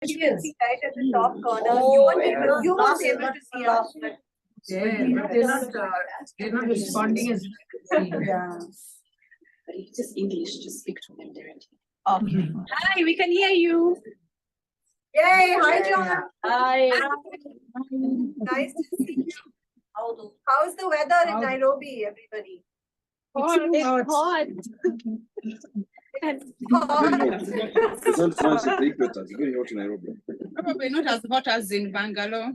she is right at the top corner. You won't be able to see us. They're not responding as Yeah. Just English, just speak to them directly. Okay. Hi, we can hear you. Yay! Hi, John. Hi. Nice to see you. How's the weather in Nairobi, everybody? It's hot. It's not France, it's the equator. It's very hot in Nairobi. probably not as hot as in Bangalore.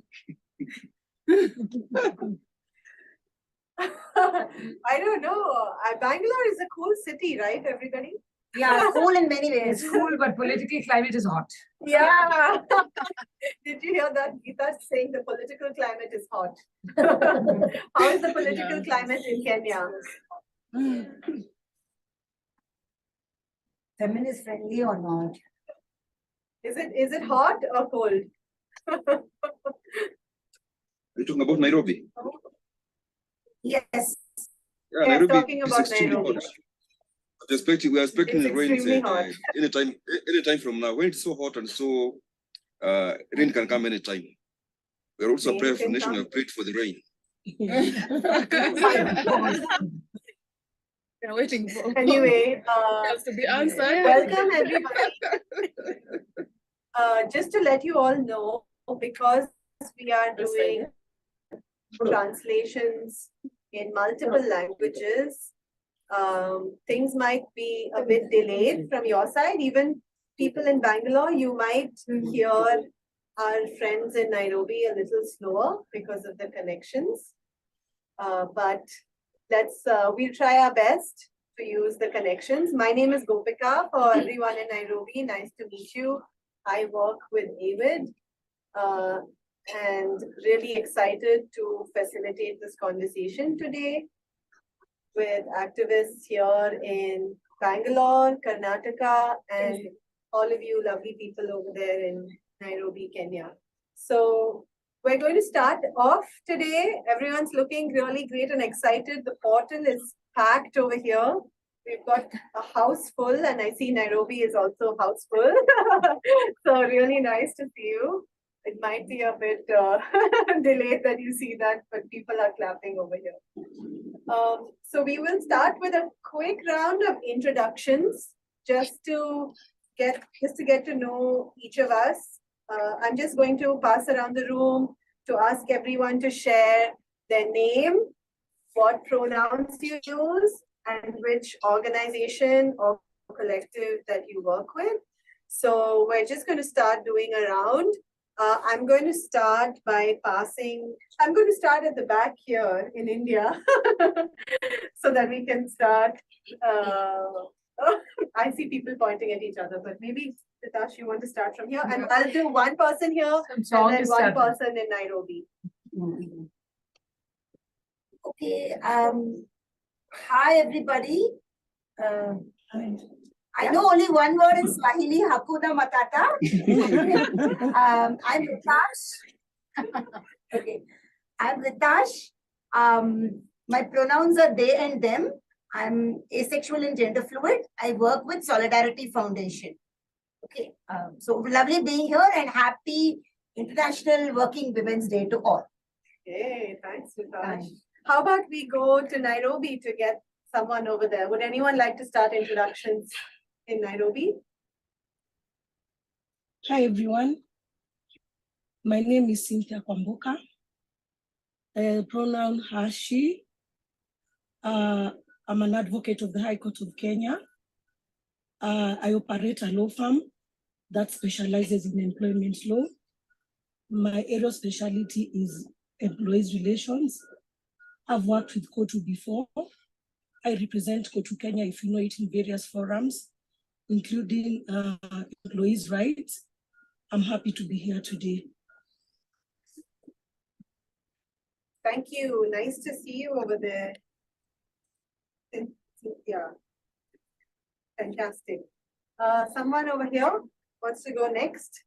I don't know. Bangalore is a cool city, right, everybody? Yeah, cool in many ways. It's cool, but political climate is hot. Yeah. Did you hear that? Geeta saying the political climate is hot. How is the political climate in Kenya? Feminist friendly or not? Is it hot or cold? You're talking about Nairobi? Yes. Yeah, Yes, Nairobi talking is about extremely Nairobi. hot. We are expecting It's rain extremely hot. anytime from now. When it's so hot and so rain can come anytime. We're also Rain praying for can nation. come. We have prayed for the rain. We're waiting for Anyway, has to be answered. welcome everybody. Just to let you all know, because we are doing translations in multiple languages, things might be a bit delayed from your side. Even people in Bangalore, you might hear our friends in Nairobi a little slower because of the connections. But we'll try our best to use the connections. My name is Gopika. For everyone in Nairobi, nice to meet you. I work with David and really excited to facilitate this conversation today with activists here in Bangalore, Karnataka, and all of you lovely people over there in Nairobi, Kenya. So we're going to start off today. Everyone's looking really great and excited. The portal is packed over here. We've got a house full, and I see Nairobi is also house full. So really nice to see you. It might be a bit delayed that you see that, but people are clapping over here. So we will start with a quick round of introductions, just to get to know each of us. I'm just going to pass around the room to ask everyone to share their name, what pronouns you use, and which organization or collective that you work with. So we're just going to start doing a round. I'm going to start by I'm going to start at the back here in India so that we can start. I see people pointing at each other, but maybe Titash, you want to start from here? And I'll do one person here and then one person in Nairobi. Okay. Hi, everybody. I know only one word in Swahili, Hakuna Matata. I'm Ritash. Okay. I'm Ritash. My pronouns are they and them. I'm asexual and gender fluid. I work with Solidarity Foundation. Okay. So lovely being here and happy International Working Women's Day to all. Okay, thanks, Ritash. How about we go to Nairobi to get someone over there? Would anyone like to start introductions in Nairobi? Hi, everyone. My name is Cynthia Kwamboka. Pronoun her, she. I'm an advocate of the High Court of Kenya. I operate a law firm that specializes in employment law. My area of specialty is employees relations. I've worked with KOTU before. I represent KOTU Kenya, if you know it, in various forums, including employees' rights. I'm happy to be here today. Thank you. Nice to see you over there. Yeah. Fantastic. Someone over here wants to go next?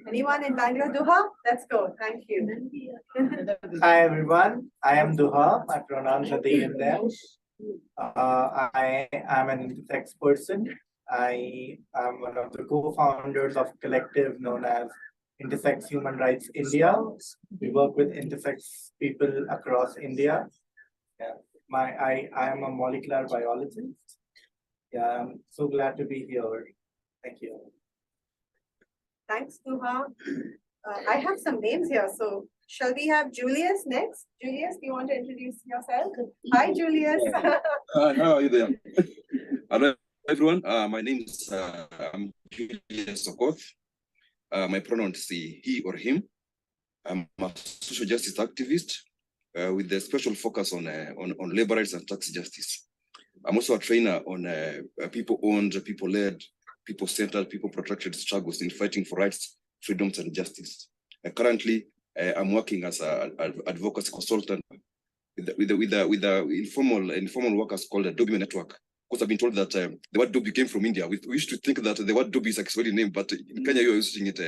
Anyone in Bangalore? Duha? Let's go. Thank you. Hi, everyone. I am Duha. My pronouns are they and them. I am an intersex person. I am one of the co-founders of a collective known as Intersex Human Rights India. We work with intersex people across India. Yeah. I am a molecular biologist. Yeah, I'm so glad to be here. Thank you. Thanks, Nuha. I have some names here, so shall we have Julius next? Julius, do you want to introduce yourself? Hi, Julius. How are you there? Hello, everyone. My name is I'm Julius Sokoth. My pronouns is he or him. I'm a social justice activist with a special focus on labor rights and tax justice. I'm also a trainer on people-owned, people-led, people-centered, people-protected struggles in fighting for rights, freedoms, and justice. Currently, I'm working as an advocacy consultant with the informal workers called the Dobby Network. Because I've been told that the word Dobby came from India. We used to think that the word Dobby is a Kiswahili name, but in Kenya you are using it.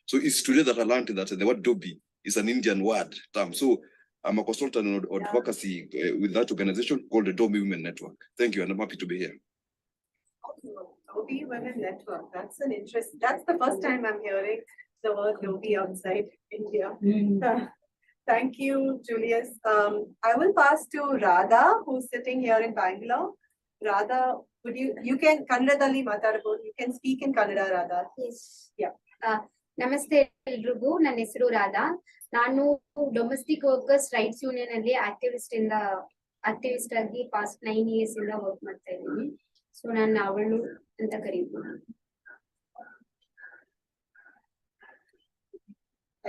So it's today that I learned that the word Dobby is an Indian word term. So I'm a consultant on advocacy with that organization called the Dobby Women Network. Thank you, and I'm happy to be here. Dobby Women Network. That's an interest. That's the first time I'm hearing the word Dobby outside India. Thank you, Julius. I will pass to Radha, who's sitting here in Bangalore. Radha, would you can Kannadalli ಮಾತಾಡಬಹುದು. You can speak in Kannada, Radha. Yes. Yeah. ನಮಸ್ತೆ ಎಲ್ರಿಗೂ, ನನ್ನ ಹೆಸರು ರಾಧಾ. ನಾನು domestic workers rights union ಅಲ್ಲಿ activist ಆಗಿ past 9 years ಇಂದ work ಮಾಡ್ತಾ ಇದ್ದೀನಿ. ಸೊ ನಾನು ಅವಳು ಅಂತ ಕರೀತೀನಿ.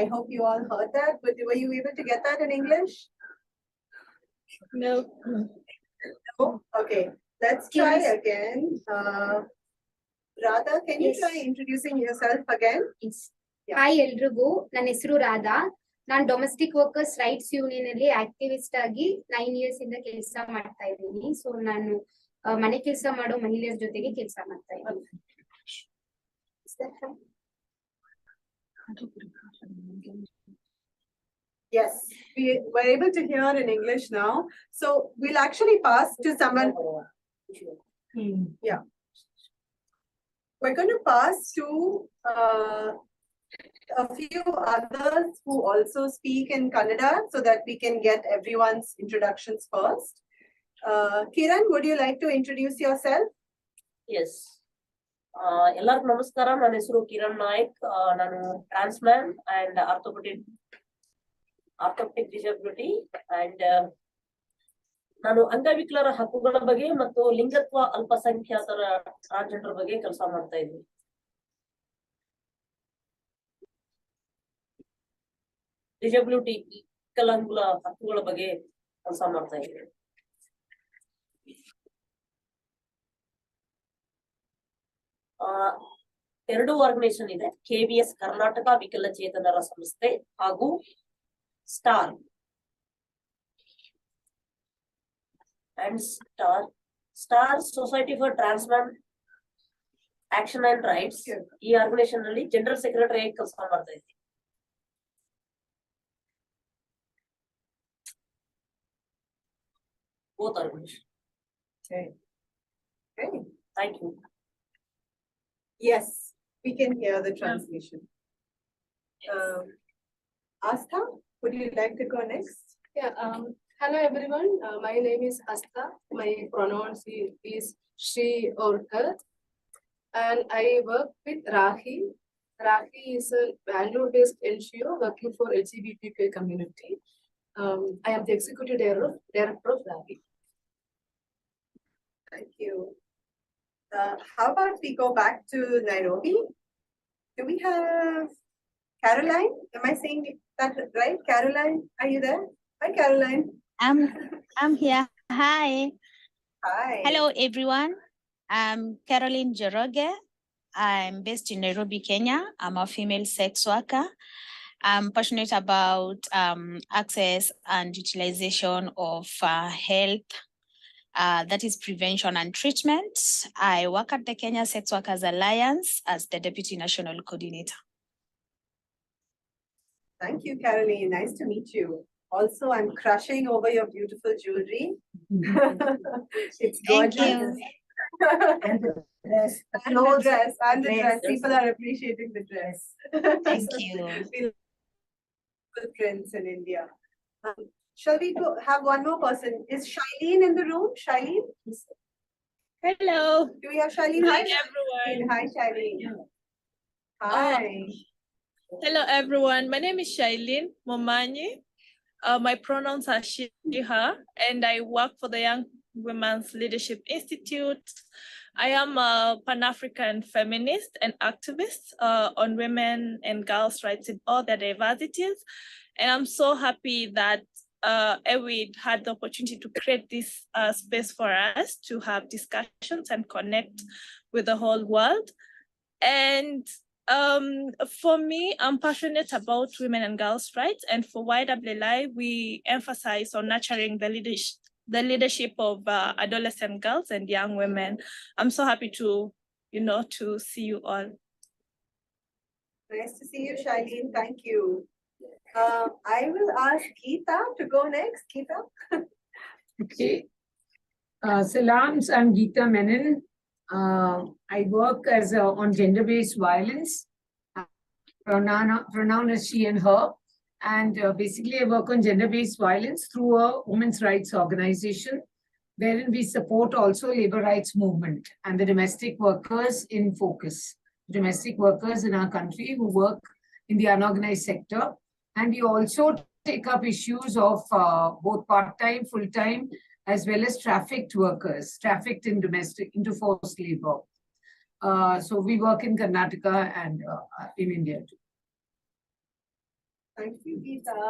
I hope you all heard that, but were you able to get that in English? No. No? Okay, let's try again. Radha, can you try introducing yourself again? Hi ಎಲ್ರಿಗೂ, ನನ್ನ ಹೆಸರು ರಾಧಾ. ನಾನು domestic workers rights union ಅಲ್ಲಿ activist ಆಗಿ 9 years ಇಂದ ಕೆಲಸ ಮಾಡ್ತಾ ಇದ್ದೀನಿ. ಸೊ ನಾನು ಮನೆ ಕೆಲಸ ಮಾಡೋ ಮಹಿಳೆಯರ ಜೊತೆಗೆ ಕೆಲಸ ಮಾಡ್ತಾ ಇದ್ದೀನಿ. Yes, we were able to hear in English now. So we'll actually pass to someone. Yeah. We're going to pass to a few others who also speak in Kannada so that we can get everyone's introductions first. Kiran, would you like to introduce yourself? Yes. ಎಲ್ಲರಿಗೂ ನಮಸ್ಕಾರ. ನನ್ನ ಹೆಸರು ಕಿರಣ್ ನಾಯಕ್. ನಾನು trans man and orthopaedic disability and ನಾನು ಅಂಗವಿಕಲರ ಹಕ್ಕುಗಳ ಬಗ್ಗೆ ಮತ್ತು ಲಿಂಗತ್ವ ಅಲ್ಪಸಂಖ್ಯಾತರ ಟ್ರಾನ್ಸ್ಜೆಂಡರ್ ಬಗ್ಗೆ ಕೆಲಸ ಮಾಡ್ತಾ ಇದ್ದೀನಿ. ಡಿಸಬಿಲಿಟಿ ವಿಕಲಾಂಗುಲ ಹಕ್ಕುಗಳ ಬಗ್ಗೆ ಕೆಲಸ ಮಾಡ್ತಾ ಇದ್ದೀನಿ. ಎರಡು ಆರ್ಗನೈಸೇಷನ್ ಇದೆ, KBS ಕರ್ನಾಟಕ ವಿಕಲಚೇತನರ ಸಂಸ್ಥೆ ಹಾಗೂ star society for transman action and rights. ಈ ಆರ್ಗನೈಸೇಷನ್ ನಲ್ಲಿ ಜನರಲ್ ಸೆಕ್ರೆಟರಿ ಆಗಿ ಕೆಲಸ ಮಾಡ್ತಾ ಇದ್ದೀನಿ. Both organizations. Okay. Thank you. Yes, we can hear the translation. Astha, would you like to go next? Yeah. Hello everyone. My name is Astha. My pronouns is she or her, and I work with Rahi. Rahi is a Bangalore-based NGO working for LGBTIQ community. I am the executive director of Rahi. Thank you. How about we go back to Nairobi? Do we have Caroline? Am I saying that right? Caroline, are you there? Hi, Caroline. I'm here. Hi. Hi. Hello, everyone. I'm Caroline Joroge. I'm based in Nairobi, Kenya. I'm a female sex worker. I'm passionate about access and utilization of health. That is prevention and treatment. I work at the Kenya Sex Workers Alliance as the Deputy National Coordinator. Thank you, Caroline. Nice to meet you. Also, I'm crushing over your beautiful jewelry. It's gorgeous. And the dress, the And the clothes, dress, and the dress. dress. People are appreciating the dress. Thank you. We love the trends in India. Shall we go have one more person? Is Shailene in the room? Shailene? Hello. Do we have Shailene? Hi, Shailene. everyone. Hi, Shailene. Hi. Hello, everyone. My name is Shailene Momanyi. My pronouns are she, her, and I work for the Young Women's Leadership Institute. I am a Pan-African feminist and activist on women and girls' rights in all their diversities. And I'm so happy that EWID had the opportunity to create this space for us to have discussions and connect with the whole world. And for me, I'm passionate about women and girls' rights. And for YWLI, we emphasize on nurturing the leadership of adolescent girls and young women. I'm so happy to see you all. Nice to see you, Shailene. Thank you. I will ask Geeta to go next. Geeta. Okay. Salams, I'm Geeta Menon. I work as on gender-based violence. Pronoun is she and her. And basically I work on gender-based violence through a women's rights organization, wherein we support also labor rights movement and the domestic workers in focus. Domestic workers in our country who work in the unorganized sector. And we also take up issues of both part-time, full-time, as well as trafficked workers, trafficked in into forced labor. So we work in Karnataka and in India too. Thank you, Geeta.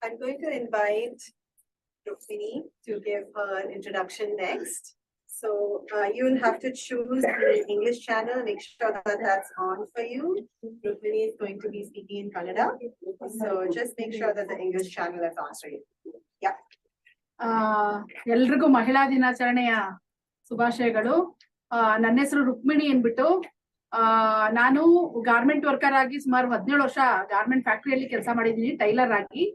I'm going to invite Rukmini to give her introduction next. So you will have to choose the English channel, make sure that that's on for you. Rukmini is going to be speaking in Kannada. So just make sure that the English channel is on for you. Yeah. ಎಲ್ರಿಗೂ ಮಹಿಳಾ ದಿನಾಚರಣೆಯ ಶುಭಾಶಯಗಳು. ನನ್ನ ಹೆಸರು ರುಕ್ಮಿಣಿ ಅಂದ್ಬಿಟ್ಟು ನಾನು garment worker ಆಗಿ ಸುಮಾರು 17 ವರ್ಷ ಗಾರ್ಮೆಂಟ್ ಫ್ಯಾಕ್ಟರಿಯಲ್ಲಿ ಕೆಲಸ ಮಾಡಿದ್ದೀನಿ, ಟೈಲರ್ ಆಗಿ.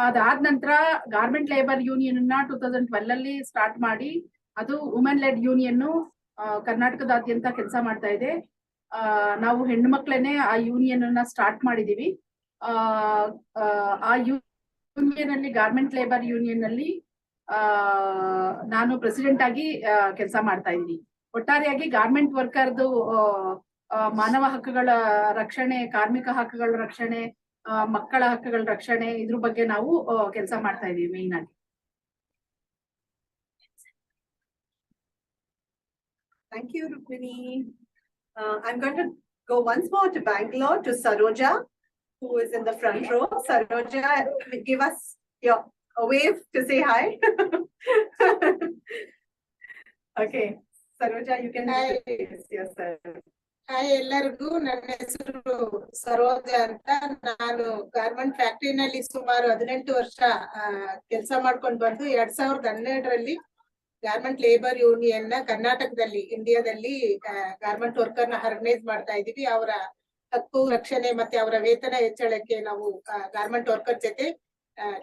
ಅದಾದ ನಂತರ ಗಾರ್ಮೆಂಟ್ ಲೇಬರ್ ಯೂನಿಯನ್ 2012 ಅಲ್ಲಿ ಸ್ಟಾರ್ಟ್ ಮಾಡಿ ಅದು ವುಮೆನ್ ಲೆಡ್ ಯೂನಿಯನ್ ಕರ್ನಾಟಕದಾದ್ಯಂತ ಕೆಲಸ ಮಾಡ್ತಾ ಇದೆ. ನಾವು ಹೆಣ್ಣು ಮಕ್ಕಳನ್ನೇ ಆ ಯೂನಿಯನ್ ಅನ್ನ ಸ್ಟಾರ್ಟ್ ಮಾಡಿದೀವಿ. ಆ ಯೂನಿಯನ್ ಅಲ್ಲಿ ಗಾರ್ಮೆಂಟ್ ಲೇಬರ್ ಯೂನಿಯನ್ ಅಲ್ಲಿ ನಾನು ಪ್ರೆಸಿಡೆಂಟ್ ಆಗಿ ಕೆಲಸ ಮಾಡ್ತಾ ಇದ್ದೀನಿ. ಒಟ್ಟಾರೆಯಾಗಿ ಗಾರ್ಮೆಂಟ್ ವರ್ಕರ್ದು ಮಾನವ ಹಕ್ಕುಗಳ ರಕ್ಷಣೆ, ಕಾರ್ಮಿಕ ಹಕ್ಕುಗಳ ರಕ್ಷಣೆ, ಮಕ್ಕಳ ಹಕ್ಕುಗಳ ರಕ್ಷಣೆ ಇದ್ರ ಬಗ್ಗೆ ನಾವು ಕೆಲಸ ಮಾಡ್ತಾ ಇದೀವಿ ಮೇನ್ ಆಗಿ. Thank you, Rukmini. I'm going to go once more to Bangalore to Saroja, who is in the front row. Saroja, give us a wave to say hi. Okay, Saroja, you can introduce yourself. Hi ಎಲ್ಲರಿಗೂ, ನನ್ನ ಹೆಸರು ಸರೋಜ ಅಂತ. ನಾನು garment ಫ್ಯಾಕ್ಟರಿನಲ್ಲಿ ಸುಮಾರು 18 ವರ್ಷ ಕೆಲಸ ಮಾಡ್ಕೊಂಡು ಬಂದು 2012ರಲ್ಲಿ ಗಾರ್ಮೆಂಟ್ ಲೇಬರ್ ಯೂನಿಯನ್ ನ ಕರ್ನಾಟಕದಲ್ಲಿ, ಇಂಡಿಯಾದಲ್ಲಿ ಗಾರ್ಮೆಂಟ್ ವರ್ಕರ್ ನ ಆರ್ಗನೈಸ್ ಮಾಡ್ತಾ ಇದೀವಿ. ಅವರ ಹಕ್ಕು ರಕ್ಷಣೆ ಮತ್ತೆ ಅವರ ವೇತನ ಹೆಚ್ಚಳಕ್ಕೆ ನಾವು ಗಾರ್ಮೆಂಟ್ ವರ್ಕರ್ ಜೊತೆ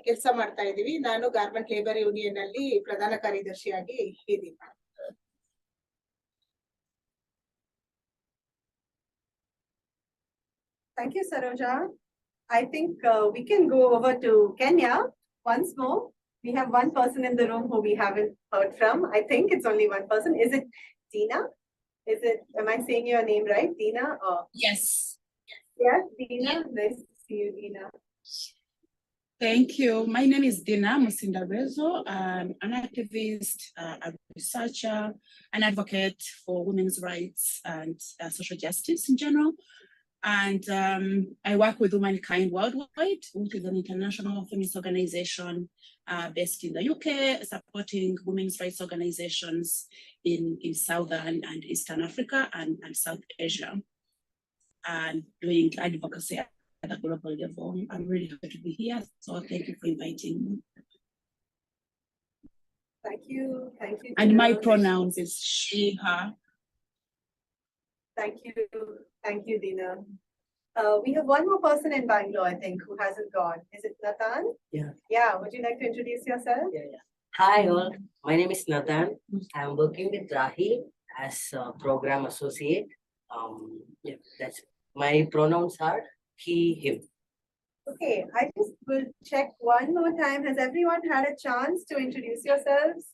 ಕೆಲಸ ಮಾಡ್ತಾ ಇದೀವಿ. ನಾನು ಗಾರ್ಮೆಂಟ್ ಲೇಬರ್ ಯೂನಿಯನ್ ಅಲ್ಲಿ ಪ್ರಧಾನ ಕಾರ್ಯದರ್ಶಿಯಾಗಿ ಇದ್ದೀನಿ. Thank you, Saroja. I think we can go over to Kenya once more. We have one person in the room who we haven't heard from. I think it's only one person. Is it Dina? Am I saying your name right, Dina? Yes. Yes, Dina. Yeah. Nice to see you, Dina. Thank you. My name is Dina Musindarezo. I'm an activist, a researcher, an advocate for women's rights and social justice in general. And I work with Womankind Worldwide, which is an international feminist organization based in the UK, supporting women's rights organizations in Southern and Eastern Africa and South Asia, and doing advocacy at a global level. I'm really happy to be here, so thank you for inviting me. Thank you. Thank you. And my pronouns is she, her. Thank you. Thank you, Dina. We have one more person in Bangalore, I think, who hasn't gone. Is it Nathan? Yeah. Yeah. Would you like to introduce yourself? Yeah. Hi all, my name is Nathan. I'm working with Rahi as a program associate. Yeah, that's my pronouns are he, him. Okay, I just will check one more time. Has everyone had a chance to introduce yourselves?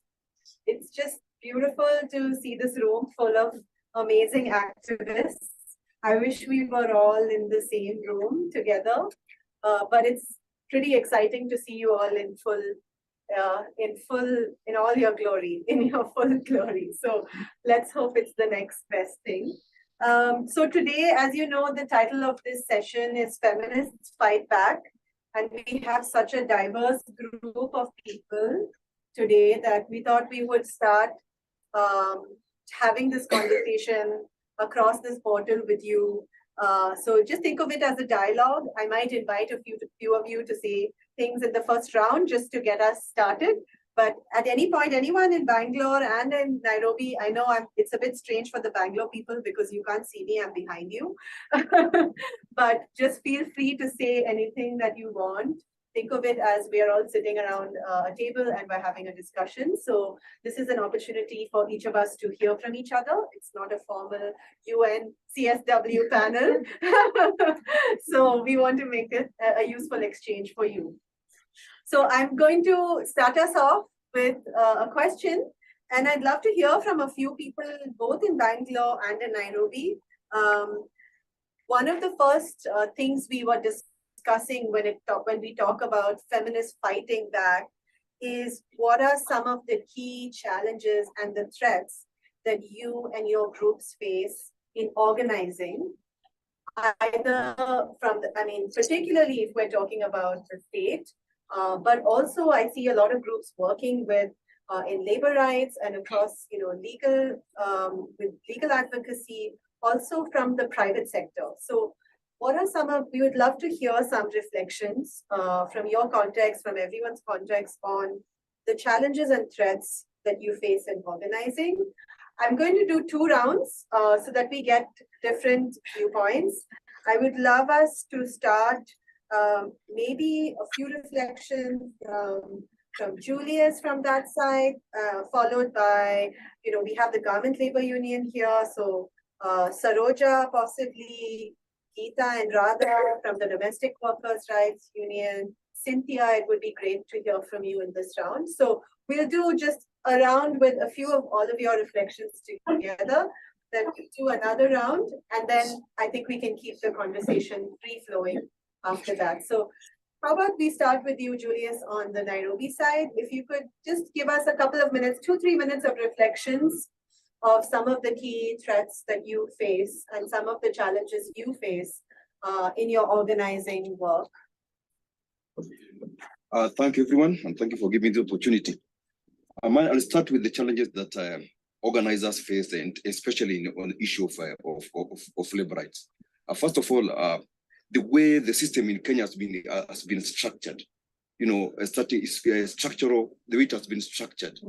It's just beautiful to see this room full of amazing activists. I wish we were all in the same room together, but it's pretty exciting to see you all in all your glory, in your full glory. So let's hope it's the next best thing. So today, as you know, the title of this session is Feminists Fight Back. And we have such a diverse group of people today that we thought we would start having this conversation across this portal with you. So just think of it as a dialogue. I might invite a few of you to say things in the first round just to get us started. But at any point, anyone in Bangalore and in Nairobi, I know it's a bit strange for the Bangalore people because you can't see me, I'm behind you. But just feel free to say anything that you want. Think of it as we are all sitting around a table and we're having a discussion. So this is an opportunity for each of us to hear from each other. It's not a formal UN CSW panel. So we want to make it a useful exchange for you. So I'm going to start us off with a question, and I'd love to hear from a few people, both in Bangalore and in Nairobi. One of the first things we were discussing when we talk about feminists fighting back is what are some of the key challenges and the threats that you and your groups face in organizing, either from particularly if we're talking about the state, but also I see a lot of groups working with in labor rights and across legal with legal advocacy, also from the private sector. So what are we would love to hear some reflections from your context, from everyone's context on the challenges and threats that you face in organizing. I'm going to do 2 rounds so that we get different viewpoints. I would love us to start maybe a few reflections from Julius from that side, followed by, we have the Garment Labor Union here. So Saroja, possibly, Geeta and Radha from the Domestic Workers' Rights Union. Cynthia, it would be great to hear from you in this round. So we'll do just a round with a few of all of your reflections together. Then we'll do another round, and then I think we can keep the conversation free-flowing after that. So how about we start with you, Julius, on the Nairobi side? If you could just give us a couple of minutes, 2-3 minutes of reflections of some of the key threats that you face and some of the challenges you face in your organizing work. Thank you, everyone, and thank you for giving me the opportunity. I'll start with the challenges that organizers face, and especially on the issue of labor rights. First of all, the way the system in Kenya has been structured, structural, the way it has been structured,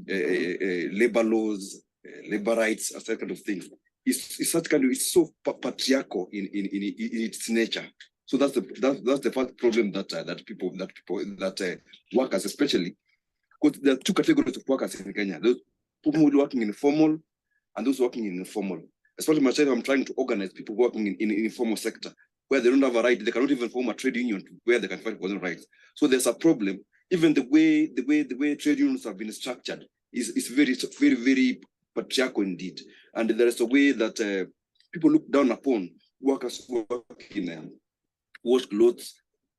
labor laws, labor rights, that kind of things. It's so patriarchal in its nature. So that's the first problem that workers, especially, because there are 2 categories of workers in Kenya: those people working in formal and those working in informal. Especially myself, I'm trying to organize people working in informal sector where they don't have a right. They cannot even form a trade union where they can fight for their rights. So there's a problem. Even the way trade unions have been structured is very, very, very patriarchal indeed. And there is a way that people look down upon workers who work in wash clothes.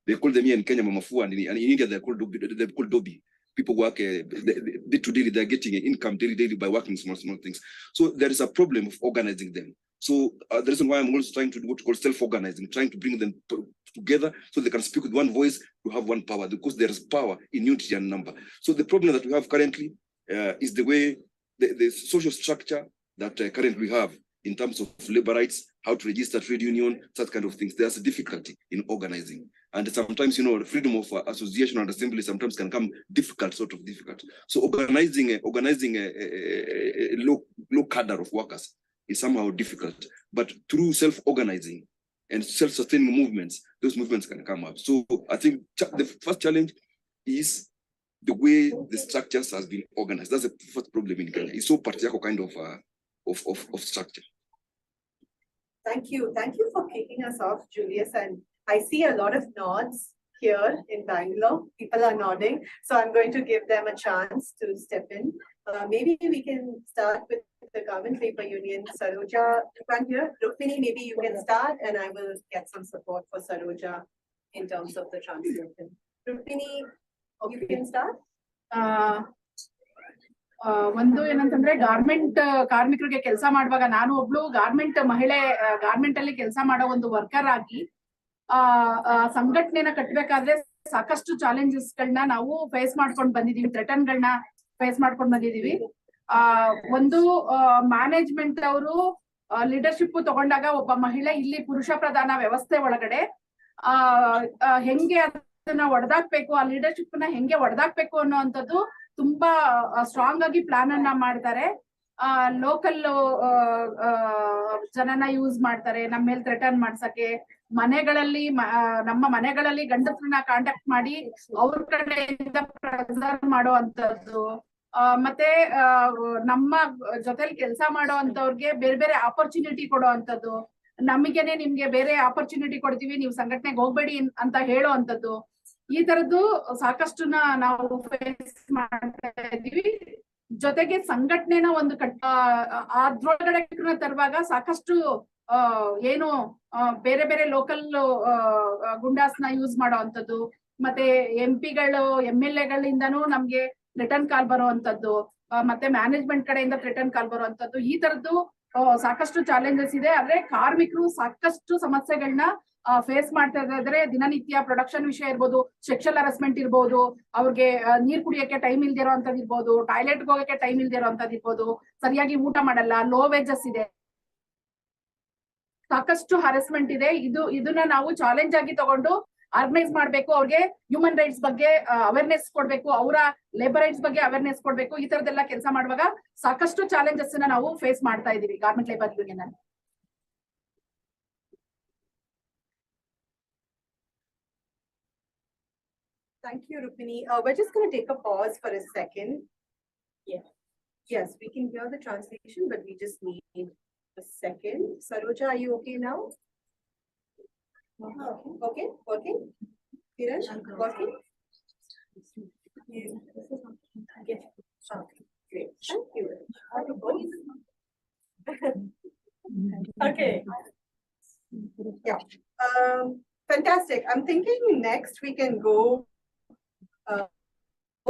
They call them here in Kenya mamafu, and in India they're called dobi. People work day to day, they're getting an income daily by working small things. So there is a problem of organizing them. So the reason why I'm also trying to do what we call self-organizing, trying to bring them together so they can speak with one voice to have one power, because there is power in unity and number. So the problem that we have currently is the way the social structure that currently we have in terms of labor rights, how to register trade union, such kind of things. There's a difficulty in organizing. And sometimes, freedom of association and assembly sometimes can come difficult. So organizing a low cadre of workers is somehow difficult. But through self-organizing and self-sustaining movements, those movements can come up. So I think the first challenge is the way the structures has been organized. That's the first problem in Kenya. It's so patriarchal kind of structure. Thank you. Thank you for kicking us off, Julius. And I see a lot of nods here in Bangalore. People are nodding. So I'm going to give them a chance to step in. Maybe we can start with the Government Labour Union. Saroja, you can hear. Rukmini, maybe you can start and I will get some support for Saroja in terms of the translation. Rukmini, you can start. ಒಂದು ಏನಂತಂದ್ರೆ garment ಕಾರ್ಮಿಕರಿಗೆ ಕೆಲಸ ಮಾಡುವಾಗ ನಾನು ಒಬ್ಳು garment ಮಹಿಳೆ garment ಅಲ್ಲಿ ಕೆಲಸ ಮಾಡೋ ಒಂದು ವರ್ಕರ್ ಆಗಿ ಸಂಘಟನೆನ ಕಟ್ಟಬೇಕಾದ್ರೆ ಸಾಕಷ್ಟು ಚಾಲೆಂಜಸ್ ಗಳನ್ನ ನಾವು ಫೇಸ್ ಮಾಡ್ಕೊಂಡು ಬಂದಿದೀವಿ, ಥ್ರೆಟನ್ ಗಳನ್ನ ಫೇಸ್ ಮಾಡ್ಕೊಂಡು ಬಂದಿದೀವಿ. ಒಂದು ಮ್ಯಾನೇಜ್ಮೆಂಟ್ ಅವರು ಲೀಡರ್ಶಿಪ್ ತಗೊಂಡಾಗ ಒಬ್ಬ ಮಹಿಳೆ ಇಲ್ಲಿ ಪುರುಷ ಪ್ರಧಾನ ವ್ಯವಸ್ಥೆ ಒಳಗಡೆ ಹೆಂಗೆ ಅದನ್ನ ಒಡೆದಾಕ್ಬೇಕು, ಆ ಲೀಡರ್ಶಿಪ್ ನ ಹೆಂಗೆ ಒಡೆದಾಕ್ಬೇಕು ಅನ್ನೋಂಥದ್ದು ತುಂಬಾ ಸ್ಟ್ರಾಂಗ್ ಆಗಿ ಪ್ಲಾನ್ ಅನ್ನ ಮಾಡ್ತಾರೆ. ಲೋಕಲ್ ಜನನ ಯೂಸ್ ಮಾಡ್ತಾರೆ ನಮ್ಮ ಮೇಲೆ ಥ್ರೆಟನ್ ಮಾಡ್ಸಕ್ಕೆ. ಮನೆಗಳಲ್ಲಿ ನಮ್ಮ ಮನೆಗಳಲ್ಲಿ ಗಂಡಸ್ರನ್ನ ಕಾಂಟ್ಯಾಕ್ಟ್ ಮಾಡಿ ಅವ್ರ ಕಡೆಯಿಂದ ಪ್ರೆಸರ್ ಮಾಡೋ ಅಂತದ್ದು, ಮತ್ತೆ ನಮ್ಮ ಜೊತೆಲಿ ಕೆಲಸ ಮಾಡೋ ಅಂತವ್ರಿಗೆ ಬೇರೆ ಬೇರೆ ಆಪರ್ಚುನಿಟಿ ಕೊಡೋ ಅಂತದ್ದು, ನಮಗೇನೆ ನಿಮ್ಗೆ ಬೇರೆ ಆಪರ್ಚುನಿಟಿ ಕೊಡ್ತೀವಿ ನೀವು ಸಂಘಟನೆಗೆ ಹೋಗ್ಬೇಡಿ ಅಂತ ಹೇಳೋ ಅಂತದ್ದು. ಈ ತರದ್ದು ಸಾಕಷ್ಟುನ ನಾವು ಫೇಸ್ ಮಾಡ್ತಾ ಇದೀವಿ. ಜೊತೆಗೆ ಸಂಘಟನೆನ ಒಂದು ಅದ್ರೊಳಗಡೆ ತರುವಾಗ ಸಾಕಷ್ಟು ಏನು ಬೇರೆ ಬೇರೆ ಲೋಕಲ್ ಗುಂಡಾಸ್ನ ಯೂಸ್ ಮಾಡೋ ಅಂತದ್ದು, ಮತ್ತೆ MP-ಗಳು MLA ಗಳಿಂದನೂ ನಮ್ಗೆ ರಿಟರ್ನ್ ಕಾಲ್ ಬರೋ ಅಂತದ್ದು, ಮತ್ತೆ ಮ್ಯಾನೇಜ್ಮೆಂಟ್ ಕಡೆಯಿಂದ ರಿಟರ್ನ್ ಕಾಲ್ ಬರೋ ಅಂತದ್ದು. ಈ ತರದ್ದು ಸಾಕಷ್ಟು ಚಾಲೆಂಜಸ್ ಇದೆ. ಆದ್ರೆ ಕಾರ್ಮಿಕರು ಸಾಕಷ್ಟು ಸಮಸ್ಯೆಗಳನ್ನ ಫೇಸ್ ಮಾಡ್ತಾ ಇದ್ರೆ ದಿನನಿತ್ಯ ಪ್ರೊಡಕ್ಷನ್ ವಿಷಯ ಇರ್ಬೋದು, ಸೆಕ್ಷುವಲ್ ಹರಾಸ್ಮೆಂಟ್ ಇರ್ಬೋದು, ಅವ್ರಿಗೆ ನೀರ್ ಕುಡಿಯಕ್ಕೆ ಟೈಮ್ ಇಲ್ದಿರೋ ಅಂತದ್ ಇರ್ಬೋದು, ಟಾಯ್ಲೆಟ್ ಹೋಗಕ್ಕೆ ಟೈಮ್ ಇಲ್ದಿರೋ ಅಂತದ್ ಇರ್ಬೋದು, ಸರಿಯಾಗಿ ಊಟ ಮಾಡಲ್ಲ, ಲೋ ವೇಜಸ್ ಇದೆ, ಸಾಕಷ್ಟು ಹರಾಸ್ಮೆಂಟ್ ಇದೆ. ಇದನ್ನ ನಾವು ಚಾಲೆಂಜ್ ಆಗಿ ತಗೊಂಡು ಆರ್ಗನೈಸ್ ಮಾಡ್ಬೇಕು. ಅವ್ರಿಗೆ ಹ್ಯೂಮನ್ ರೈಟ್ಸ್ ಬಗ್ಗೆ ಅವೇರ್ನೆಸ್ ಕೊಡ್ಬೇಕು, ಅವರ ಲೇಬರ್ ರೈಟ್ಸ್ ಬಗ್ಗೆ ಅವೇರ್ನೆಸ್ ಕೊಡ್ಬೇಕು. ಈ ತರದೆಲ್ಲ ಕೆಲಸ ಮಾಡುವಾಗ ಸಾಕಷ್ಟು ಚಾಲೆಂಜಸ್ ನಾವು ಫೇಸ್ ಮಾಡ್ತಾ ಇದೀವಿ ಗಾರ್ಮೆಂಟ್ ಲೇಬರ್ ಯೂನಿಯನ್ ಅಲ್ಲಿ. Thank you, Rukmini. We're just going to take a pause for a second. Yes, we can hear the translation, but we just need a second. Saroja, are you okay now? Okay, working? Kiran, working? Yes. Okay, great. Thank you. Okay. Yeah. Fantastic. I'm thinking next we can go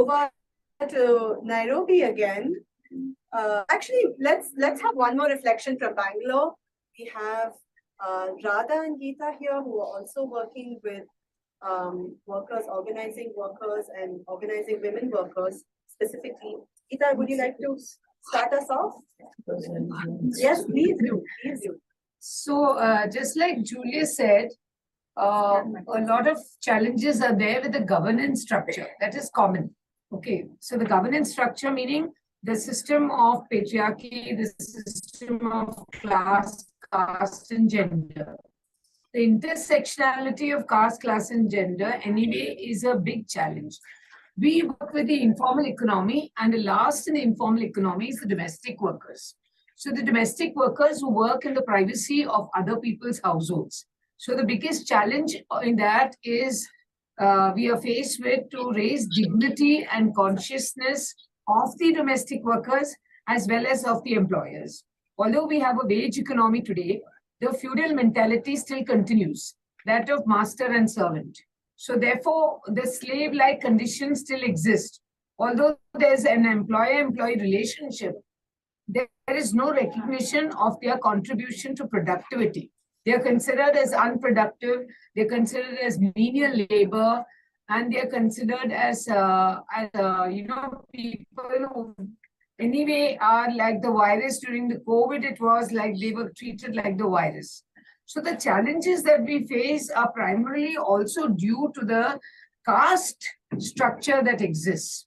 over to Nairobi again. Actually, let's have one more reflection from Bangalore. We have Radha and Geeta here who are also working with workers, organizing workers and organizing women workers specifically. Geeta, would you like to start us off? Yes, please do. Please do. So just like Julia said, a lot of challenges are there with the governance structure. That is common. Okay, so the governance structure meaning the system of patriarchy, the system of class, caste and gender. The intersectionality of caste, class and gender anyway is a big challenge. We work with the informal economy, and the last in the informal economy is the domestic workers. So the domestic workers who work in the privacy of other people's households. So the biggest challenge in that is we are faced with to raise dignity and consciousness of the domestic workers as well as of the employers. Although we have a wage economy today, the feudal mentality still continues, that of master and servant. So therefore, the slave-like conditions still exist. Although there's an employer-employee relationship, there is no recognition of their contribution to productivity. They are considered as unproductive, they're considered as menial labor, and they are considered as people who anyway are like the virus. During the COVID, it was like they were treated like the virus. So the challenges that we face are primarily also due to the caste structure that exists.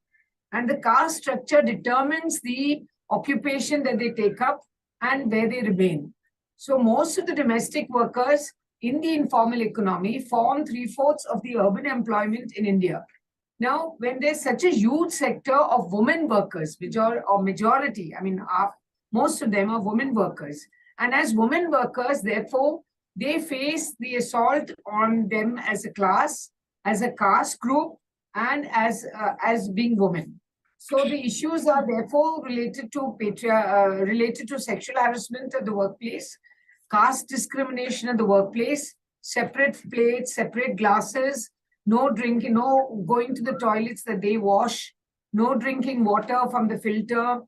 And the caste structure determines the occupation that they take up and where they remain. So most of the domestic workers in the informal economy form 3/4 of the urban employment in India. Now, when there's such a huge sector of women workers, majority, most of them are women workers. And as women workers, therefore, they face the assault on them as a class, as a caste group, and as being women. So the issues are therefore related to sexual harassment at the workplace, caste discrimination at the workplace, separate plates, separate glasses, no drinking, no going to the toilets that they wash, no drinking water from the filter.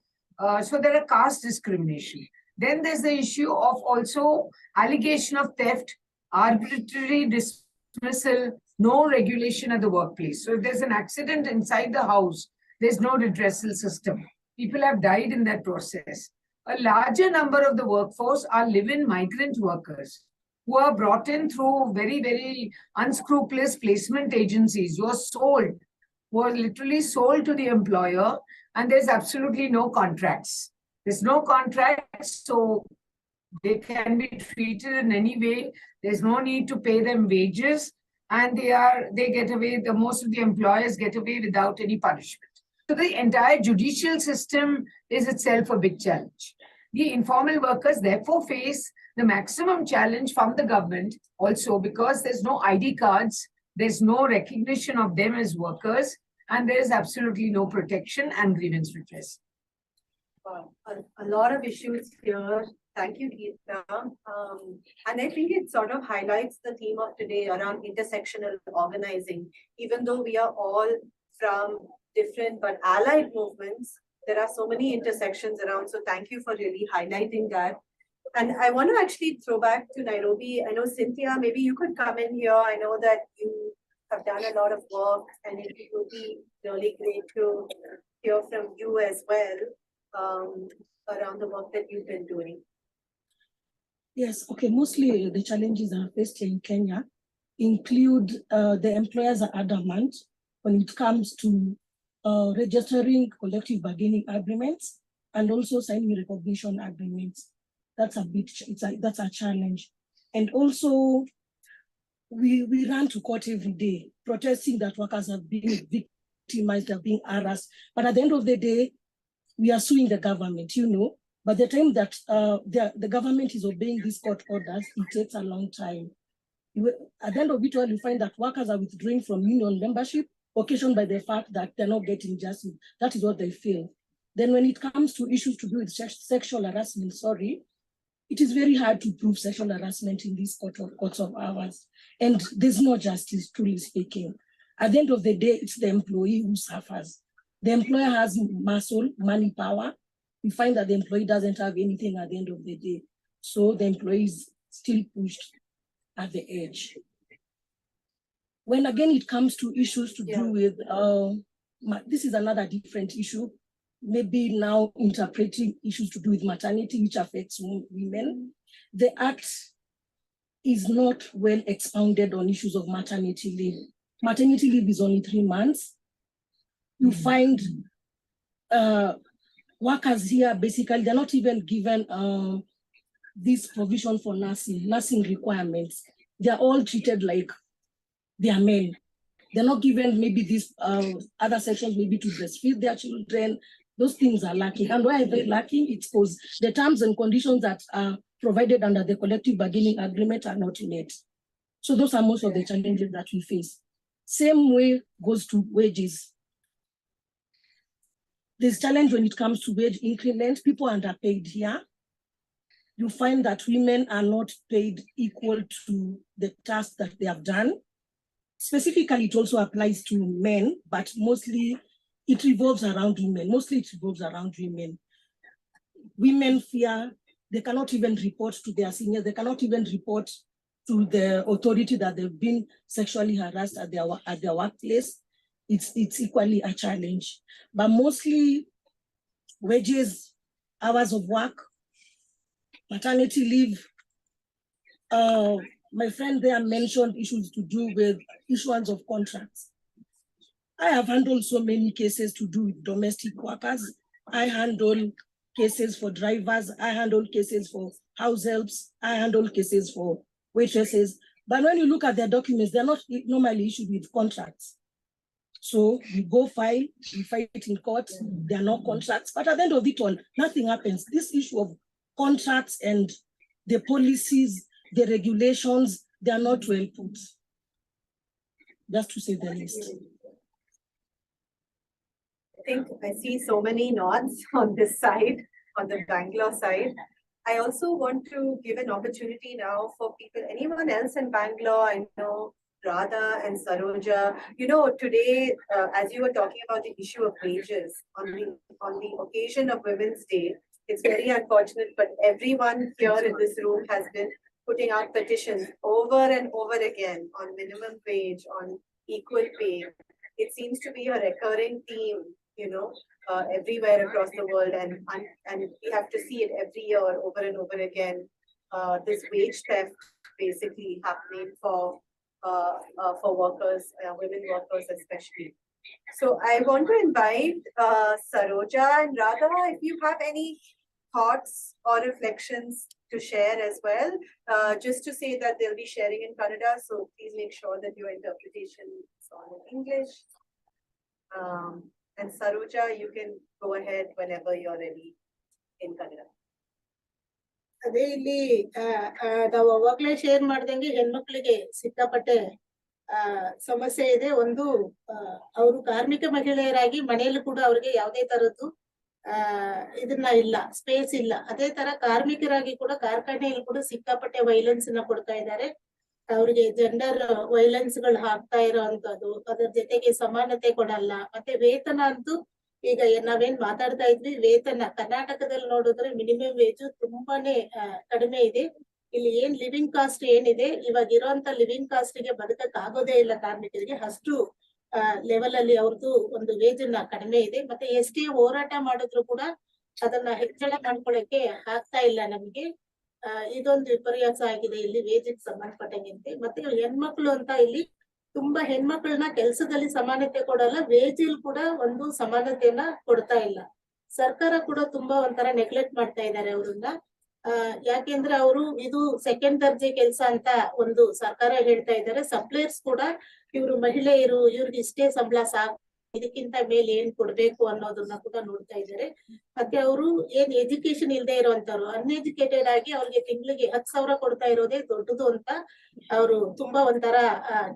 So there are caste discrimination. Then there's the issue of also allegation of theft, arbitrary dismissal, no regulation at the workplace. So if there's an accident inside the house, there's no redressal system. People have died in that process. A larger number of the workforce are live-in migrant workers who are brought in through very, very unscrupulous placement agencies who are literally sold to the employer, and there's absolutely no contracts. There's no contracts, so they can be treated in any way. There's no need to pay them wages, and they get away, most of the employers get away without any punishment. So the entire judicial system is itself a big challenge. The informal workers therefore face the maximum challenge from the government also because there's no ID cards, there's no recognition of them as workers, and there's absolutely no protection and grievance redress. A lot of issues here. Thank you, Geeta. And I think it sort of highlights the theme of today around intersectional organizing. Even though we are all from different but allied movements, there are so many intersections around. So thank you for really highlighting that. And I want to actually throw back to Nairobi. I know, Cynthia, maybe you could come in here. I know that you have done a lot of work, and it would be really great to hear from you as well around the work that you've been doing. Yes, okay, mostly the challenges that are faced in Kenya include the employers are adamant when it comes to registering collective bargaining agreements and also signing recognition agreements. That's that's a challenge. And also, we run to court every day protesting that workers have been victimized, have been harassed. But at the end of the day, we are suing the government, By the time that the government is obeying these court orders, it takes a long time. At the end of it all, you find that workers are withdrawing from union membership, occasioned by the fact that they're not getting justice. That is what they feel. Then when it comes to issues to do with sexual harassment, it is very hard to prove sexual harassment in these courts of ours. And there's no justice, truly speaking. At the end of the day, it's the employee who suffers. The employer has muscle, money, power. We find that the employee doesn't have anything at the end of the day. So the employee is still pushed at the edge. When again, it comes to issues to do with, this is another different issue, maybe now interpreting issues to do with maternity, which affects women. The Act is not well expounded on issues of maternity leave. Maternity leave is only 3 months. You find workers here, basically, they're not even given this provision for nursing requirements. They're all treated like they are men. They're not given maybe these other sections, maybe to breastfeed their children. Those things are lacking. And why are they lacking? It's because the terms and conditions that are provided under the collective bargaining agreement are not met. So those are most of the challenges that we face. Same way goes to wages. There's challenge when it comes to wage increment. People are underpaid here. You find that women are not paid equal to the task that they have done. Specifically, it also applies to men, but mostly it revolves around women. Mostly it revolves around women. Women fear, they cannot even report to their seniors, they cannot even report to the authority that they've been sexually harassed at their workplace. It's equally a challenge. But mostly wages, hours of work, maternity leave. My friend there mentioned issues to do with issuance of contracts. I have handled so many cases to do with domestic workers. I handle cases for drivers. I handle cases for house helps. I handle cases for waitresses. But when you look at their documents, they're not normally issued with contracts. So we go fight in court, there are no contracts, but at the end of it all, nothing happens. This issue of contracts and the policies, the regulations, they are not well put. Just to say the least. I think I see so many nods on this side, on the Bangalore side. I also want to give an opportunity now for people, anyone else in Bangalore. I know Radha and Saroja, you know, today, as you were talking about the issue of wages on the occasion of Women's Day, it's very unfortunate, but everyone here in this room has been putting out petitions over and over again on minimum wage, on equal pay. It seems to be a recurring theme, you know, everywhere across the world, and we have to see it every year over and over again. This wage theft basically happening for workers, women workers especially. So I want to invite Saroja and Radha, if you have any thoughts or reflections to share as well. Just to say that they'll be sharing in Kannada, so please make sure that your interpretation is on in English. And Saroja, you can go ahead whenever you're ready in Kannada. ಅದೇ ಇಲ್ಲಿ ನಾವು ಅವಾಗ್ಲೇ share ಮಾಡ್ದಂಗೆ ಹೆಣ್ಮಕ್ಳಿಗೆ ಸಿಕ್ಕಾಪಟ್ಟೆ ಸಮಸ್ಯೆ ಇದೆ. ಒಂದು ಅವರು ಕಾರ್ಮಿಕ ಮಹಿಳೆಯರಾಗಿ ಮನೆಯಲ್ಲೂ ಕೂಡ ಅವ್ರಿಗೆ ಯಾವುದೇ ತರದ್ದು ಇದನ್ನ ಇಲ್ಲ, ಸ್ಪೇಸ್ ಇಲ್ಲ. ಅದೇ ತರ ಕಾರ್ಮಿಕರಾಗಿ ಕೂಡ ಕಾರ್ಖಾನೆಯಲ್ಲಿ ಕೂಡ ಸಿಕ್ಕಾಪಟ್ಟೆ ವೈಲೆನ್ಸ್ ನ ಕೊಡ್ತಾ ಇದ್ದಾರೆ. ಅವ್ರಿಗೆ ಜೆಂಡರ್ ವೈಲೆನ್ಸ್ ಗಳು ಹಾಕ್ತಾ ಇರೋಂಥದ್ದು, ಅದರ ಜೊತೆಗೆ ಸಮಾನತೆ ಕೊಡಲ್ಲ. ಮತ್ತೆ ವೇತನ ಅಂತೂ ಈಗ ನಾವೇನ್ ಮಾತಾಡ್ತಾ ಇದ್ವಿ, ವೇತನ ಕರ್ನಾಟಕದಲ್ಲಿ ನೋಡಿದ್ರೆ ಮಿನಿಮಮ್ ವೇಜ್ ತುಂಬಾನೇ ಕಡಿಮೆ ಇದೆ. ಇಲ್ಲಿ ಏನ್ ಲಿವಿಂಗ್ ಕಾಸ್ಟ್ ಏನಿದೆ, ಇವಾಗ ಇರೋಂತ ಲಿವಿಂಗ್ ಕಾಸ್ಟ್ ಗೆ ಬದುಕಕ್ ಆಗೋದೇ ಇಲ್ಲ ಕಾರ್ಮಿಕರಿಗೆ. ಅಷ್ಟು ಲೆವೆಲ್ ಅಲ್ಲಿ ಅವ್ರದ್ದು ಒಂದು ವೇಜ್ ನ ಕಡಿಮೆ ಇದೆ. ಮತ್ತೆ ಎಷ್ಟೇ ಹೋರಾಟ ಮಾಡಿದ್ರು ಕೂಡ ಅದನ್ನ ಹೆಚ್ಚಳ ಮಾಡ್ಕೊಳಕ್ಕೆ ಆಗ್ತಾ ಇಲ್ಲ ನಮಗೆ. ಇದೊಂದು ವಿಪರ್ಯಾಸ ಆಗಿದೆ ಇಲ್ಲಿ ವೇಜಿಗೆ ಸಂಬಂಧಪಟ್ಟಂತೆ. ಮತ್ತೆ ಹೆಣ್ಮಕ್ಳು ಅಂತ ಇಲ್ಲಿ ತುಂಬಾ ಹೆಣ್ಮಕ್ಳನ್ನ ಕೆಲ್ಸದಲ್ಲಿ ಸಮಾನತೆ ಕೊಡಲ್ಲ, ವೇಜಲ್ಲಿ ಕೂಡ ಒಂದು ಸಮಾನತೆಯನ್ನ ಕೊಡ್ತಾ ಇಲ್ಲ. ಸರ್ಕಾರ ಕೂಡ ತುಂಬಾ ಒಂಥರ ನೆಗ್ಲೆಕ್ಟ್ ಮಾಡ್ತಾ ಇದ್ದಾರೆ ಅವ್ರನ್ನ. ಯಾಕೆಂದ್ರೆ ಅವರು ಇದು ಸೆಕೆಂಡ್ ದರ್ಜೆ ಕೆಲಸ ಅಂತ ಒಂದು ಸರ್ಕಾರ ಹೇಳ್ತಾ ಇದ್ದಾರೆ. ಸಪ್ಲೈಯರ್ಸ್ ಕೂಡ ಇವ್ರು ಮಹಿಳೆಯರು, ಇವ್ರಿಗೆ ಇಷ್ಟೇ ಸಂಬಳ ಸಾಕು, ಇದಕ್ಕಿಂತ ಮೇಲೆ ಏನ್ ಕೊಡ್ಬೇಕು ಅನ್ನೋದನ್ನ ಕೂಡ ನೋಡ್ತಾ ಇದ್ದಾರೆ. ಮತ್ತೆ ಅವರು ಏನ್ ಎಜುಕೇಶನ್ ಇಲ್ದೇ ಇರುವಂತವ್ರು, ಅನ್ಎಜುಕೇಟೆಡ್ ಆಗಿ ಅವ್ರಿಗೆ ತಿಂಗಳಿಗೆ 10,000 ಕೊಡ್ತಾ ಇರೋದೇ ದೊಡ್ಡದು ಅಂತ ಅವರು ತುಂಬಾ ಒಂಥರ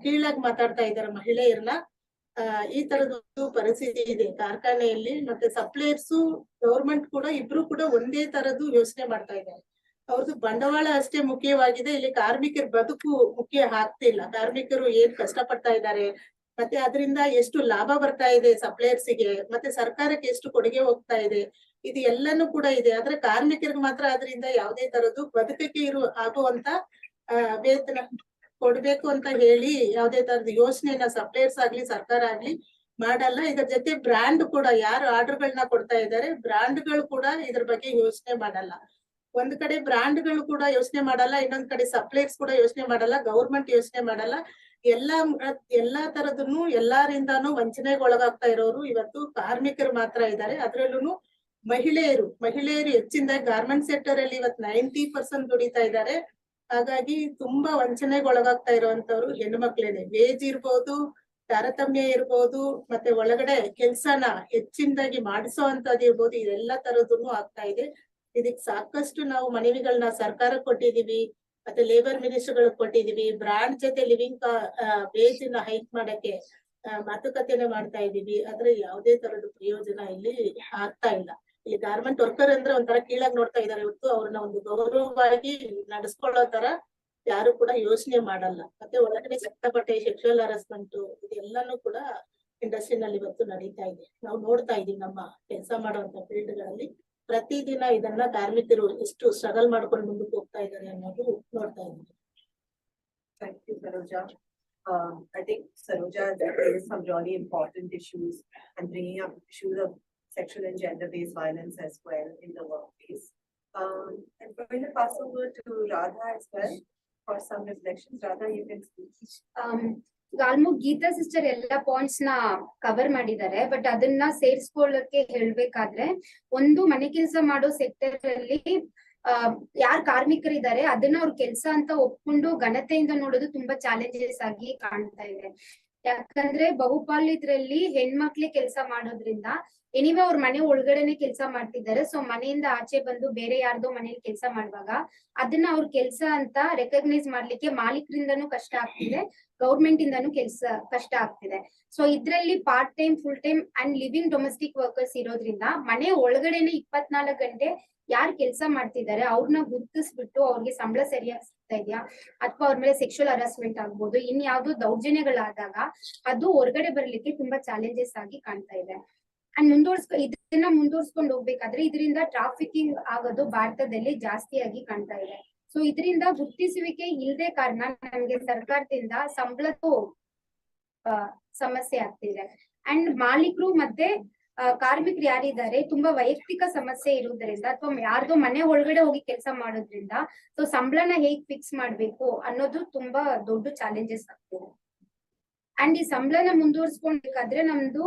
ಕೀಳಾಗಿ ಮಾತಾಡ್ತಾ ಇದ್ದಾರೆ ಮಹಿಳೆಯರನ್ನ. ಈ ತರದ್ದು ಪರಿಸ್ಥಿತಿ ಇದೆ ಕಾರ್ಖಾನೆಯಲ್ಲಿ. ಮತ್ತೆ ಸಪ್ಲೈಯರ್ಸ್ ಗವರ್ಮೆಂಟ್ ಕೂಡ ಇಬ್ರು ಕೂಡ ಒಂದೇ ತರದ್ದು ಯೋಚನೆ ಮಾಡ್ತಾ ಇದ್ದಾರೆ. ಅವ್ರದ್ದು ಬಂಡವಾಳ ಅಷ್ಟೇ ಮುಖ್ಯವಾಗಿದೆ, ಇಲ್ಲಿ ಕಾರ್ಮಿಕರ ಬದುಕು ಮುಖ್ಯ ಆಗ್ತಿಲ್ಲ. ಕಾರ್ಮಿಕರು ಏನ್ ಕಷ್ಟ ಪಡ್ತಾ ಇದ್ದಾರೆ, ಮತ್ತೆ ಅದರಿಂದ ಎಷ್ಟು ಲಾಭ ಬರ್ತಾ ಇದೆ ಸಪ್ಲೈಯರ್ಸ್ಗೆ, ಮತ್ತೆ ಸರ್ಕಾರಕ್ಕೆ ಎಷ್ಟು ಕೊಡುಗೆ ಹೋಗ್ತಾ ಇದೆ, ಇದು ಎಲ್ಲಾನು ಕೂಡ ಇದೆ. ಆದ್ರೆ ಕಾರ್ಮಿಕರಿಗೆ ಮಾತ್ರ ಅದರಿಂದ ಯಾವುದೇ ತರದ್ದು ಬದುಕಕ್ಕೆ ಆಗುವಂತ ವೇತನ ಕೊಡ್ಬೇಕು ಅಂತ ಹೇಳಿ ಯಾವುದೇ ತರದ ಯೋಚನೆಯನ್ನ ಸಪ್ಲೈಯರ್ಸ್ ಆಗ್ಲಿ ಸರ್ಕಾರ ಆಗ್ಲಿ ಮಾಡಲ್ಲ. ಇದರ ಜೊತೆ ಬ್ರ್ಯಾಂಡ್ ಕೂಡ ಯಾರು ಆರ್ಡರ್ಗಳನ್ನ ಕೊಡ್ತಾ ಇದ್ದಾರೆ, ಬ್ರ್ಯಾಂಡ್ಗಳು ಕೂಡ ಇದ್ರ ಬಗ್ಗೆ ಯೋಚನೆ ಮಾಡಲ್ಲ. ಒಂದ್ ಕಡೆ ಬ್ರ್ಯಾಂಡ್ಗಳು ಕೂಡ ಯೋಚನೆ ಮಾಡಲ್ಲ, ಇನ್ನೊಂದ್ ಕಡೆ ಸಪ್ಲೈಯರ್ಸ್ ಕೂಡ ಯೋಚನೆ ಮಾಡಲ್ಲ, ಗೌರ್ಮೆಂಟ್ ಯೋಚನೆ ಮಾಡಲ್ಲ. ಎಲ್ಲಾ ತರದನ್ನು ಎಲ್ಲಾರಿಂದಾನು ವಂಚನೆಗೆ ಒಳಗಾಗ್ತಾ ಇರೋರು ಇವತ್ತು ಕಾರ್ಮಿಕರು ಮಾತ್ರ ಇದ್ದಾರೆ. ಅದ್ರಲ್ಲೂ ಮಹಿಳೆಯರು ಹೆಚ್ಚಿಂದ ಗಾರ್ಮೆಂಟ್ ಸೆಕ್ಟರ್ ಅಲ್ಲಿ ಇವತ್ತು 90% ದುಡಿತಾ ಇದ್ದಾರೆ. ಹಾಗಾಗಿ ತುಂಬಾ ವಂಚನೆಗೆ ಒಳಗಾಗ್ತಾ ಇರುವಂತವ್ರು ಹೆಣ್ಮಕ್ಳೇನೆ. ವೇಜ್ ಇರ್ಬೋದು, ತಾರತಮ್ಯ ಇರ್ಬೋದು, ಮತ್ತೆ ಒಳಗಡೆ ಕೆಲ್ಸನ ಹೆಚ್ಚಿನದಾಗಿ ಮಾಡಿಸೋ ಅಂತದ್ ಇರ್ಬೋದು, ಇದೆಲ್ಲಾ ತರದನ್ನು ಆಗ್ತಾ ಇದೆ. ಇದಕ್ ಸಾಕಷ್ಟು ನಾವು ಮನವಿಗಳನ್ನ ಸರ್ಕಾರಕ್ಕೆ ಕೊಟ್ಟಿದೀವಿ, ಮತ್ತೆ ಲೇಬರ್ ಮಿನಿಸ್ಟರ್ಗಳಿಗೆ ಕೊಟ್ಟಿದೀವಿ. ಬ್ರಾಂಡ್ ಜೊತೆ ಲಿವಿಂಗ್ ವೇಜ್ ನ ಹೈಕ್ ಮಾಡಕ್ಕೆ ಮಾತುಕತೆನೆ ಮಾಡ್ತಾ ಇದೀವಿ. ಆದ್ರೆ ಯಾವುದೇ ತರದ ಪ್ರಯೋಜನ ಇಲ್ಲಿ ಆಗ್ತಾ ಇಲ್ಲ. ಇಲ್ಲಿ ಗಾರ್ಮೆಂಟ್ ವರ್ಕರ್ ಅಂದ್ರೆ ಒಂಥರ ಕೀಳಾಗಿ ನೋಡ್ತಾ ಇದಾರೆ ಹೊತ್ತು ಅವ್ರನ್ನ ಒಂದು ಗೌರವವಾಗಿ ನಡೆಸ್ಕೊಳ್ಳೋ ತರ ಯಾರು ಕೂಡ ಯೋಚನೆ ಮಾಡಲ್ಲ. ಮತ್ತೆ ಒಳಗಡೆ ಸಿಕ್ಕಾಪಟ್ಟೆ ಸೆಕ್ಷುವಲ್ ಹರಾಸ್ಮೆಂಟ್ ಇದೆಲ್ಲಾನು ಕೂಡ ಇಂಡಸ್ಟ್ರಿನಲ್ಲಿ ಇವತ್ತು ನಡೀತಾ ಇದೆ. ನಾವು ನೋಡ್ತಾ ಇದೀವಿ ನಮ್ಮ ಕೆಲಸ ಮಾಡುವಂತ ಫೀಲ್ಡ್ ಗಳಲ್ಲಿ ಪ್ರತಿದಿನ ಇದನ್ನ ಕಾರ್ಮಿಕರು ಎಷ್ಟು ಸ್ಟ್ರಗಲ್ ಮಾಡ್ಕೊಂಡು ಮುಂದಕ್ಕೆ ಹೋಗ್ತಾ ಇದ್ದಾರೆ ಅನ್ನೋದು ನೋಡ್ತಾ ಇದ್ದೀವಿ. Thank you, Saroja. I think Saroja raised some really important issues and bringing up issues of sexual and gender-based violence as well in the workplace. And we're going to pass over to Radha as well for some reflections. Radha, you can speak. Almost Geetha sister ಎಲ್ಲಾ points ನ cover ಮಾಡಿದ್ದಾರೆ. But ಅದನ್ನ ಸೇರಿಸ್ಕೊಳ್ಳಕ್ಕೆ ಹೇಳ್ಬೇಕಾದ್ರೆ, ಒಂದು ಮನೆ ಕೆಲಸ ಮಾಡೋ ಸೆಕ್ಟರ್ ಅಲ್ಲಿ ಯಾರ್ ಕಾರ್ಮಿಕರಿದ್ದಾರೆ ಅದನ್ನ ಅವ್ರ ಕೆಲ್ಸ ಅಂತ ಒಪ್ಕೊಂಡು ಘನತೆಯಿಂದ ನೋಡೋದು ತುಂಬಾ ಚಾಲೆಂಜಸ್ ಆಗಿ ಕಾಣ್ತಾ ಇದೆ. ಯಾಕಂದ್ರೆ ಬಹುಪಾಲಿದ್ರಲ್ಲಿ ಹೆಣ್ಮಕ್ಳೇ ಕೆಲಸ ಮಾಡೋದ್ರಿಂದ ಎನಿವೆ ಅವ್ರ ಮನೆ ಒಳಗಡೆನೆ ಕೆಲಸ ಮಾಡ್ತಿದ್ದಾರೆ. ಸೊ ಮನೆಯಿಂದ ಆಚೆ ಬಂದು ಬೇರೆ ಯಾರ್ದೋ ಮನೇಲಿ ಕೆಲಸ ಮಾಡುವಾಗ ಅದನ್ನ ಅವ್ರ ಕೆಲಸ ಅಂತ ರೆಕಗ್ನೈಸ್ ಮಾಡ್ಲಿಕ್ಕೆ ಮಾಲೀಕರಿಂದನೂ ಕಷ್ಟ ಆಗ್ತಿದೆ, ಗೌರ್ಮೆಂಟ್ ಇಂದಾನು ಕಷ್ಟ ಆಗ್ತಿದೆ. ಸೊ ಇದ್ರಲ್ಲಿ part time, full time and living domestic workers ಇರೋದ್ರಿಂದ ಮನೆ ಒಳಗಡೆನೆ 24 ಗಂಟೆ ಯಾರು ಕೆಲಸ ಮಾಡ್ತಿದ್ದಾರೆ ಅವ್ರನ್ನ ಗುರುತಿಸ್ಬಿಟ್ಟು ಅವ್ರಿಗೆ ಸಂಬಳ ಸರಿಯಾಗಿ ಸಿಗ್ತಾ ಇದೆಯಾ ಅಥವಾ ಅವ್ರ ಮೇಲೆ ಸೆಕ್ಷುವಲ್ ಹರಾಸ್ಮೆಂಟ್ ಆಗ್ಬೋದು, ಇನ್ ಯಾವ್ದೋ ದೌರ್ಜನ್ಯಗಳಾದಾಗ ಅದು ಹೊರಗಡೆ ಬರ್ಲಿಕ್ಕೆ ತುಂಬಾ ಚಾಲೆಂಜಸ್ ಆಗಿ ಕಾಣ್ತಾ ಇದೆ. ಅಂಡ್ ಇದನ್ನ ಮುಂದುವರ್ಸ್ಕೊಂಡು ಹೋಗ್ಬೇಕಾದ್ರೆ ಇದರಿಂದ ಟ್ರಾಫಿಕಿಂಗ್ ಆಗೋದು ಭಾರತದಲ್ಲಿ ಜಾಸ್ತಿಯಾಗಿ ಕಾಣ್ತಾ ಇದೆ. ಸೊ ಇದರಿಂದ ಗುರುತಿಸುವಿಕೆ ಇಲ್ಲದೆ ಕಾರಣ ನಮ್ಗೆ ಸರ್ಕಾರದಿಂದ ಸಂಬಳದ್ದು ಸಮಸ್ಯೆ ಆಗ್ತಿದೆ. ಅಂಡ್ ಮಾಲೀಕರು ಮತ್ತೆ ಕಾರ್ಮಿಕರು ಯಾರಿದ್ದಾರೆ ತುಂಬಾ ವೈಯಕ್ತಿಕ ಸಮಸ್ಯೆ ಇರುವುದರಿಂದ ಅಥವಾ ಯಾರ್ದೋ ಮನೆ ಒಳಗಡೆ ಹೋಗಿ ಕೆಲಸ ಮಾಡೋದ್ರಿಂದ ಸೊ ಸಂಬಳನ ಹೇಗ್ ಫಿಕ್ಸ್ ಮಾಡ್ಬೇಕು ಅನ್ನೋದು ತುಂಬಾ ದೊಡ್ಡ ಚಾಲೆಂಜಸ್ ಆಗ್ತಿದೆ. ಅಂಡ್ ಈ ಸಂಬಳನ ಮುಂದುವರ್ಸ್ಕೊಳ್ಬೇಕಾದ್ರೆ ನಮ್ದು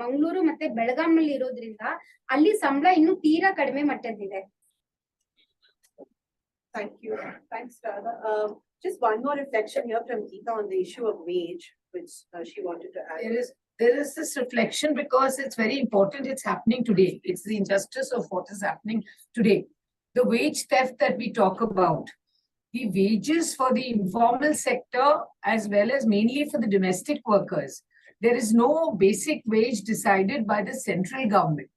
ಮಂಗಳೂರು ಮತ್ತೆ ಬೆಳಗಾಂನಲ್ಲಿ ಇರೋದ್ರಿಂದ ಅಲ್ಲಿ ಸಂಬಳ ಇನ್ನು ತೀರಾ ಕಡಿಮೆ ಮಟ್ಟದಿದೆ. Thank you. Thanks, Radha. Just one more reflection here from Geeta on the issue of wage, which she wanted to add. There is this reflection because it's very important. It's happening today. It's the injustice of what is happening today. The wage theft that we talk about, the wages for the informal sector as well as mainly for the domestic workers. There is no basic wage decided by the central government.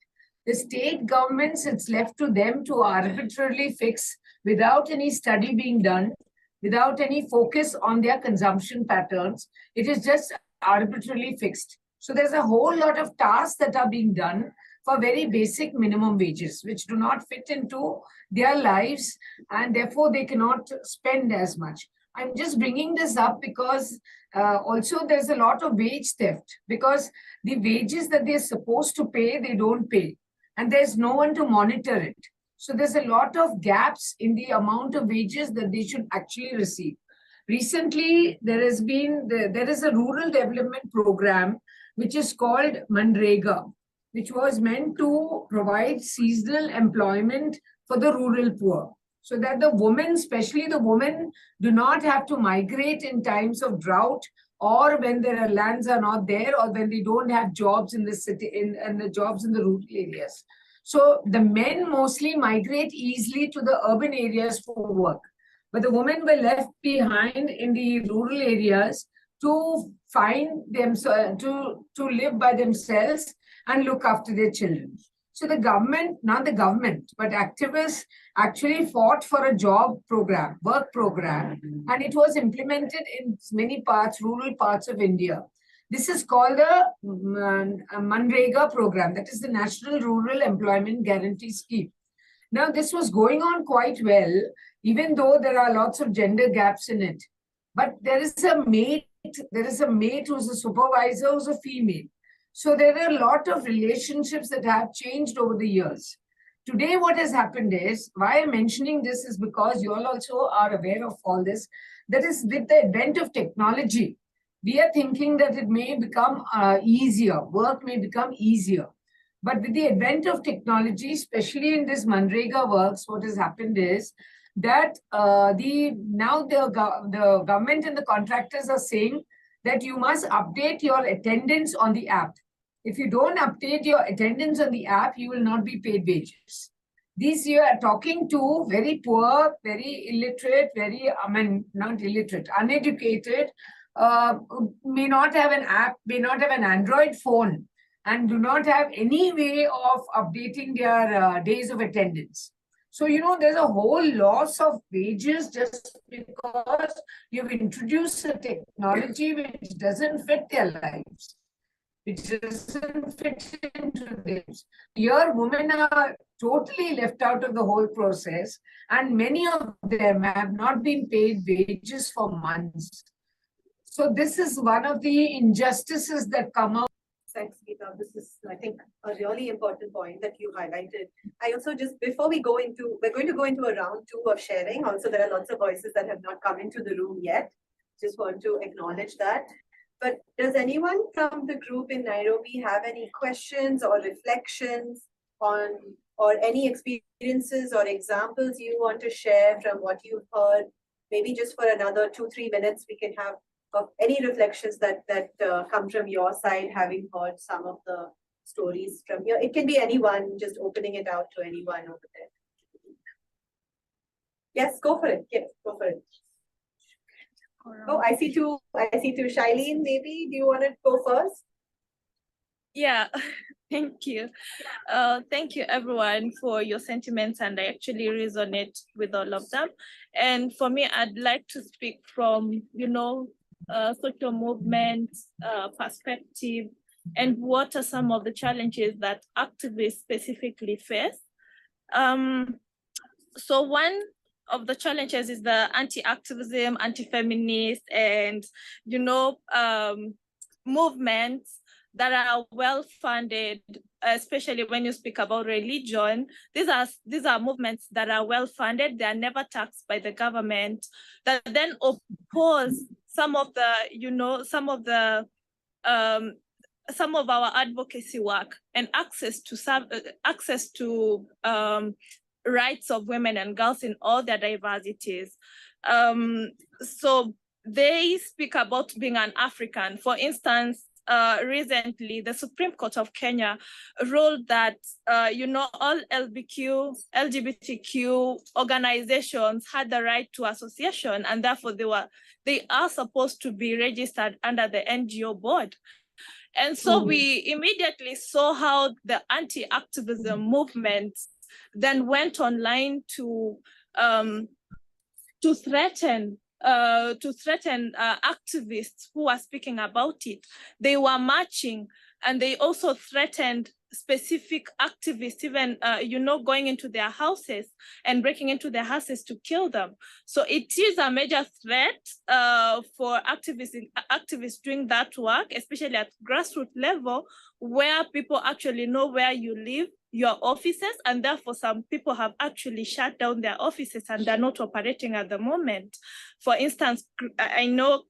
The state governments, it's left to them to arbitrarily fix without any study being done, without any focus on their consumption patterns. It is just arbitrarily fixed. So there's a whole lot of tasks that are being done for very basic minimum wages, which do not fit into their lives and therefore they cannot spend as much. I'm just bringing this up because also there's a lot of wage theft because the wages that they're supposed to pay, they don't pay. And there's no one to monitor it. So there's a lot of gaps in the amount of wages that they should actually receive. Recently, there is a rural development program which is called Manrega, which was meant to provide seasonal employment for the rural poor, so that the women, especially the women, do not have to migrate in times of drought or when their lands are not there or when they don't have jobs in the city and the jobs in the rural areas. So the men mostly migrate easily to the urban areas for work, but the women were left behind in the rural areas to find themselves, to live by themselves and look after their children. So the government, not the government, but activists actually fought for a job program, work program, and it was implemented in many parts, rural parts of India. This is called the Manrega program, that is the National Rural Employment Guarantee Scheme. Now, this was going on quite well, even though there are lots of gender gaps in it. But there is a mate who's a supervisor who's a female. So there are a lot of relationships that have changed over the years. Today, what has happened is, why I'm mentioning this is because you all also are aware of all this. That is, with the advent of technology, we are thinking that it may become easier, work may become easier. But with the advent of technology, especially in this Manrega works, what has happened is that now the government and the contractors are saying that you must update your attendance on the app. If you don't update your attendance on the app, you will not be paid wages. These you are talking to very poor, very illiterate, not illiterate, uneducated, may not have an app, may not have an Android phone, and do not have any way of updating their days of attendance. So, there's a whole loss of wages just because you've introduced a technology which doesn't fit their lives, which doesn't fit into this. Here, women are totally left out of the whole process, and many of them have not been paid wages for months. So this is one of the injustices that come out. Thanks, Geeta. This is, I think, a really important point that you highlighted. I also before we're going to go into a round 2 of sharing. Also, there are lots of voices that have not come into the room yet. Just want to acknowledge that. But does anyone from the group in Nairobi have any questions or reflections on, or any experiences or examples you want to share from what you've heard? Maybe just for another 2-3 minutes, we can have of any reflections that come from your side, having heard some of the stories from here. It can be anyone, just opening it out to anyone over there. Yes, go for it. Yes, go for it. Oh, I see two. Shailene, maybe. Do you want to go first? Yeah, thank you. Thank you everyone for your sentiments, and I actually resonate with all of them. And for me, I'd like to speak from, social movement perspective, and what are some of the challenges that activists specifically face. So one of the challenges is the anti-activism, anti-feminist, and movements that are well-funded, especially when you speak about religion. These are movements that are well-funded. They are never taxed by the government, that then oppose some of our advocacy work and access to rights of women and girls in all their diversities. So they speak about being an African. For instance, recently, the Supreme Court of Kenya ruled that, all LGBTQ organizations had the right to association, and therefore they are supposed to be registered under the NGO board. And so we immediately saw how the anti-activism movement then went online to threaten activists who are speaking about it. They were marching, and they also threatened specific activists, even going into their houses and breaking into their houses to kill them. So it is a major threat for activists doing that work, especially at grassroots level, where people actually know where you live, your offices, and therefore some people have actually shut down their offices and they're not operating at the moment. For instance, I know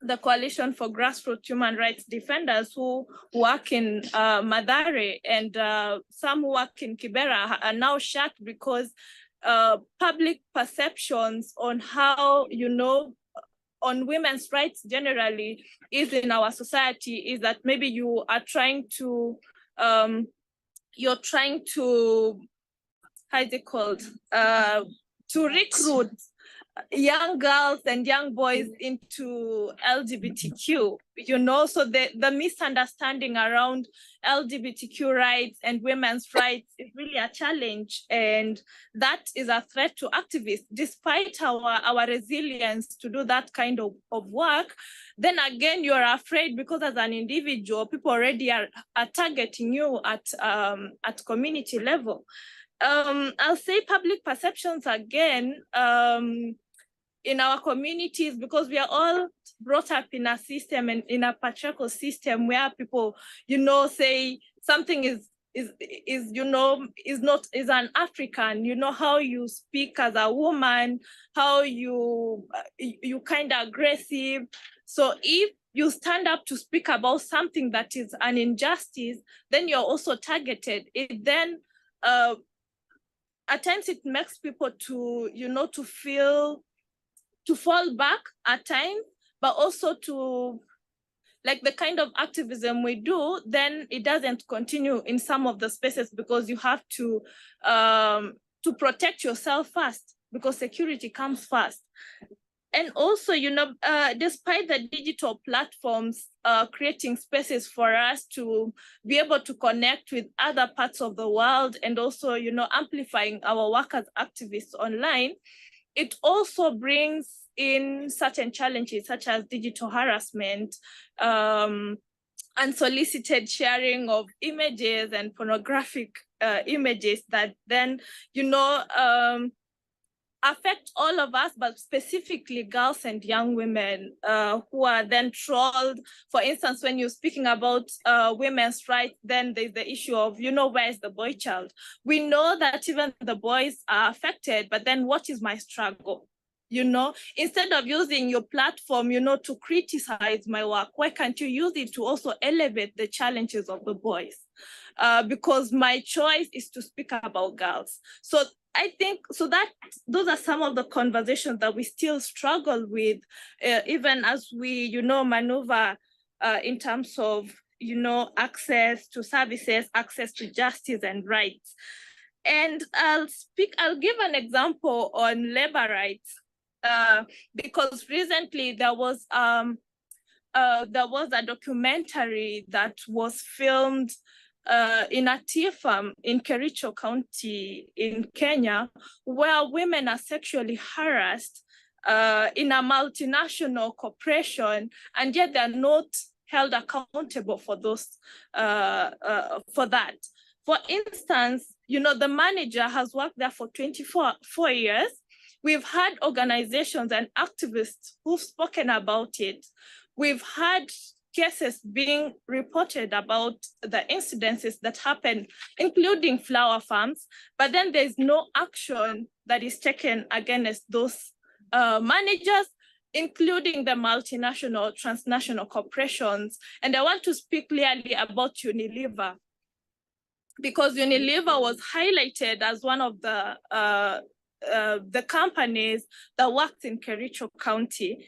the Coalition for Grassroots Human Rights Defenders who work in Mathare, and some who work in Kibera are now shut because public perceptions on how, on women's rights generally is in our society is that maybe you are trying to, how is it called? To recruit young girls and young boys into LGBTQ, so the misunderstanding around LGBTQ rights and women's rights is really a challenge, and that is a threat to activists. Despite our resilience to do that kind of work, then again, you're afraid because as an individual, people already are targeting you at community level. I'll say public perceptions again, in our communities, because we are all brought up in a system and in a patriarchal system where people, say something is an African, how you speak as a woman, how you kind of aggressive. So if you stand up to speak about something that is an injustice, then you're also targeted. It then, at times it makes people to fall back at times, but also to, like, the kind of activism we do, then it doesn't continue in some of the spaces because you have to protect yourself first, because security comes first. And also, despite the digital platforms creating spaces for us to be able to connect with other parts of the world, and also, amplifying our work as activists online, it also brings in certain challenges such as digital harassment, unsolicited sharing of images and pornographic images that then, affect all of us, but specifically girls and young women who are then trolled. For instance, when you're speaking about women's rights, then there's the issue of, where's the boy child? We know that even the boys are affected, but then what is my struggle? Instead of using your platform, to criticize my work, why can't you use it to also elevate the challenges of the boys? Because my choice is to speak about girls. So I think so that those are some of the conversations that we still struggle with, even as we, maneuver in terms of, access to services, access to justice and rights. And I'll give an example on labor rights, because recently there was a documentary that was filmed in a tea farm in Kericho County in Kenya, where women are sexually harassed in a multinational corporation, and yet they're not held accountable for those for that. For instance, the manager has worked there for 24 years. We've had organizations and activists who've spoken about it. We've had cases being reported about the incidences that happen, including flower farms, but then there's no action that is taken against those managers, including the multinational, transnational corporations. And I want to speak clearly about Unilever, because Unilever was highlighted as one of the companies that worked in Kericho County.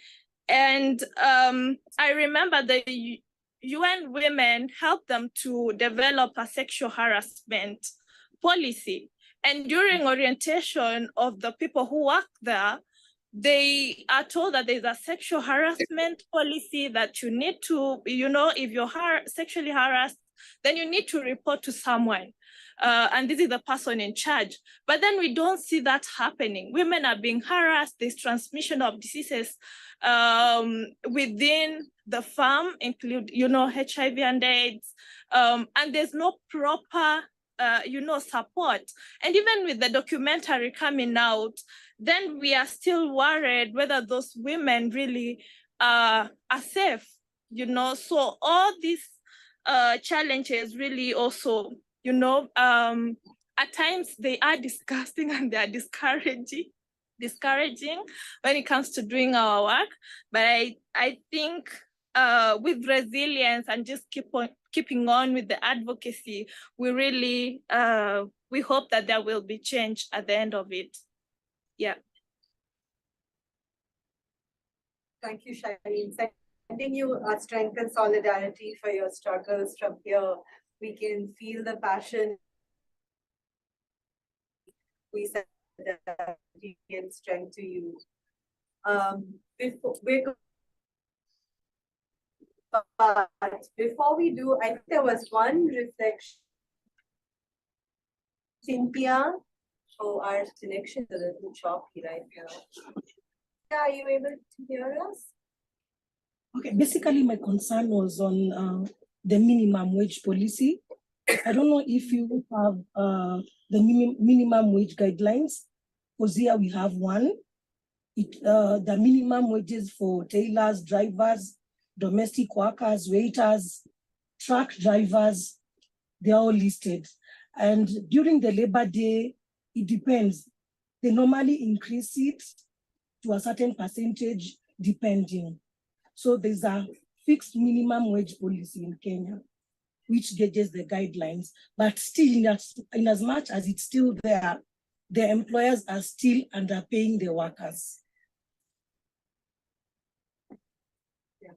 And I remember the UN Women helped them to develop a sexual harassment policy. And during orientation of the people who work there, they are told that there's a sexual harassment policy that you need to, if you're sexually harassed, then you need to report to someone. And this is the person in charge. But then we don't see that happening. Women are being harassed. There's transmission of diseases within the farm, include, HIV and AIDS. And there's no proper, support. And even with the documentary coming out, then we are still worried whether those women really are safe, So all these challenges really also, at times they are disgusting and they are discouraging when it comes to doing our work. But I think with resilience and just keeping on with the advocacy, we really, we hope that there will be change at the end of it. Yeah. Thank you, Shailene. Sending you our strength and solidarity for your struggles from here. We can feel the passion. We send solidarity and strength to you. Before we do, I think there was one reflection. Cynthia, our connection is a little choppy right now. Are you able to hear us? Okay, basically my concern was on the minimum wage policy. I don't know if you have the minimum wage guidelines, because here we have one. The minimum wages for tailors, drivers, domestic workers, waiters, truck drivers, they're all listed. And during the Labor Day, it depends. They normally increase it to a certain percentage depending. So there's a fixed minimum wage policy in Kenya, which gauges the guidelines, but still in as much as it's still there, the employers are still underpaying the workers. Yeah.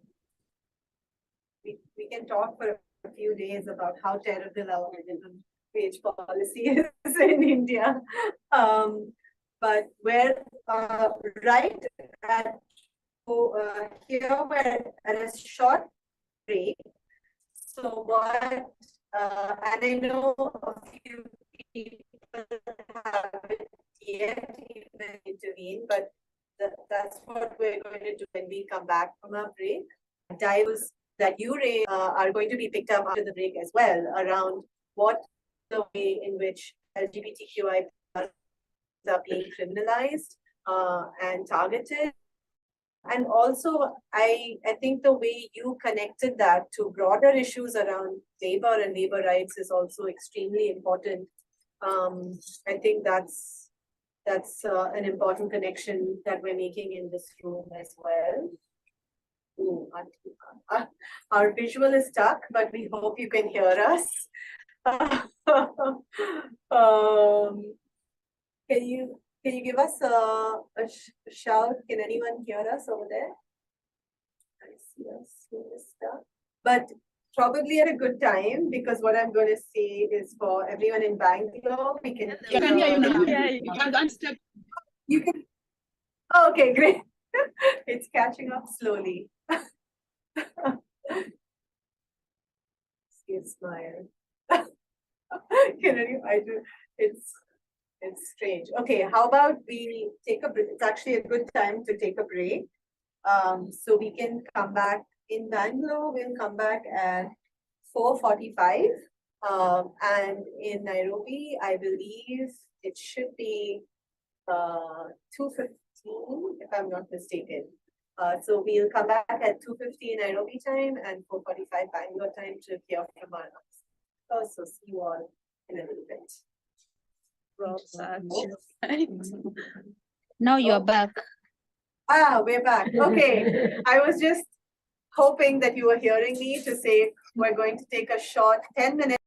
We can talk for a few days about how terrible our minimum wage policy is in India. But we're right at here we're at a short break. So what, and I know a few people haven't yet even intervened, but that's what we're going to do when we come back from our break. Dials that you raise are going to be picked up after the break as well, around what the way in which LGBTQI are being criminalized and targeted. And also, I think the way you connected that to broader issues around labor and labor rights is also extremely important. I think that's an important connection that we're making in this room as well. Ooh, our visual is stuck, but we hope you can hear us. Can you give us a shout? Can anyone hear us over there? I see us, Minister. But probably at a good time, because what I'm going to say is for everyone in Bangalore, we can. You can hear you now. You can unstep. You can. Oh, okay, great. It's catching up slowly. See a smile. It's strange. Okay, how about we take a break? It's actually a good time to take a break. So we can come back in Bangalore. We'll come back at 4:45. And in Nairobi, I believe it should be 2:15, if I'm not mistaken. So we'll come back at 2:15 Nairobi time and 4:45 Bangalore time to hear from our answers. So see you all in a little bit. Now you're back. Ah, we're back. Okay. I was just hoping that you were hearing me to say we're going to take a short 10-minute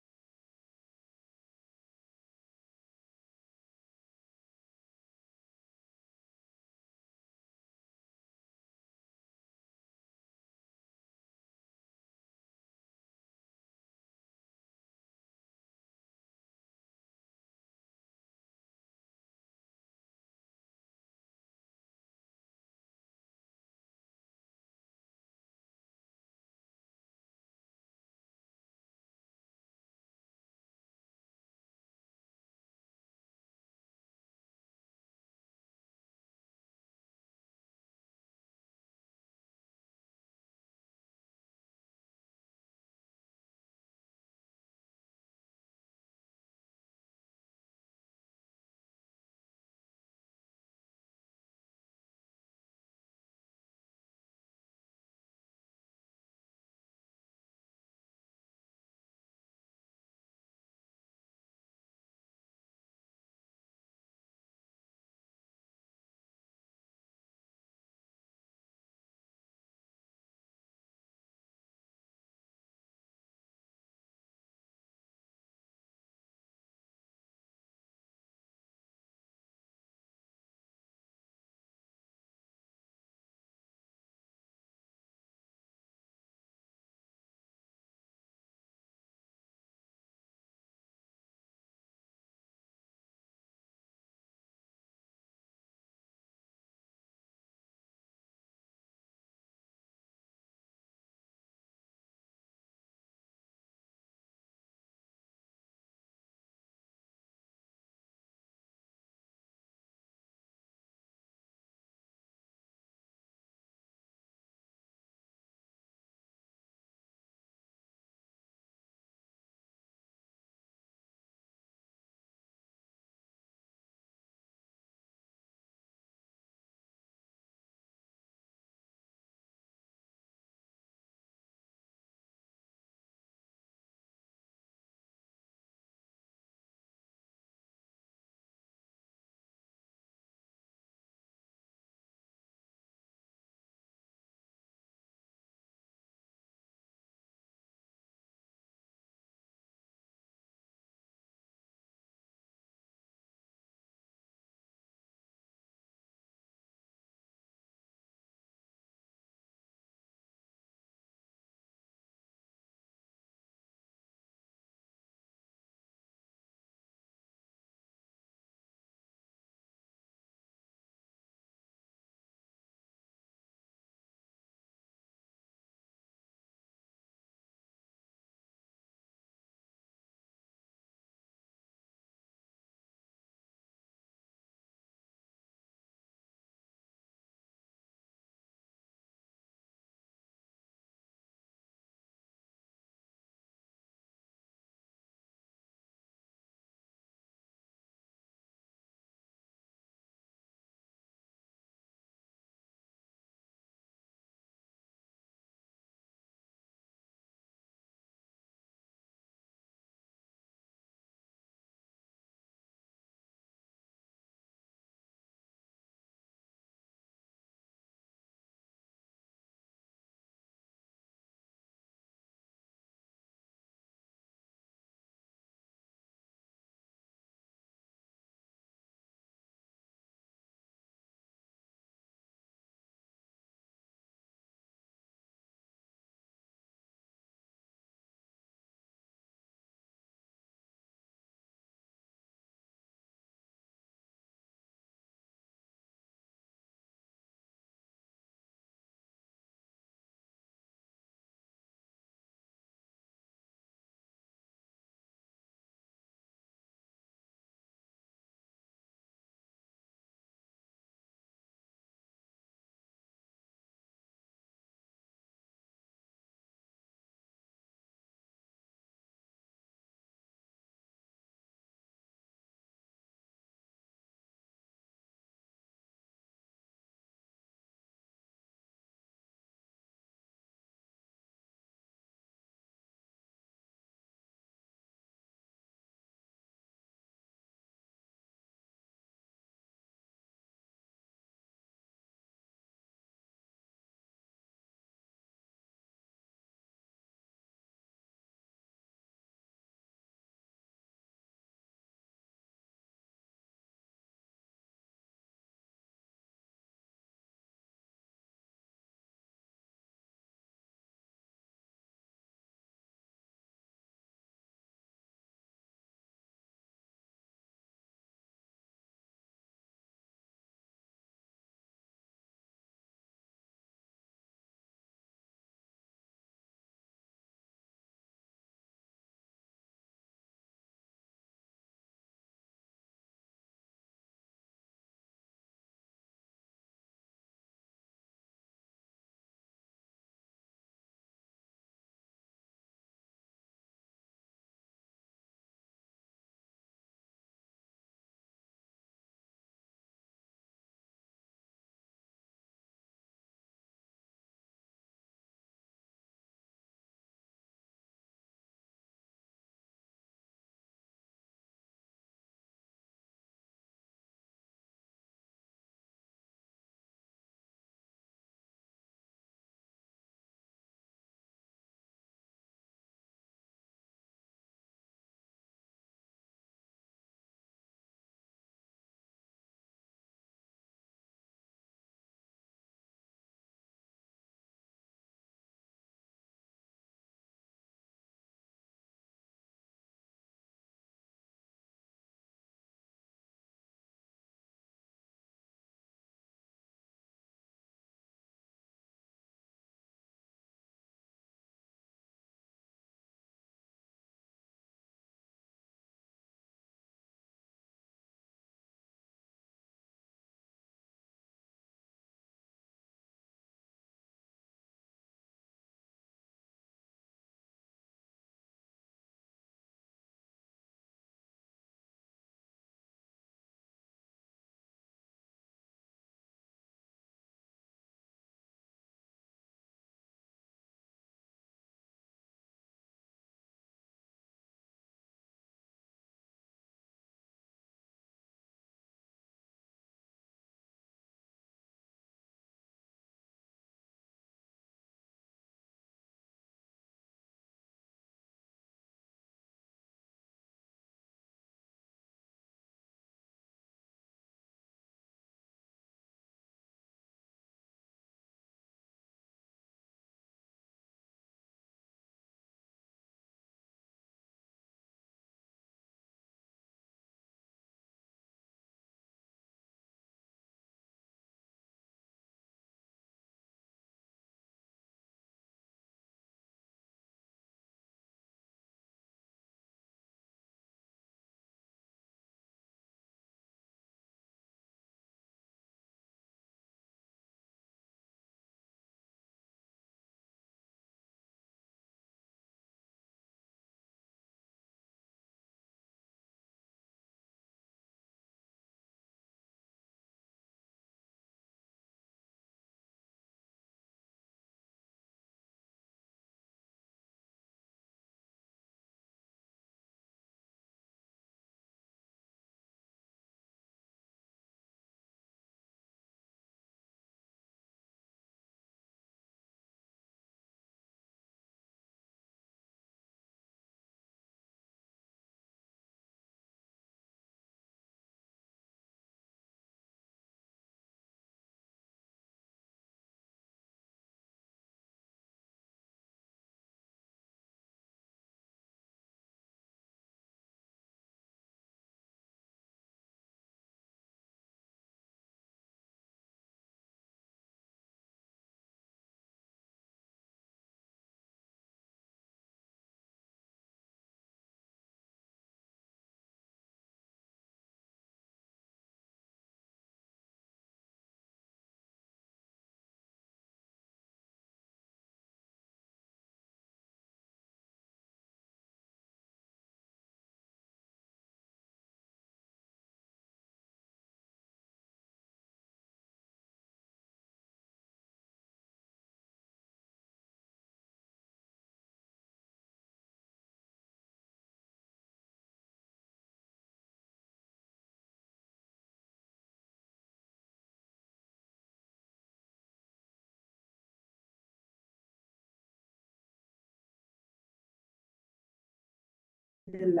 ಬಂದಿಲ್ಲ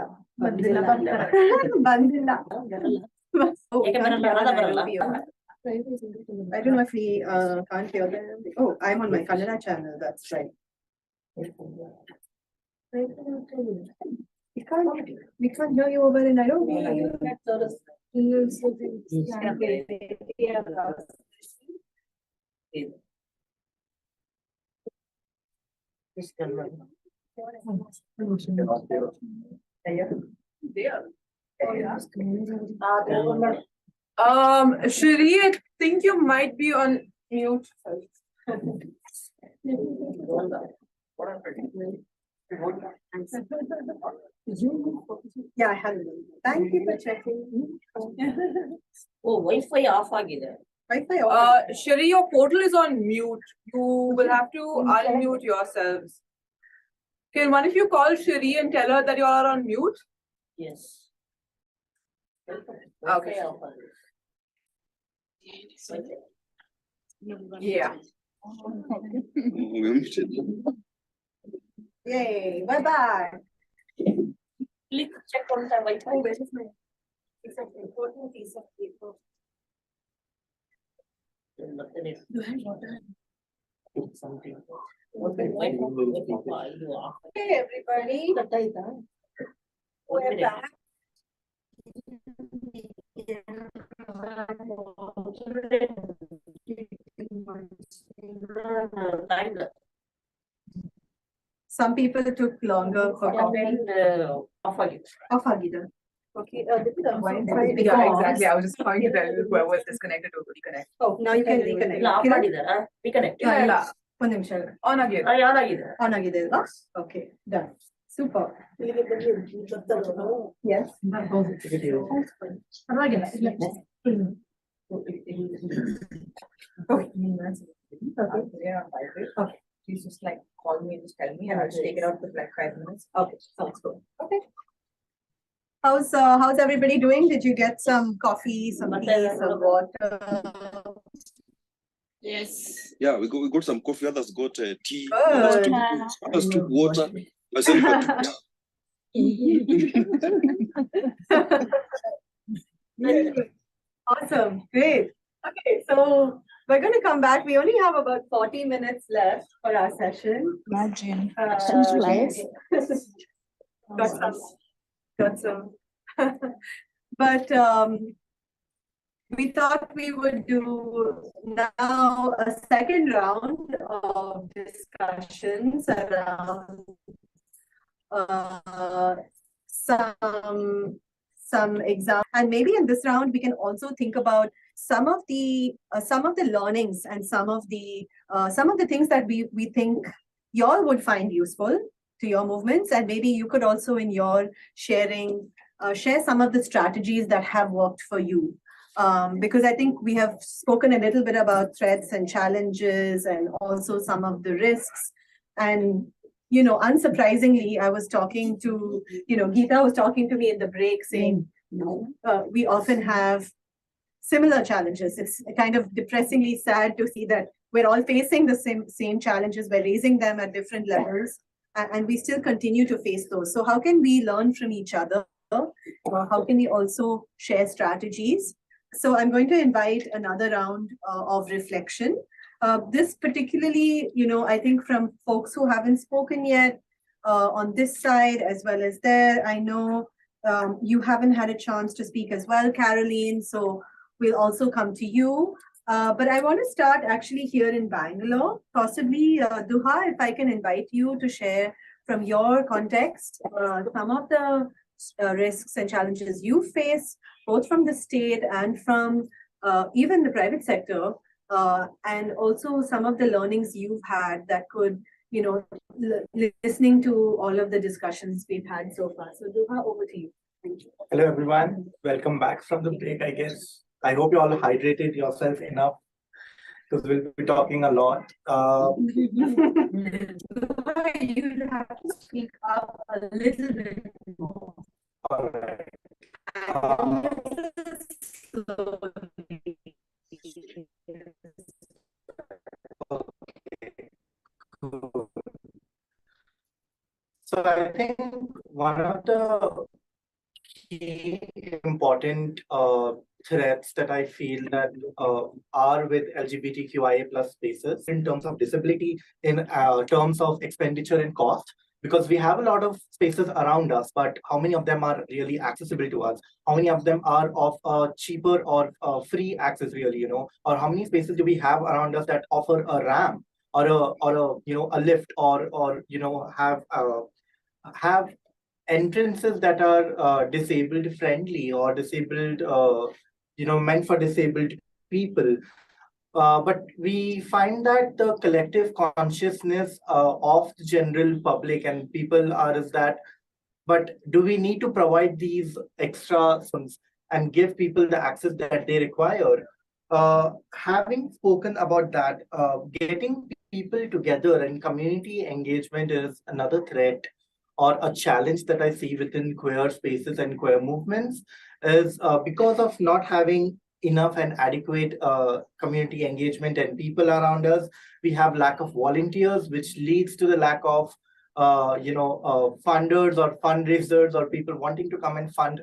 ಬಂದಿಲ್ಲ Oh, we can't hear Nairobi. I don't know if we can't hear them. Oh, I'm on my Kannada channel, that's right. We can't hear you over in Nairobi. Shri, I think you might be on mute. Yeah, I have. Thank you for checking. Oh, Wi-Fi off agide. Wi-Fi off. Shri, your portal is on mute. You will have to unmute yourselves. Can one of you call Shri and tell her that you are on mute? Yes. Okay. Yeah. Yay, bye-bye. Click check on the Wi-Fi. Oh, where is my piece of important piece of paper? Hey, everybody. We're back. Some people took longer for coffee. Off agida. Okay, this is Yeah, exactly. I was just trying to tell whoever was disconnected to reconnect. Oh, now you can reconnect. Reconnect. ಒಂದು ನಿಮಿಷ on ಆಗಿದೆ. On ಆಗಿದೆ ಅಲ್ವಾ? Okay, done. Super. Yes. ಪರವಾಗಿಲ್ಲ. Okay. Please just like call me and just tell me and I'll just take it out for like 5 minutes. Okay, sounds good. Okay. How's everybody doing? Did you get some coffee, some tea, some water? Yes. Yeah, we got some coffee, others got tea, Good. others took water. Myself, I took Awesome, great. Okay, so we're going to come back. We only have about 40 minutes left for our session. Imagine. Got some. But we thought we would do now a second round of discussions around some examples, and maybe in this round we can also think about some of the learnings and some of the things that we think y'all would find useful to your movements, and maybe you could also in your sharing share some of the strategies that have worked for you. Because I think we have spoken a little bit about threats and challenges and also some of the risks. And, you know, unsurprisingly, I was talking to, Geeta was talking to me in the break saying, we often have similar challenges. It's kind of depressingly sad to see that we're all facing the same challenges. We're raising them at different levels, and we still continue to face those. So how can we learn from each other? How can we also share strategies? So I'm going to invite another round of reflection. This particularly, I think from folks who haven't spoken yet on this side as well as there. I know you haven't had a chance to speak as well, Caroline, so we'll also come to you. But I want to start actually here in Bangalore. Possibly, Duha, if I can invite you to share from your context some of the risks and challenges you face, both from the state and from even the private sector, and also some of the learnings you've had that could, listening to all of the discussions we've had so far. So Duha, over to you. Thank you. Hello, everyone. Welcome back from the break, I guess. I hope you all hydrated yourself enough because we'll be talking a lot. You have to speak up a little bit more. All right. So I think one of the key important threats that I feel that are with LGBTQIA plus spaces in terms of disability, in terms of expenditure and cost, because we have a lot of spaces around us, but how many of them are really accessible to us? How many of them are of cheaper or free access, really, or how many spaces do we have around us that offer a ramp or a lift or have entrances that are disabled friendly or disabled meant for disabled people. But we find that the collective consciousness of the general public and people is that, but do we need to provide these extra and give people the access that they require? Having spoken about that, getting people together and community engagement is another threat or a challenge that I see within queer spaces and queer movements is because of not having enough and adequate community engagement and people around us. We have lack of volunteers, which leads to the lack of funders or fundraisers or people wanting to come and fund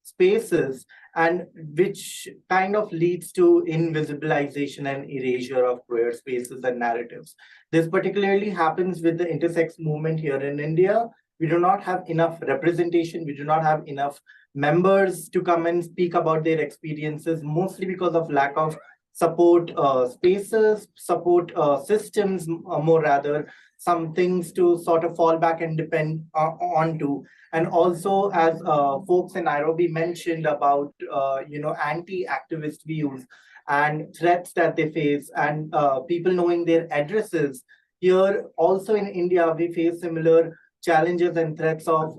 spaces, and which kind of leads to invisibilization and erasure of queer spaces and narratives. This particularly happens with the intersex movement here in India. We do not have enough representation. We do not have enough members to come and speak about their experiences, mostly because of lack of support spaces, support systems, more rather, some things to sort of fall back and depend onto. And also, as folks in Nairobi mentioned about, anti-activist views and threats that they face and people knowing their addresses. Here, also in India, we face similar challenges and threats of,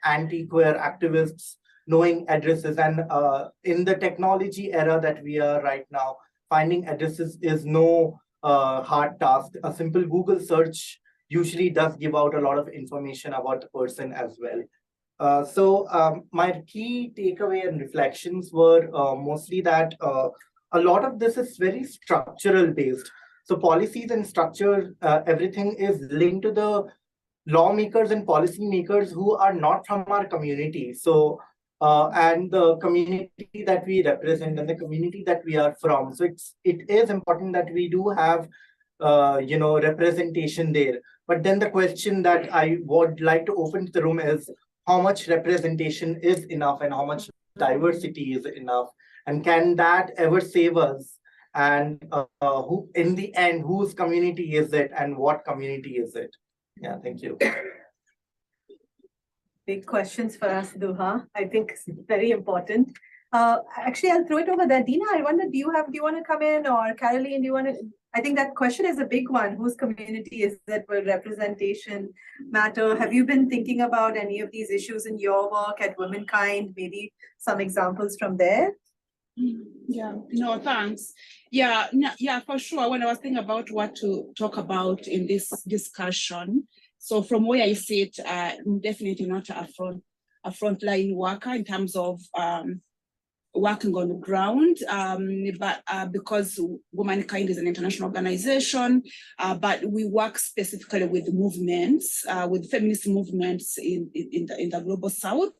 anti-queer activists knowing addresses. And in the technology era that we are right now, finding addresses is no hard task. A simple Google search usually does give out a lot of information about the person as well. So my key takeaway and reflections were mostly that a lot of this is very structural based. So policies and structure, everything is linked to the lawmakers and policymakers who are not from our community. So, and the community that we represent and the community that we are from. So it is important that we do have, representation there. But then the question that I would like to open to the room is how much representation is enough and how much diversity is enough? And can that ever save us? And who, in the end, whose community is it and what community is it? Yeah, thank you. Big questions for us, Duha. I think it's very important. Actually, I'll throw it over there. Dina, I wonder, do you want to come in, or Caroline, do you want to? I think that question is a big one. Whose community is it? Will representation matter? Have you been thinking about any of these issues in your work at Womankind? Maybe some examples from there? Yeah, no, thanks. Yeah, for sure. When I was thinking about what to talk about in this discussion, so from where I sit, I'm definitely not a frontline worker in terms of working on the ground, but because Womankind is an international organization, but we work specifically with movements, with feminist movements in the global south.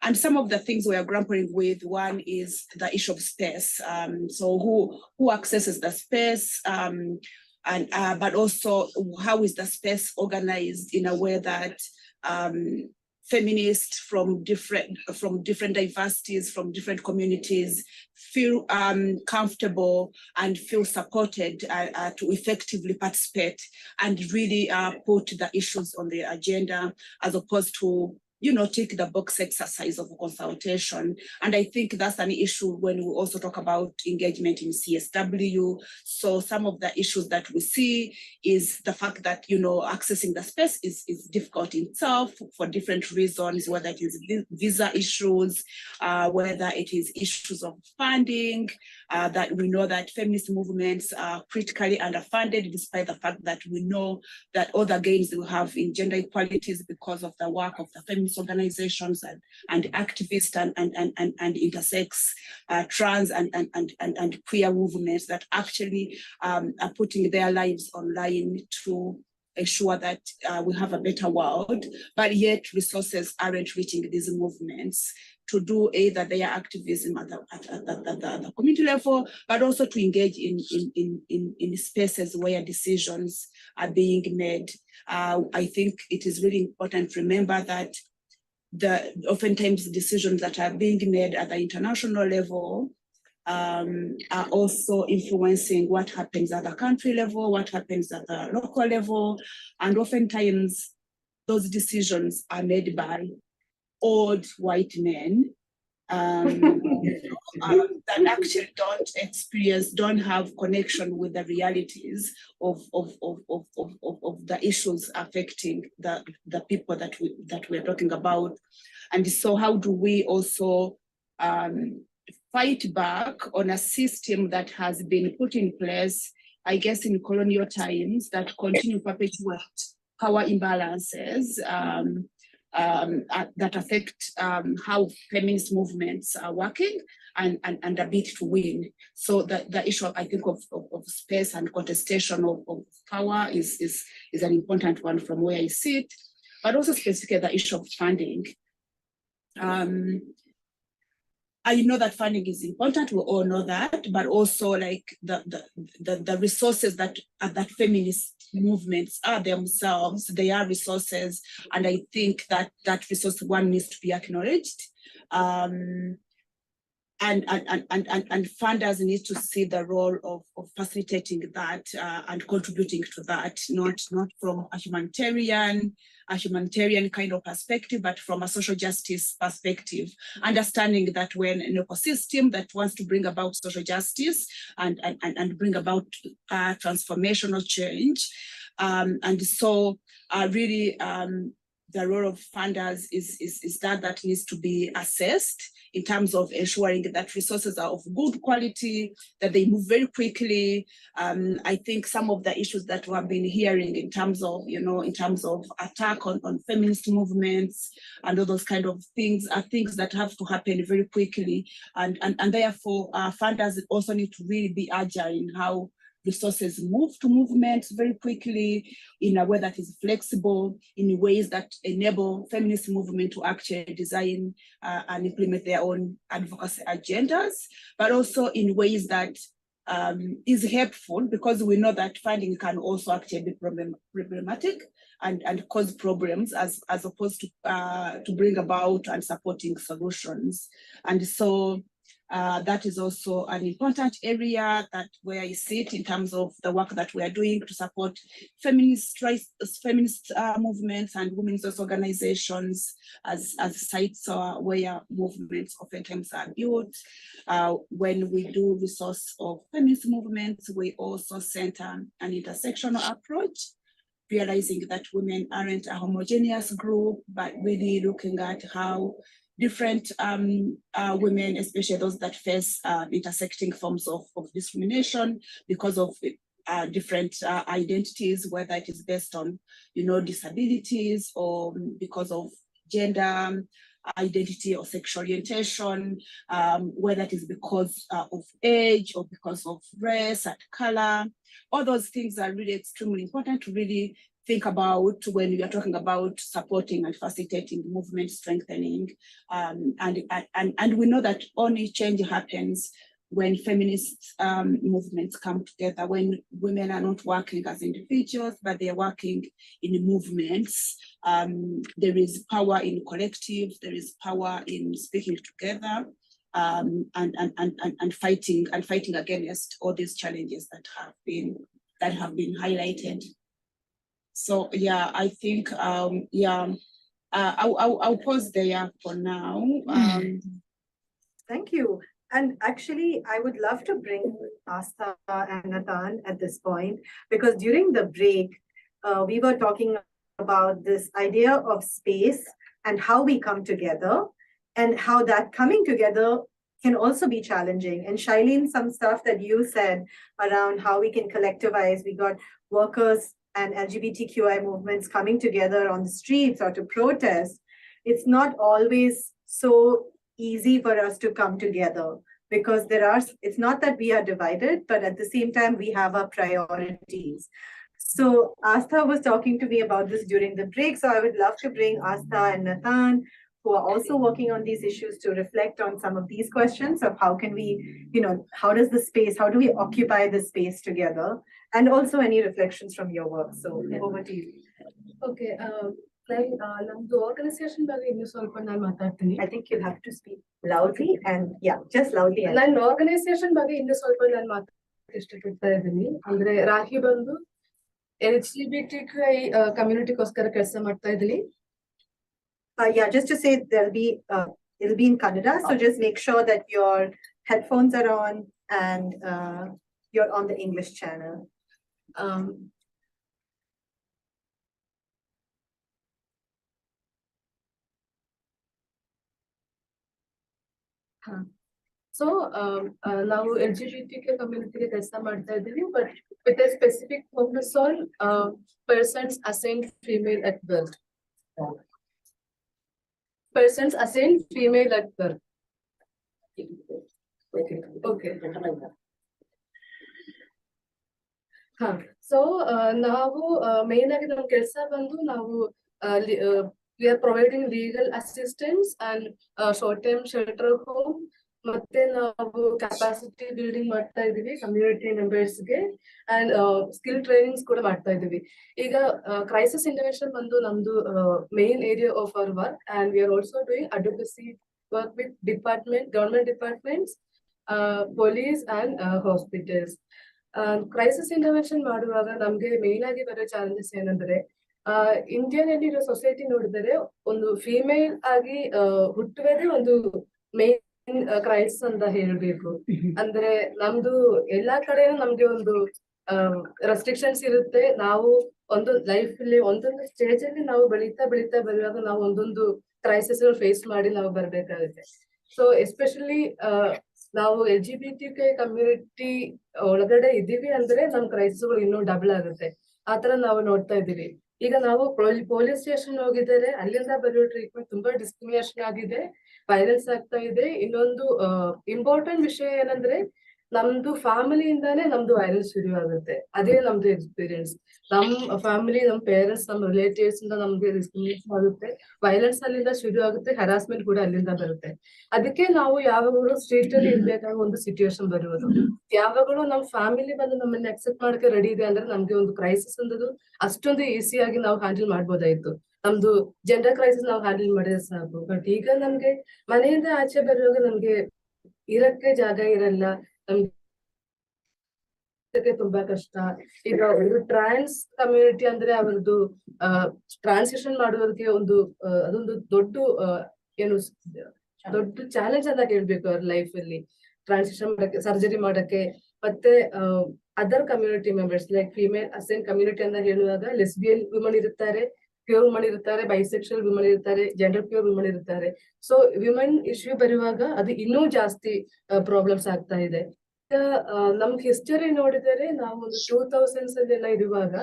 And some of the things we are grappling with, one is the issue of space. So who accesses the space, but also how is the space organized in a way that feminists from different diversities, from different communities feel comfortable and feel supported to effectively participate and really put the issues on the agenda, as opposed to take the box exercise of consultation. And I think that's an issue when we also talk about engagement in CSW. So some of the issues that we see is the fact that, accessing the space is difficult in itself for different reasons, whether it is visa issues, whether it is issues of funding, that we know that feminist movements are critically underfunded, despite the fact that we know that all the gains we have in gender equality is because of the work of the feminist organizations and activists and intersex, trans and queer movements that actually are putting their lives online to ensure that we have a better world, but yet resources aren't reaching these movements to do either their activism at the community level, but also to engage in spaces where decisions are being made. I think it is really important to remember that oftentimes decisions that are being made at the international level are also influencing what happens at the country level, what happens at the local level, and oftentimes those decisions are made by old white men that actually don't have connection with the realities of the issues affecting the people that we're talking about. And so how do we also fight back on a system that has been put in place, I guess, in colonial times that continue to perpetuate power imbalances that affect how feminist movements are working and a bid to win. So the issue, I think, of space and contestation of power is an important one from where I sit, but also specifically the issue of funding. I know that funding is important, we all know that, but also like the resources that feminist movements are themselves, they are resources, and I think that resource one needs to be acknowledged. And funders need to see the role of facilitating that and contributing to that, not from a humanitarian kind of perspective, but from a social justice perspective, understanding that when an ecosystem that wants to bring about social justice and bring about transformational change, and so really the role of funders is that needs to be assessed in terms of ensuring that resources are of good quality, that they move very quickly. I think some of the issues that we have been hearing in terms of attack on feminist movements and all those kind of things are things that have to happen very quickly. And therefore, funders also need to really be agile in how resources move to movements very quickly in a way that is flexible, in ways that enable feminist movement to actually design and implement their own advocacy agendas, but also in ways that is helpful, because we know that funding can also actually be problematic and cause problems as opposed to bring about and supporting solutions. And so that is also an important area where I sit in terms of the work that we are doing to support feminist rights, feminist movements and women's rights organizations as sites where movements oftentimes are built. When we do resource of feminist movements, we also center an intersectional approach, realizing that women aren't a homogeneous group, but really looking at how different women, especially those that face intersecting forms of discrimination because of different identities, whether it is based on, disabilities or because of gender identity or sexual orientation, whether it is because of age or because of race and color. All those things are really extremely important to really think about when we are talking about supporting and facilitating movement strengthening. And we know that only change happens when feminist movements come together, when women are not working as individuals, but they are working in movements. There is power in collectives, there is power in speaking together, and fighting against all these challenges that have been highlighted. So yeah, I think I'll pause there for now. Thank you. And actually, I would love to bring Asta and Nathan at this point, because during the break, we were talking about this idea of space and how we come together and how that coming together can also be challenging. And Shailene, some stuff that you said around how we can collectivize, we got workers and LGBTQI movements coming together on the streets or to protest. It's not always so easy for us to come together, because it's not that we are divided, but at the same time, we have our priorities. So Astha was talking to me about this during the break. So I would love to bring Astha and Nathan, who are also working on these issues, to reflect on some of these questions of how can we, how does the space, how do we occupy the space together? And also any reflections from your work. So over to you. Okay. ನಮ್ದು organisation ಬಗ್ಗೆ ಇನ್ನು ಸ್ವಲ್ಪ ನಾನು ಮಾತಾಡ್ತೀನಿ. I think you'll have to speak loudly and just loudly. ನನ್ನ organisation ಬಗ್ಗೆ ಇನ್ನು ಸ್ವಲ್ಪ ನಾನು ಮಾತಾಡಕ್ಕೆ ಇಷ್ಟಪಡ್ತಾ ಇದ್ದೀನಿ. ಅಂದ್ರೆ ರಾಖಿ ಬಂದು LGBTQI ಕಮ್ಯುನಿಟಿಗೋಸ್ಕರ ಕೆಲಸ ಮಾಡ್ತಾ ಇದ್ದೀನಿ. Yeah, just to say it'll be in Kannada, so just make sure that your headphones are on and you're on the English channel. So ನಾವು LGBTQ ಕಮ್ಯುನಿಟಿಗೆ ಕೆಲಸ ಮಾಡ್ತಾ ಇದ್ದೀವಿ, but with a specific focus on persons assigned female at birth. Persons assigned female at birth. Okay. So ನಾವು main ಆಗಿ ನಮ್ಮ ಕೆಲಸ ಬಂದು ನಾವು we are providing legal assistance and short-term shelter home. ಮತ್ತೆ ನಾವು ಕೆಪಾಸಿಟಿ ಬಿಲ್ಡಿಂಗ್ ಮಾಡ್ತಾ ಇದೀವಿ ಕಮ್ಯುನಿಟಿ ಮೆಂಬರ್ಸ್ಗೆ ಅಂಡ್ ಸ್ಕಿಲ್ ಟ್ರೈನಿಂಗ್ಸ್ ಕೂಡ ಮಾಡ್ತಾ ಇದೀವಿ. ಈಗ ಕ್ರೈಸಿಸ್ ಇಂಟರ್ವೆನ್ಷನ್ ಬಂದು ನಮ್ದು main area of our work and we are also doing advocacy work with government departments, police and hospitals. Crisis intervention ಮಾಡುವಾಗ ನಮ್ಗೆ ಮೇನ್ ಆಗಿ ಬರೋ ಚಾಲೆಂಜಸ್ ಏನಂದ್ರೆ, ಇಂಡಿಯಾನಲ್ಲಿ ಇರೋ ಸೊಸೈಟಿ ನೋಡಿದರೆ ಒಂದು ಫೀಮೇಲ್ ಆಗಿ ಹುಟ್ಟುವುದೇ ಒಂದು ಮೇನ್ ಕ್ರೈಸಿಸ್ ಅಂತ ಹೇಳ್ಬೇಕು. ಅಂದ್ರೆ ನಮ್ದು ಎಲ್ಲಾ ಕಡೆನೂ ನಮ್ಗೆ ಒಂದು ರೆಸ್ಟ್ರಿಕ್ಷನ್ಸ್ ಇರುತ್ತೆ. ನಾವು ಒಂದು ಲೈಫ್ ಅಲ್ಲಿ ಒಂದೊಂದು ಸ್ಟೇಜ್ ಅಲ್ಲಿ ನಾವು ಬೆಳೀತಾ ಬರುವಾಗ ನಾವು ಒಂದೊಂದು ಕ್ರೈಸಿಸ್ ಫೇಸ್ ಮಾಡಿ ನಾವು ಬರ್ಬೇಕಾಗುತ್ತೆ. ಸೊ ಎಸ್ಪೆಷಲಿ ನಾವು LGBTQ ಕಮ್ಯುನಿಟಿ ಒಳಗಡೆ ಇದೀವಿ ಅಂದ್ರೆ ನಮ್ ಕ್ರೈಸಿಸ್ಗಳು ಇನ್ನೂ ಡಬಲ್ ಆಗುತ್ತೆ. ಆತರ ನಾವು ನೋಡ್ತಾ ಇದೀವಿ. ಈಗ ನಾವು ಪೊಲೀಸ್ ಸ್ಟೇಷನ್ ಹೋಗಿದ್ದಾರೆ, ಅಲ್ಲಿಂದ ಬರೋ ಟ್ರೀಟ್ಮೆಂಟ್ ತುಂಬಾ ಡಿಸ್ಕ್ರಿಮಿನೇಷನ್ ಆಗಿದೆ, ವೈಲೆನ್ಸ್ ಆಗ್ತಾ ಇದೆ. ಇನ್ನೊಂದು ಇಂಪಾರ್ಟೆಂಟ್ ವಿಷಯ ಏನಂದ್ರೆ, ನಮ್ದು ಫ್ಯಾಮಿಲಿಯಿಂದಾನೇ ನಮ್ದು ವೈಲೆನ್ಸ್ ಶುರು ಆಗುತ್ತೆ. ಅದೇ ನಮ್ದು ಎಕ್ಸ್ಪೀರಿಯನ್ಸ್. ನಮ್ ಫ್ಯಾಮಿಲಿ, ನಮ್ ಪೇರೆಂಟ್ಸ್, ನಮ್ ರಿಲೇಟಿವ್ಸ್ ಇಂದ ನಮ್ಗೆ ಡಿಸ್ಕ್ರಿಮಿನೇಷನ್ ಆಗುತ್ತೆ, ವೈಲೆನ್ಸ್ ಅಲ್ಲಿಂದ ಶುರು ಆಗುತ್ತೆ, ಹರಾಸ್ಮೆಂಟ್ ಕೂಡ ಅಲ್ಲಿಂದ ಬರುತ್ತೆ. ಅದಕ್ಕೆ ನಾವು ಯಾವಾಗಲೂ ಸ್ಟ್ರೀಟ್ ಅಲ್ಲಿ ಇರ್ಬೇಕಾದ ಒಂದು ಸಿಚುವೇಶನ್ ಬರುವುದು. ಯಾವಾಗಲೂ ನಮ್ ಫ್ಯಾಮಿಲಿ ಬಂದು ನಮ್ಮನ್ನ ಅಕ್ಸೆಪ್ಟ್ ಮಾಡಕ್ಕೆ ರೆಡಿ ಇದೆ ಅಂದ್ರೆ ನಮ್ಗೆ ಒಂದು ಕ್ರೈಸಿಸ್ ಅನ್ನೋದು ಅಷ್ಟೊಂದು ಈಸಿಯಾಗಿ ನಾವು ಹ್ಯಾಂಡಲ್ ಮಾಡ್ಬೋದಾಯ್ತು. ನಮ್ದು ಜೆಂಡರ್ ಕ್ರೈಸಿಸ್ ನಾವು ಹ್ಯಾಂಡಲ್ ಮಾಡಿದ್ರೆ ಸಾಕು. ಬಟ್ ಈಗ ನಮ್ಗೆ ಮನೆಯಿಂದ ಆಚೆ ಬರುವಾಗ ನಮ್ಗೆ ಇರಕ್ಕೆ ಜಾಗ ಇರಲ್ಲ, ನಮ್ಗೆ ತುಂಬಾ ಕಷ್ಟ. ಈಗ ಒಂದು ಟ್ರಾನ್ಸ್ ಕಮ್ಯುನಿಟಿ ಅಂದ್ರೆ ಅವರದ್ದು ಟ್ರಾನ್ಸಿಷನ್ ಮಾಡೋದಕ್ಕೆ ಅದೊಂದು ದೊಡ್ಡ ದೊಡ್ಡ ಚಾಲೆಂಜ್ ಅಂತ ಹೇಳ್ಬೇಕು ಅವ್ರ ಲೈಫ್ ಅಲ್ಲಿ. ಟ್ರಾನ್ಸಿಷನ್ ಮಾಡಕ್ಕೆ, ಸರ್ಜರಿ ಮಾಡಕ್ಕೆ. ಮತ್ತೆ other community members like female assign community ಅಂತ ಹೇಳುವಾಗ ಲೆಸ್ಬಿಯನ್ ವಿಮನ್ ಇರುತ್ತಾರೆ, ಪ್ಯೂರ್ ವುಮನ್ ಇರ್ತಾರೆ, ಬೈಸೆಕ್ಷುವಲ್ ವಿಮನ್ ಇರ್ತಾರೆ, ಜೆಂಡರ್ ಪ್ಯೂರ್ ವಿಮನ್ ಇರ್ತಾರೆ. ಸೊ ವಿಮನ್ ಇಶ್ಯೂ ಬರುವಾಗ ಅದು ಇನ್ನೂ ಜಾಸ್ತಿ ಪ್ರಾಬ್ಲಮ್ಸ್ ಆಗ್ತಾ ಇದೆ. ನಮ್ ಹಿಸ್ಟರಿ ನೋಡಿದರೆ ನಾವು ಒಂದು 2000s ಅಲ್ಲೆಲ್ಲ ಇರುವಾಗ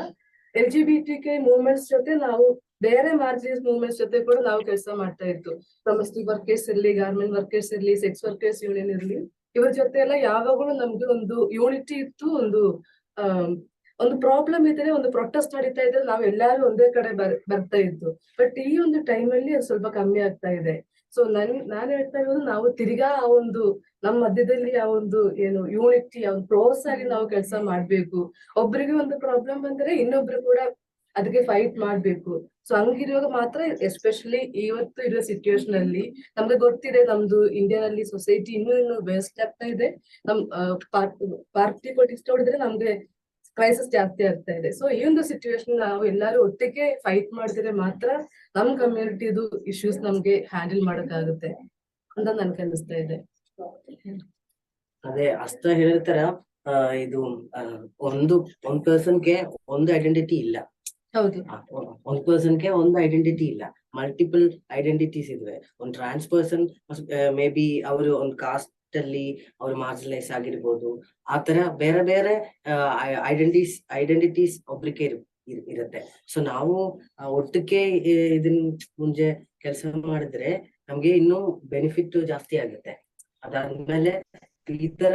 LGBTQ ಮೂವ್ಮೆಂಟ್ಸ್ ಜೊತೆ ನಾವು ಬೇರೆ ಮಾರ್ಜಿನೈಸ್ ಮೂವ್ಮೆಂಟ್ಸ್ ಜೊತೆ ಕೂಡ ನಾವು ಕೆಲಸ ಮಾಡ್ತಾ ಇತ್ತು. ಡೊಮೆಸ್ಟಿಕ್ ವರ್ಕರ್ಸ್ ಇರ್ಲಿ, ಗಾರ್ಮೆಂಟ್ ವರ್ಕರ್ಸ್ ಇರ್ಲಿ, ಸೆಕ್ಸ್ ವರ್ಕರ್ಸ್ ಯೂನಿಯನ್ ಇರ್ಲಿ, ಇವ್ರ ಜೊತೆ ಎಲ್ಲ ಯಾವಾಗಲೂ ನಮ್ಗೆ ಒಂದು ಯೂನಿಟಿ ಇತ್ತು. ಒಂದು ಪ್ರಾಬ್ಲಮ್ ಇದ್ರೆ, ಒಂದು ಪ್ರೊಟೆಸ್ಟ್ ನಡೀತಾ ಇದ್ರೆ ನಾವು ಎಲ್ಲಾರು ಒಂದೇ ಕಡೆ ಬರ್ತಾ ಇತ್ತು. ಬಟ್ ಈ ಒಂದು ಟೈಮ್ ಅಲ್ಲಿ ಅದು ಸ್ವಲ್ಪ ಕಮ್ಮಿ ಆಗ್ತಾ ಇದೆ. ಸೊ ನಾನ್ ಹೇಳ್ತಾ ಇರೋದು, ನಾವು ತಿರ್ಗಾ ಆ ಒಂದು ನಮ್ಮ ಮಧ್ಯದಲ್ಲಿ ಆ ಒಂದು ಯೂನಿಟಿ, ಆ ಒಂದು ಕ್ಲೋಸ್ ಆಗಿ ನಾವು ಕೆಲಸ ಮಾಡ್ಬೇಕು. ಒಬ್ರಿಗೆ ಒಂದು ಪ್ರಾಬ್ಲಮ್ ಬಂದ್ರೆ ಇನ್ನೊಬ್ರು ಕೂಡ ಅದಕ್ಕೆ ಫೈಟ್ ಮಾಡ್ಬೇಕು. ಸೊ ಹಂಗಿರುವಾಗ ಮಾತ್ರ, ಎಸ್ಪೆಷಲಿ ಇವತ್ತು ಇರೋ ಸಿಚುವೇಶನ್ ಅಲ್ಲಿ ನಮ್ಗೆ ಗೊತ್ತಿದೆ, ನಮ್ದು ಇಂಡಿಯಾದಲ್ಲಿ ಸೊಸೈಟಿ ಇನ್ನೂ ವೇಸ್ಟ್ ಆಗ್ತಾ ಇದೆ. ನಮ್ ಪಾರ್ಟಿ ಪೊಲಿಟಿಕ್ಸ್ ನೋಡಿದ್ರೆ ನಮ್ಗೆ ಕ್ರೈಸಿಸ್ ಜಾಸ್ತಿ ಆಗ್ತಾ ಇದೆ. ಸೊ ಈ ಒಂದು ಸಿಚುವೇಶನ್ ನಾವು ಎಲ್ಲಾರು ಒಟ್ಟಿಗೆ ಫೈಟ್ ಮಾಡಿದ್ರೆ ಮಾತ್ರ ನಮ್ ಕಮ್ಯುನಿಟಿದು ಇಶ್ಯೂಸ್ ನಮ್ಗೆ ಹ್ಯಾಂಡಲ್ ಮಾಡಕ್ಕಾಗುತ್ತೆ ಅಂತ ನನ್ಗೆ ಅನಿಸ್ತಾ ಇದೆ. ಅದೇ ಅಷ್ಟ ಹೇಳಿರ್ತಾರ, ಇದು ಒಂದ್ ಪರ್ಸನ್ಗೆ ಒಂದು ಐಡೆಂಟಿಟಿ ಇಲ್ಲ. ಹೌದು, ಒಂದ್ ಪರ್ಸನ್ಗೆ ಒಂದು ಐಡೆಂಟಿಟಿ ಇಲ್ಲ, ಮಲ್ಟಿಪಲ್ ಐಡೆಂಟಿಟೀಸ್ ಇದ್ವೆ. ಒಂದ್ ಟ್ರಾನ್ಸ್ ಪರ್ಸನ್ ಮೇ ಬಿ ಅವರು ಒಂದು ಕಾಸ್ಟ್ ಅಲ್ಲಿ ಅವ್ರು ಮಾರ್ಜಿನಲೈಸ್ ಆಗಿರ್ಬೋದು. ಆತರ ಬೇರೆ ಬೇರೆ ಐಡೆಂಟಿಟೀಸ್ ಒಬ್ರಿಗೆ ಇರುತ್ತೆ. ಸೊ ನಾವು ಒಟ್ಟಿಗೆ ಇದನ್ನ ಮುಂಚೆ ಕೆಲಸ ಮಾಡಿದ್ರೆ ನಮ್ಗೆ ಇನ್ನೂ ಬೆನಿಫಿಟ್ ಜಾಸ್ತಿ ಆಗುತ್ತೆ. ಅದಾದ್ಮೇಲೆ ಈ ತರ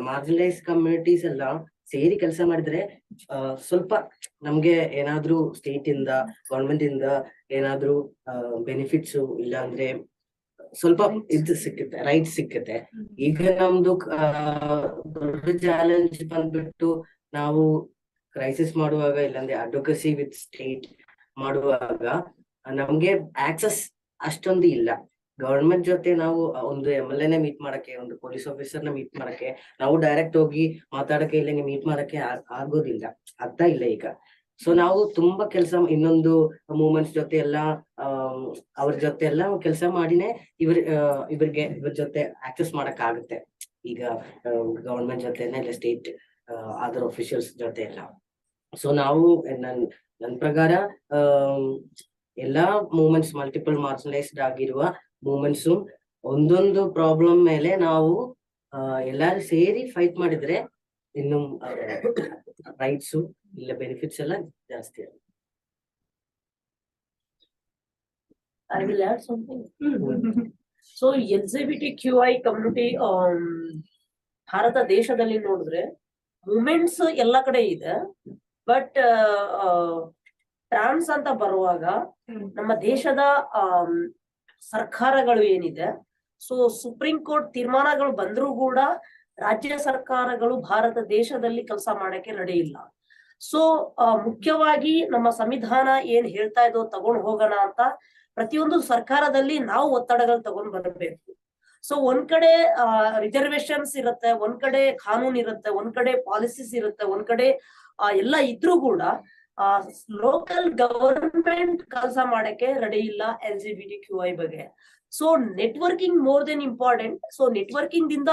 ಮಾರ್ಜಿನಲೈಸ್ ಕಮ್ಯುನಿಟೀಸ್ ಎಲ್ಲ ಸೇರಿ ಕೆಲಸ ಮಾಡಿದ್ರೆ ಸ್ವಲ್ಪ ನಮ್ಗೆ ಏನಾದ್ರೂ ಸ್ಟೇಟ್ ಇಂದ ಗವರ್ಮೆಂಟ್ ಇಂದ ಏನಾದ್ರೂ ಬೆನಿಫಿಟ್ಸ್ ಇಲ್ಲ ಅಂದ್ರೆ ಸ್ವಲ್ಪ ಇದು ಸಿಕ್ಕುತ್ತೆ, ರೈಟ್ ಸಿಕ್ಕುತ್ತೆ. ಈಗ ನಮ್ದು ದೊಡ್ಡ ಚಾಲೆಂಜ್ ಬಂದ್ಬಿಟ್ಟು ನಾವು ಕ್ರೈಸಿಸ್ ಮಾಡುವಾಗ ಇಲ್ಲಾಂದ್ರೆ ಅಡ್ವೊಕಸಿ ವಿತ್ ಸ್ಟೇಟ್ ಮಾಡುವಾಗ ನಮ್ಗೆ ಆಕ್ಸೆಸ್ ಅಷ್ಟೊಂದು ಇಲ್ಲ. ಗವರ್ಮೆಂಟ್ ಜೊತೆ ನಾವು ಒಂದು MLA ನೇ ಮೀಟ್ ಮಾಡಕ್ಕೆ, ಒಂದು ಪೊಲೀಸ್ ಆಫೀಸರ್ನ ಮೀಟ್ ಮಾಡಕ್ಕೆ, ನಾವು ಡೈರೆಕ್ಟ್ ಹೋಗಿ ಮಾತಾಡಕ್ಕೆ ಇಲ್ಲ ಮೀಟ್ ಮಾಡಕ್ಕೆ ಆಗೋದಿಲ್ಲ, ಆಗ್ತಾ ಇಲ್ಲ ಈಗ. ಸೊ ನಾವು ತುಂಬಾ ಕೆಲಸ, ಇನ್ನೊಂದು ಮೂವ್ಮೆಂಟ್ಸ್ ಜೊತೆ ಎಲ್ಲ ಅವ್ರ ಜೊತೆ ಎಲ್ಲ ಕೆಲಸ ಮಾಡಿನೇ ಇವ್ರ ಜೊತೆ ಆಕ್ಸೆಸ್ ಮಾಡಕ್ ಆಗುತ್ತೆ. ಈಗ ಗವರ್ಮೆಂಟ್ ಜೊತೆನೆ ಇಲ್ಲ ಸ್ಟೇಟ್ ಅದರ್ ಅಫಿಷಿಯಲ್ಸ್ ಜೊತೆ ಎಲ್ಲ. ಸೊ ನಾವು ನನ್ ಪ್ರಕಾರ ಎಲ್ಲಾ ಮೂವ್ಮೆಂಟ್ಸ್, ಮಲ್ಟಿಪಲ್ ಮಾರ್ಜಿನಲೈಸ್ಡ್ ಆಗಿರುವ ಮೂವ್ಮೆಂಟ್ಸು ಒಂದೊಂದು ಪ್ರಾಬ್ಲಮ್ ಮೇಲೆ ನಾವು ಎಲ್ಲಾರು ಸೇರಿ ಫೈಟ್ ಮಾಡಿದ್ರೆ ಇನ್ನು ರೈಟ್ಸು ಇಲ್ಲ ಬೆನಿಫಿಟ್ಸ್ ಎಲ್ಲ ಜಾಸ್ತಿ ಆಗುತ್ತೆ. I will add something. So LGBTQI community Bharat ದೇಶದಲ್ಲಿ ನೋಡಿದ್ರೆ ಮೂಮೆಂಟ್ಸ್ ಎಲ್ಲ ಕಡೆ ಇದೆ, ಬಟ್ ಟ್ರಾನ್ಸ್ ಅಂತ ಬರುವಾಗ ನಮ್ಮ ದೇಶದ ಸರ್ಕಾರಗಳು ಏನಿದೆ, ಸೊ ಸುಪ್ರೀಂ ಕೋರ್ಟ್ ತೀರ್ಮಾನಗಳು ಬಂದ್ರೂ ಕೂಡ ರಾಜ್ಯ ಸರ್ಕಾರಗಳು ಭಾರತ ದೇಶದಲ್ಲಿ ಕೆಲಸ ಮಾಡಕ್ಕೆ ರೆಡಿ ಇಲ್ಲ. ಸೊ ಮುಖ್ಯವಾಗಿ ನಮ್ಮ ಸಂವಿಧಾನ ಏನ್ ಹೇಳ್ತಾ ಇದ್ದೋ ತಗೊಂಡ್ ಹೋಗೋಣ ಅಂತ ಪ್ರತಿಯೊಂದು ಸರ್ಕಾರದಲ್ಲಿ ನಾವು ಒತ್ತಡಗಳು ತಗೊಂಡ್ ಬರಬೇಕು. ಸೊ ಒಂದ್ ಕಡೆ ರಿಸರ್ವೇಶನ್ಸ್ ಇರುತ್ತೆ, ಒಂದ್ ಕಡೆ ಕಾನೂನು ಇರುತ್ತೆ, ಒಂದ್ ಕಡೆ ಪಾಲಿಸೀಸ್ ಇರುತ್ತೆ, ಒಂದ್ ಕಡೆ ಎಲ್ಲ ಇದ್ರೂ ಕೂಡ ಲೋಕಲ್ ಗವರ್ಮೆಂಟ್ ಕೆಲಸ ಮಾಡಕ್ಕೆ ರೆಡಿ ಇಲ್ಲ LGBTQI ಬಗ್ಗೆ. So networking more than important. So networking ದಿಂದ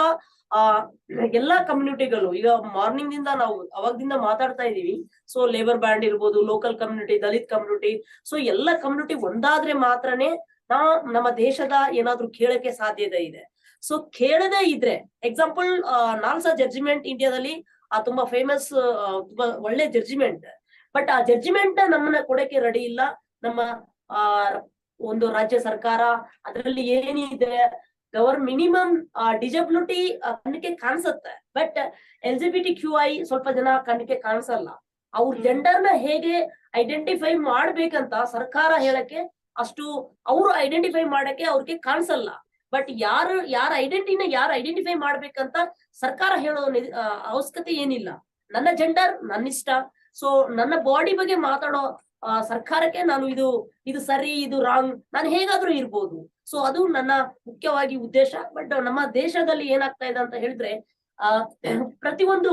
ಎಲ್ಲಾ ಕಮ್ಯುನಿಟಿಗಳು, ಈಗ ಮಾರ್ನಿಂಗ್ ದಿಂದ ನಾವು ಅವಾಗದಿಂದ ಮಾತಾಡ್ತಾ ಇದೀವಿ. ಸೊ ಲೇಬರ್ ಬ್ಯಾಂಡ್ ಇರ್ಬೋದು, local community, Dalit community, so ಎಲ್ಲ ಕಮ್ಯುನಿಟಿ ಒಂದಾದ್ರೆ ಮಾತ್ರನೇ ನಮ್ಮ ದೇಶದ ಏನಾದ್ರು ಕೇಳಕ್ಕೆ ಸಾಧ್ಯತೆ ಇದೆ. ಸೊ ಕೇಳದೇ ಇದ್ರೆ, ಎಕ್ಸಾಂಪಲ್ ನಾಲ್ಸ ಜಡ್ಜಿಮೆಂಟ್ ಇಂಡಿಯಾದಲ್ಲಿ ತುಂಬಾ ಫೇಮಸ್, ತುಂಬಾ ಒಳ್ಳೆ ಜಡ್ಜಿಮೆಂಟ್, ಬಟ್ ಆ ಜಡ್ಜಿಮೆಂಟ್ ನಮ್ಮನ್ನ ಕೊಡಕ್ಕೆ ರೆಡಿ ಇಲ್ಲ ನಮ್ಮ ಒಂದು ರಾಜ್ಯ ಸರ್ಕಾರ. ಅದರಲ್ಲಿ ಏನಿದೆ ಮಿನಿಮಮ್ ಡಿಸಬಿಲಿಟಿ ಕಣ್ಣಿಗೆ ಕಾಣಿಸುತ್ತೆ, ಬಟ್ LGBTQI ಸ್ವಲ್ಪ ಜನ ಕಣ್ಣಿಗೆ ಕಾಣಿಸಲ್ಲ. ಅವ್ರ ಜೆಂಡರ್ನ ಹೇಗೆ ಐಡೆಂಟಿಫೈ ಮಾಡ್ಬೇಕಂತ ಸರ್ಕಾರ ಹೇಳಕ್ಕೆ ಅಷ್ಟು ಅವ್ರು ಐಡೆಂಟಿಫೈ ಮಾಡಕ್ಕೆ ಅವ್ರಿಗೆ ಕಾಣಿಸಲ್ಲ. ಬಟ್ ಯಾರ ಐಡೆಂಟಿಫೈ ಮಾಡ್ಬೇಕಂತ ಸರ್ಕಾರ ಹೇಳೋ ಅವಶ್ಯಕತೆ ಏನಿಲ್ಲ. ನನ್ನ ಜೆಂಡರ್ ನನ್ನ ಇಷ್ಟ, ಸೊ ನನ್ನ ಬಾಡಿ ಬಗ್ಗೆ ಮಾತಾಡೋ ಸರ್ಕಾರಕ್ಕೆ ನಾನು ಇದು ಸರಿ, ಇದು ರಾಂಗ್, ನಾನು ಹೇಗಾದ್ರೂ ಇರ್ಬೋದು. ಸೊ ಅದು ನನ್ನ ಮುಖ್ಯವಾಗಿ ಉದ್ದೇಶ. ಬಟ್ ನಮ್ಮ ದೇಶದಲ್ಲಿ ಏನಾಗ್ತಾ ಇದೆ ಅಂತ ಹೇಳಿದ್ರೆ, ಪ್ರತಿಯೊಂದು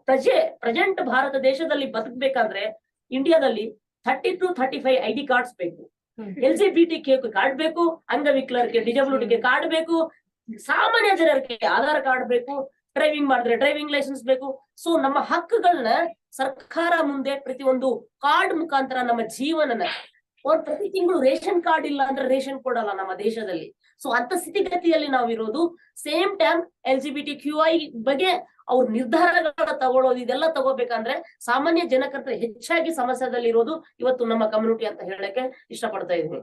ಪ್ರೆಸೆಂಟ್ ಭಾರತ ದೇಶದಲ್ಲಿ ಬದುಕಬೇಕಾದ್ರೆ ಇಂಡಿಯಾದಲ್ಲಿ 30 to 35 ID ಕಾರ್ಡ್ಸ್ ಬೇಕು. LGBTQ ಕಾರ್ಡ್ ಬೇಕು, ಅಂಗವಿಕಲರಿಗೆ ಡಿಸಬಿಲಿಟಿಗೆ ಕಾರ್ಡ್ ಬೇಕು, ಸಾಮಾನ್ಯ ಜನರಿಗೆ ಆಧಾರ್ ಕಾರ್ಡ್ ಬೇಕು, ಡ್ರೈವಿಂಗ್ ಮಾಡಿದ್ರೆ ಡ್ರೈವಿಂಗ್ ಲೈಸೆನ್ಸ್ ಬೇಕು. ಸೊ ನಮ್ಮ ಹಕ್ಕುಗಳನ್ನ ಸರ್ಕಾರ ಮುಂದೆ ಪ್ರತಿಯೊಂದು ಕಾರ್ಡ್ ಮುಖಾಂತರ ನಮ್ಮ ಜೀವನನ, ಪ್ರತಿ ತಿಂಗಳು ರೇಷನ್ ಕಾರ್ಡ್ ಇಲ್ಲ ಅಂದ್ರೆ ರೇಷನ್ ಕೊಡಲ್ಲ ನಮ್ಮ ದೇಶದಲ್ಲಿ. ಸೊ ಅಂತ ಸ್ಥಿತಿಗತಿಯಲ್ಲಿ ನಾವಿರೋದು. ಸೇಮ್ ಟೈಮ್ LGBTQI ಬಗ್ಗೆ ಅವ್ರ ನಿರ್ಧಾರಗಳ ತಗೊಳ್ಳೋದು, ಇದೆಲ್ಲ ತಗೋಬೇಕಂದ್ರೆ ಸಾಮಾನ್ಯ ಜನಕ್ಕಂತ ಹೆಚ್ಚಾಗಿ ಸಮಸ್ಯೆದಲ್ಲಿ ಇರೋದು ಇವತ್ತು ನಮ್ಮ ಕಮ್ಯುನಿಟಿ ಅಂತ ಹೇಳಕ್ಕೆ ಇಷ್ಟಪಡ್ತಾ ಇದ್ದೀನಿ.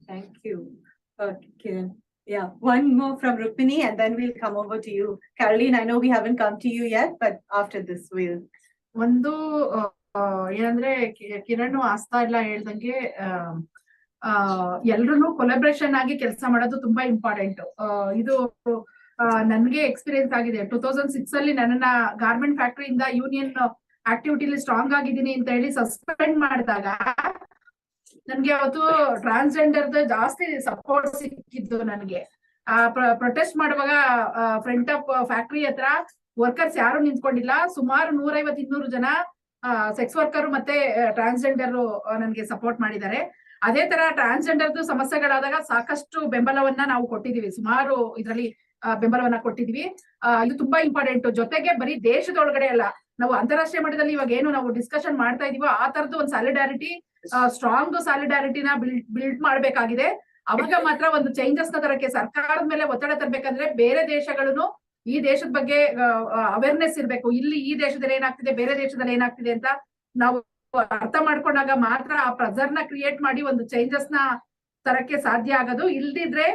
Thank you. Okay. Yeah, one more from Rukmini and then we'll come over to you. Caroline, I know we haven't come to you yet, but after this we'll. ಒಂದು ಏನಂದ್ರೆ ಕಿರಣ್ ಆಸ್ತಾ ಎಲ್ಲ ಹೇಳ್ದಂಗೆ ಎಲ್ರು ಕೊಲಾಬ್ರೇಷನ್ ಆಗಿ ಕೆಲಸ ಮಾಡೋದು ತುಂಬಾ ಇಂಪಾರ್ಟೆಂಟ್. ಇದು ನನ್ಗೆ ಎಕ್ಸ್ಪೀರಿಯನ್ಸ್ ಆಗಿದೆ. 2006 ಅಲ್ಲಿ ನನ್ನ ಗಾರ್ಮೆಂಟ್ ಫ್ಯಾಕ್ಟರಿಯಿಂದ ಯೂನಿಯನ್ ಆಕ್ಟಿವಿಟಿಲಿ ಸ್ಟ್ರಾಂಗ್ ಆಗಿದ್ದೀನಿ ಅಂತ ಹೇಳಿ ಸಸ್ಪೆಂಡ್ ಮಾಡಿದಾಗ ನನ್ಗೆ ಅವತ್ತು ಟ್ರಾನ್ಸ್ಜೆಂಡರ್ ಜಾಸ್ತಿ ಸಪೋರ್ಟ್ ಸಿಕ್ಕಿದ್ದು. ನನ್ಗೆ ಪ್ರೊಟೆಸ್ಟ್ ಮಾಡುವಾಗ ಫ್ರಂಟ್ ಆಫ್ ಫ್ಯಾಕ್ಟರಿ ಹತ್ರ ವರ್ಕರ್ಸ್ ಯಾರು ನಿಂತ್ಕೊಂಡಿಲ್ಲ. ಸುಮಾರು 150-200 ಜನ ಸೆಕ್ಸ್ ವರ್ಕರ್ ಮತ್ತೆ ಟ್ರಾನ್ಸ್ಜೆಂಡರ್ ನನ್ಗೆ ಸಪೋರ್ಟ್ ಮಾಡಿದ್ದಾರೆ. ಅದೇ ತರ ಟ್ರಾನ್ಸ್ಜೆಂಡರ್ದು ಸಮಸ್ಯೆಗಳಾದಾಗ ಸಾಕಷ್ಟು ಬೆಂಬಲವನ್ನ ನಾವು ಕೊಟ್ಟಿದೀವಿ. ಸುಮಾರು ಇದರಲ್ಲಿ ಬೆಂಬಲವನ್ನ ಕೊಟ್ಟಿದೀವಿ. ಇದು ತುಂಬಾ ಇಂಪಾರ್ಟೆಂಟ್. ಜೊತೆಗೆ ಬರೀ ದೇಶದೊಳಗಡೆ ಅಲ್ಲ, ನಾವು ಅಂತಾರಾಷ್ಟ್ರೀಯ ಮಟ್ಟದಲ್ಲಿ ಇವಾಗ ಏನು ನಾವು ಡಿಸ್ಕಷನ್ ಮಾಡ್ತಾ ಇದೀವೋ ಆ ತರದ್ದು ಒಂದು ಸಾಲಿಡಾರಿಟಿ, ಸ್ಟ್ರಾಂಗ್ ಸಾಲಿಡಾರಿಟಿನ ಬಿಲ್ಡ್ ಮಾಡ್ಬೇಕಾಗಿದೆ. ಅವಾಗ ಮಾತ್ರ ಒಂದು ಚೇಂಜಸ್ ನ ತರಕ್ಕೆ ಸರ್ಕಾರದ ಮೇಲೆ ಒತ್ತಡ ತರಬೇಕಂದ್ರೆ ಬೇರೆ ದೇಶಗಳನ್ನು ಈ ದೇಶದ ಬಗ್ಗೆ ಅವೇರ್ನೆಸ್ ಇರ್ಬೇಕು. ಇಲ್ಲಿ ಈ ದೇಶದಲ್ಲಿ ಏನಾಗ್ತಿದೆ, ಬೇರೆ ದೇಶದಲ್ಲಿ ಏನಾಗ್ತಿದೆ ಅಂತ ನಾವು ಅರ್ಥ ಮಾಡ್ಕೊಂಡಾಗ ಮಾತ್ರ ಆ ಪ್ರೆಸರ್ ನ ಕ್ರಿಯೇಟ್ ಮಾಡಿ ಒಂದು ಚೇಂಜಸ್ ನ ತರಕ್ಕೆ ಸಾಧ್ಯ ಆಗೋದು. ಇಲ್ದಿದ್ರೆ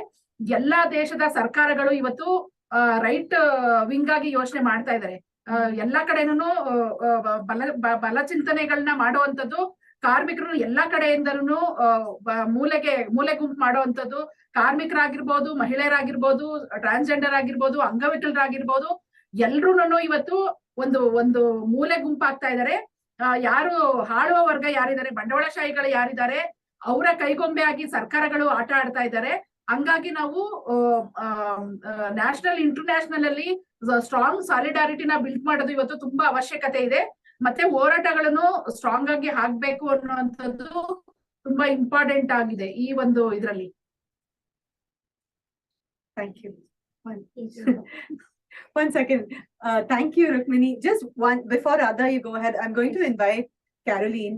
ಎಲ್ಲಾ ದೇಶದ ಸರ್ಕಾರಗಳು ಇವತ್ತು ರೈಟ್ ವಿಂಗ್ ಆಗಿ ಯೋಚನೆ ಮಾಡ್ತಾ ಇದ್ದಾರೆ. ಎಲ್ಲಾ ಕಡೆನೂ ಬಲ ಚಿಂತನೆಗಳನ್ನ ಮಾಡುವಂಥದ್ದು, ಕಾರ್ಮಿಕರು ಎಲ್ಲಾ ಕಡೆಯಿಂದಲೂ ಮೂಲೆ ಗುಂಪು ಮಾಡುವಂಥದ್ದು, ಕಾರ್ಮಿಕರಾಗಿರ್ಬೋದು, ಮಹಿಳೆಯರಾಗಿರ್ಬೋದು, ಟ್ರಾನ್ಸ್ಜೆಂಡರ್ ಆಗಿರ್ಬೋದು, ಅಂಗವಿಕಲರಾಗಿರ್ಬೋದು, ಎಲ್ರೂನು ಇವತ್ತು ಒಂದು ಮೂಲೆ ಗುಂಪಾಗ್ತಾ ಇದ್ದಾರೆ. ಯಾರು ಹಾಳುವ ವರ್ಗ ಯಾರಿದ್ದಾರೆ, ಬಂಡವಾಳಶಾಹಿಗಳು ಯಾರಿದ್ದಾರೆ, ಅವರ ಕೈಗೊಂಬೆ ಆಗಿ ಸರ್ಕಾರಗಳು ಆಟ ಆಡ್ತಾ ಇದ್ದಾರೆ. ಹಂಗಾಗಿ ನಾವು ನ್ಯಾಷನಲ್ ಇಂಟರ್ನ್ಯಾಷನಲ್ ಅಲ್ಲಿ ಸ್ಟ್ರಾಂಗ್ ಸಾಲಿಡಾರಿಟಿನ ಬಿಲ್ಡ್ ಮಾಡೋದು ಇವತ್ತು ತುಂಬಾ ಅವಶ್ಯಕತೆ ಇದೆ. ಮತ್ತೆ ಹೋರಾಟಗಳನ್ನು ಸ್ಟ್ರಾಂಗ್ ಆಗಿ ಆಗ್ಬೇಕು ಅನ್ನುವಂಥದ್ದು ತುಂಬಾ ಇಂಪಾರ್ಟೆಂಟ್ ಆಗಿದೆ ಈ ಒಂದು ಇದರಲ್ಲಿ. Thank you. One second. Thank you, Rukmini. Just one, before Radha, you go ahead, I'm going to invite Caroline.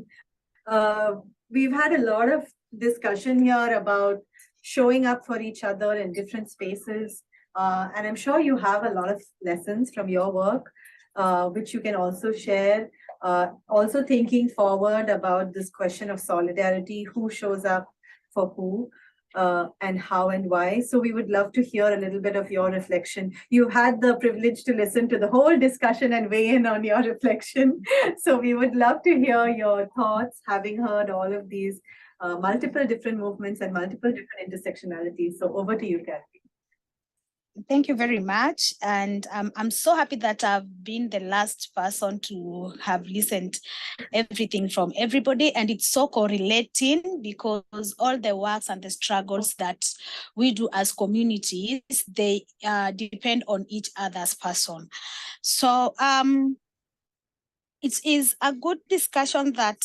We've had a lot of discussion here about showing up for each other in different spaces. And I'm sure you have a lot of lessons from your work, which you can also share. Also thinking forward about this question of solidarity, who shows up for who. And how and why. So we would love to hear a little bit of your reflection. You've had the privilege to listen to the whole discussion and weigh in on your reflection. So we would love to hear your thoughts, having heard all of these multiple different movements and multiple different intersectionalities. So over to you, Kathy. Thank you very much. And I'm so happy that I've been the last person to have listened everything from everybody. And it's so correlating because all the works and the struggles that we do as communities, they depend on each other's person. So it is a good discussion that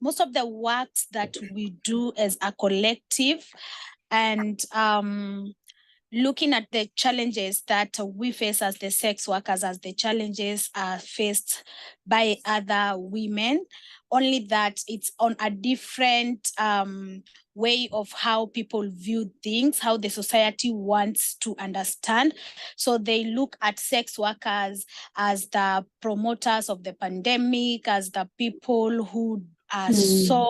most of the works that we do as a collective and looking at the challenges that we face as the sex workers, as the challenges are faced by other women, only that it's on a different way of how people view things, how the society wants to understand. So they look at sex workers as the promoters of the pandemic, as the people who are so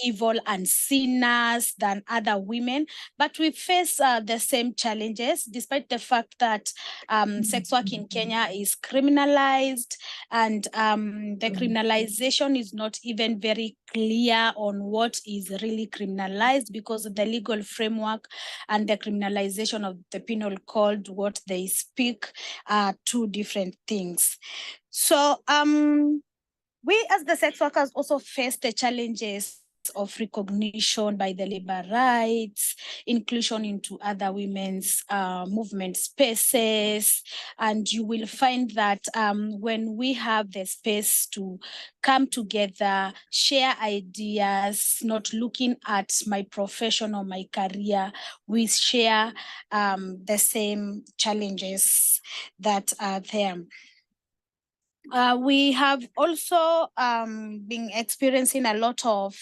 evil and sinners than other women. But we face the same challenges, despite the fact that sex work in Kenya is criminalized, and the criminalization is not even very clear on what is really criminalized, because the legal framework and the criminalization of the penal code, what they speak, are two different things. So we as the sex workers also face the challenges of recognition by the labor rights, inclusion into other women's movement spaces. And you will find that when we have the space to come together, share ideas, not looking at my profession or my career, we share the same challenges that are there. We have also been experiencing a lot of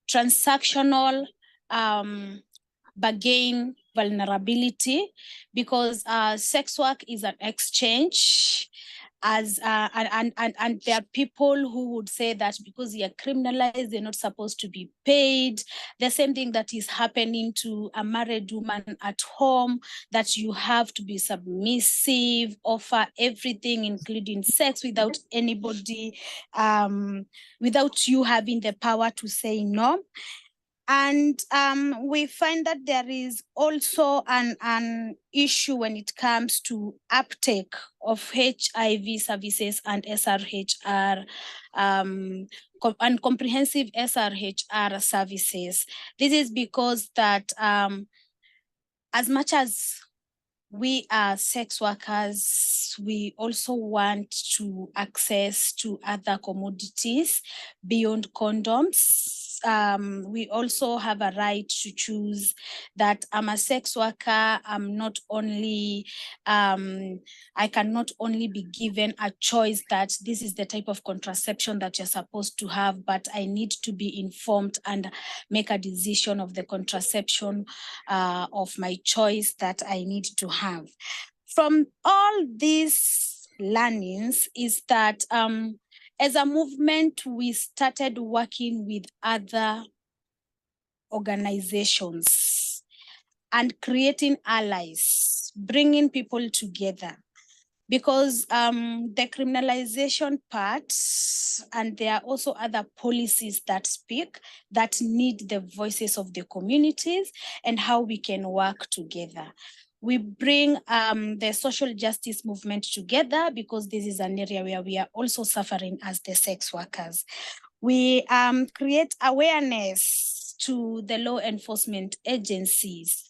transactional bargain vulnerability, because sex work is an exchange. And there are people who would say that because they are criminalized, they're not supposed to be paid. The same thing that is happening to a married woman at home, that you have to be submissive, offer everything, including sex, without anybody, without you having the power to say no. And we find that there is also an issue when it comes to uptake of HIV services and SRHR, and comprehensive SRHR services. This is because that as much as we are sex workers, we also want to access to other commodities beyond condoms. We also have a right to choose that I'm a sex worker. I'm not only, I cannot only be given a choice that this is the type of contraception that you're supposed to have, but I need to be informed and make a decision of the contraception of my choice that I need to have. From all these learnings is that as a movement, we started working with other organizations and creating allies, bringing people together. Because the criminalization part, and there are also other policies that speak, that need the voices of the communities and how we can work together. We bring the social justice movement together because this is an area where we are also suffering as the sex workers. We create awareness to the law enforcement agencies.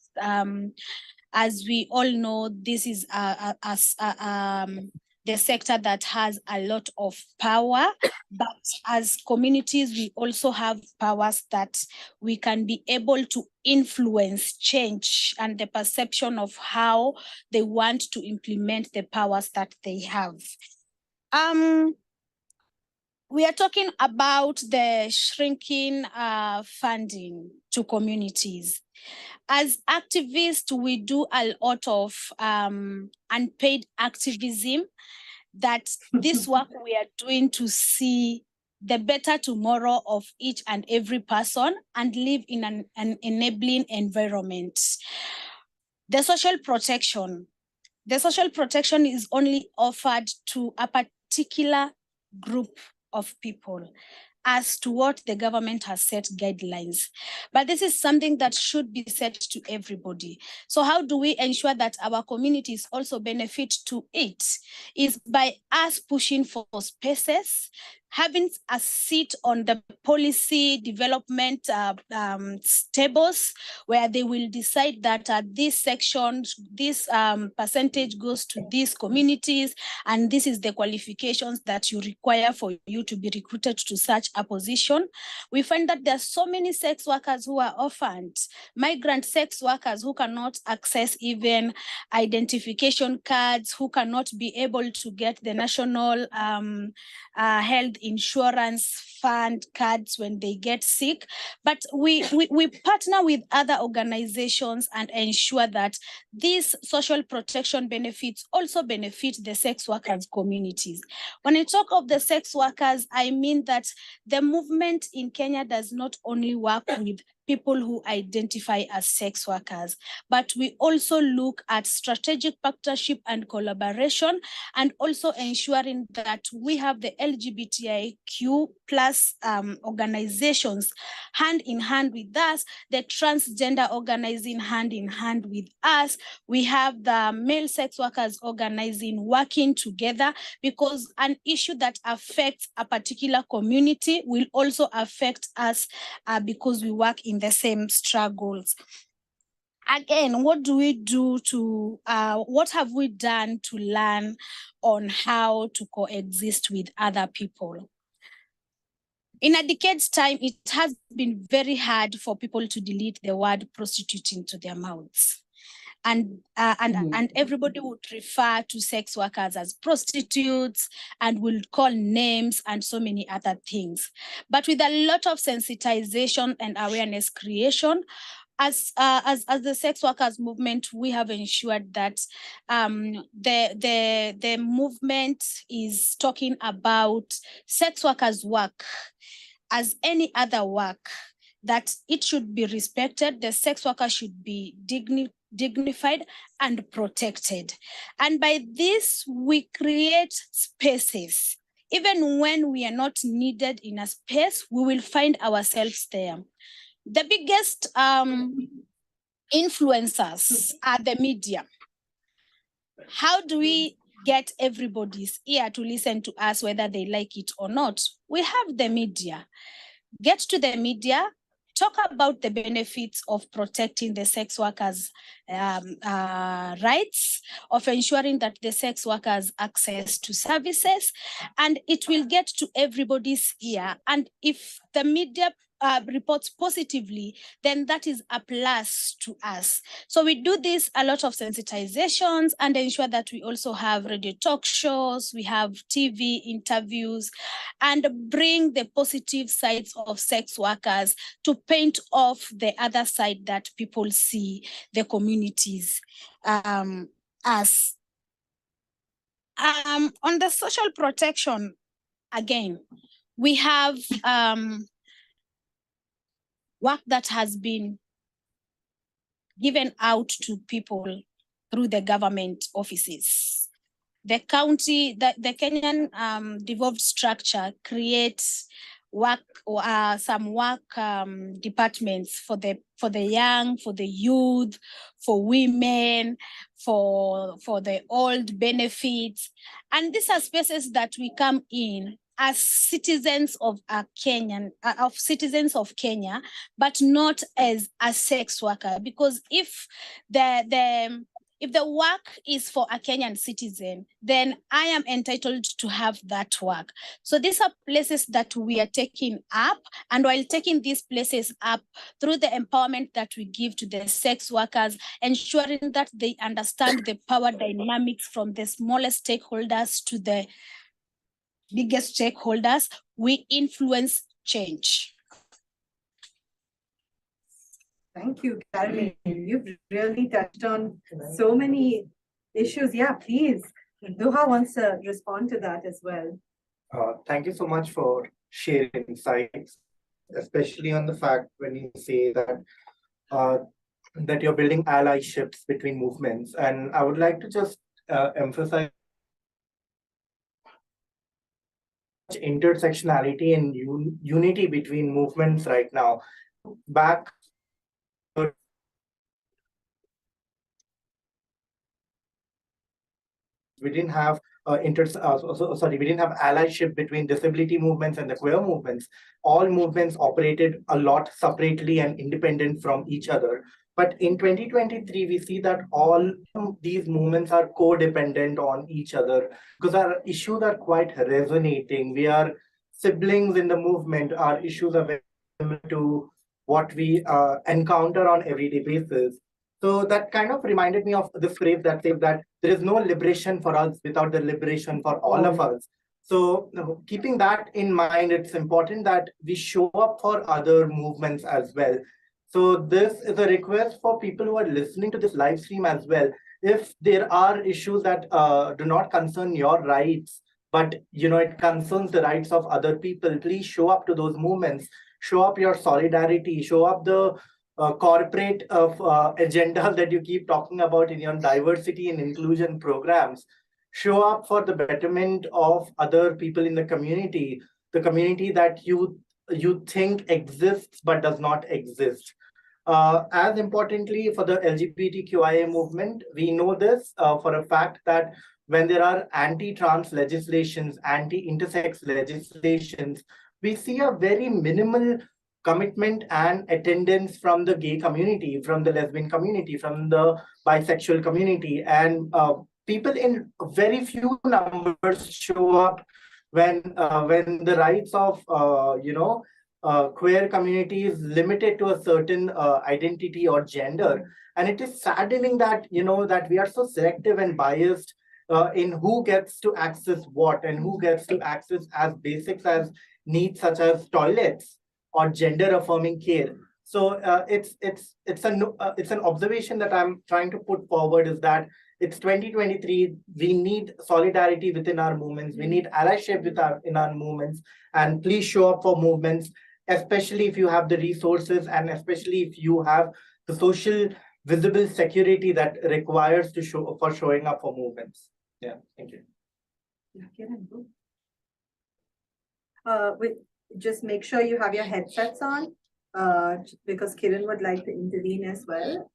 As we all know, this is the sector that has a lot of power, but as communities, we also have powers that we can be able to influence change and the perception of how they want to implement the powers that they have. We are talking about the shrinking funding to communities. As activists, we do a lot of unpaid activism, that this work we are doing to see the better tomorrow of each and every person and live in an enabling environment. The social protection is only offered to a particular group of people as to what the government has set guidelines. But this is something that should be set to everybody. So how do we ensure that our communities also benefit to it? Is by us pushing for spaces, having a seat on the policy development tables, where they will decide that this section, this percentage goes to these communities, and this is the qualifications that you require for you to be recruited to such a position. We find that there are so many sex workers who are orphaned, migrant sex workers who cannot access even identification cards, who cannot be able to get the national health insurance fund cards when they get sick. But we partner with other organizations and ensure that these social protection benefits also benefit the sex workers communities. When I talk of the sex workers, I mean that the movement in Kenya does not only work with people who identify as sex workers, but we also look at strategic partnership and collaboration, and also ensuring that we have the LGBTIQ plus organizations hand in hand with us, the transgender organizing hand in hand with us. We have the male sex workers organizing, working together, because an issue that affects a particular community will also affect us because we work in the same struggles. Again, what do we do to, what have we done to learn on how to coexist with other people? In a decade's time, it has been very hard for people to delete the word prostitute into their mouths. And everybody would refer to sex workers as prostitutes and will call names and so many other things. But with a lot of sensitization and awareness creation, as the sex workers movement, we have ensured that the movement is talking about sex workers' work as any other work, that it should be respected. The sex worker should be dignified and protected. And by this, we create spaces. Even when we are not needed in a space, we will find ourselves there. The biggest influencers are the media. How do we get everybody's ear to listen to us, whether they like it or not? We have the media. Get to the media, talk about the benefits of protecting the sex workers' rights, of ensuring that the sex workers access to services, and it will get to everybody's ear. And if the media reports positively, then that is a plus to us. So we do this a lot of sensitizations and ensure that we also have radio talk shows, we have TV interviews, and bring the positive sides of sex workers to paint off the other side that people see the communities as. On the social protection, again, we have work that has been given out to people through the government offices. The county, the Kenyan devolved structure creates work, some work departments for the young, for the youth, for women, for the old benefits. And these are spaces that we come in as citizens of Kenya, but not as a sex worker. Because if the work is for a Kenyan citizen, then I am entitled to have that work. So these are places that we are taking up, and while taking these places up through the empowerment that we give to the sex workers, ensuring that they understand the power dynamics from the smallest stakeholders to the biggest stakeholders, we influence change. Thank you, Caroline. You've really touched on so many issues. Yeah, please. Duha wants to respond to that as well. Thank you so much for sharing insights, especially on the fact when you say that that you're building allyships between movements. And I would like to just emphasize intersectionality and unity between movements right now. Back we didn't have we didn't have allyship between disability movements and the queer movements. All movements operated a lot separately and independent from each other. But in 2023, we see that all these movements are codependent on each other because our issues are quite resonating. We are siblings in the movement. Our issues are very similar to what we encounter on everyday basis. So that kind of reminded me of this phrase that says that there is no liberation for us without the liberation for all of us. So keeping that in mind, it's important that we show up for other movements as well. So this is a request for people who are listening to this live stream as well. If there are issues that do not concern your rights, but it concerns the rights of other people, please show up to those movements, show up your solidarity, show up the corporate agenda that you keep talking about in your diversity and inclusion programs. Show up for the betterment of other people in the community that you think exists but does not exist. As importantly, for the LGBTQIA movement, we know this for a fact that when there are anti-trans legislations, anti-intersex legislations, we see a very minimal commitment and attendance from the gay community, from the lesbian community, from the bisexual community, and people in very few numbers show up when the rights of queer community is limited to a certain identity or gender. And it is saddening that that we are so selective and biased in who gets to access what and who gets to access as basics as needs such as toilets or gender affirming care. So it's an observation that I'm trying to put forward, is that it's 2023. We need solidarity within our movements. We need allyship in our movements. And please show up for movements, especially if you have the resources and especially if you have the social visible security that requires to showing up for movements. Yeah, thank you. Just make sure you have your headsets on, because Kiran would like to intervene as well.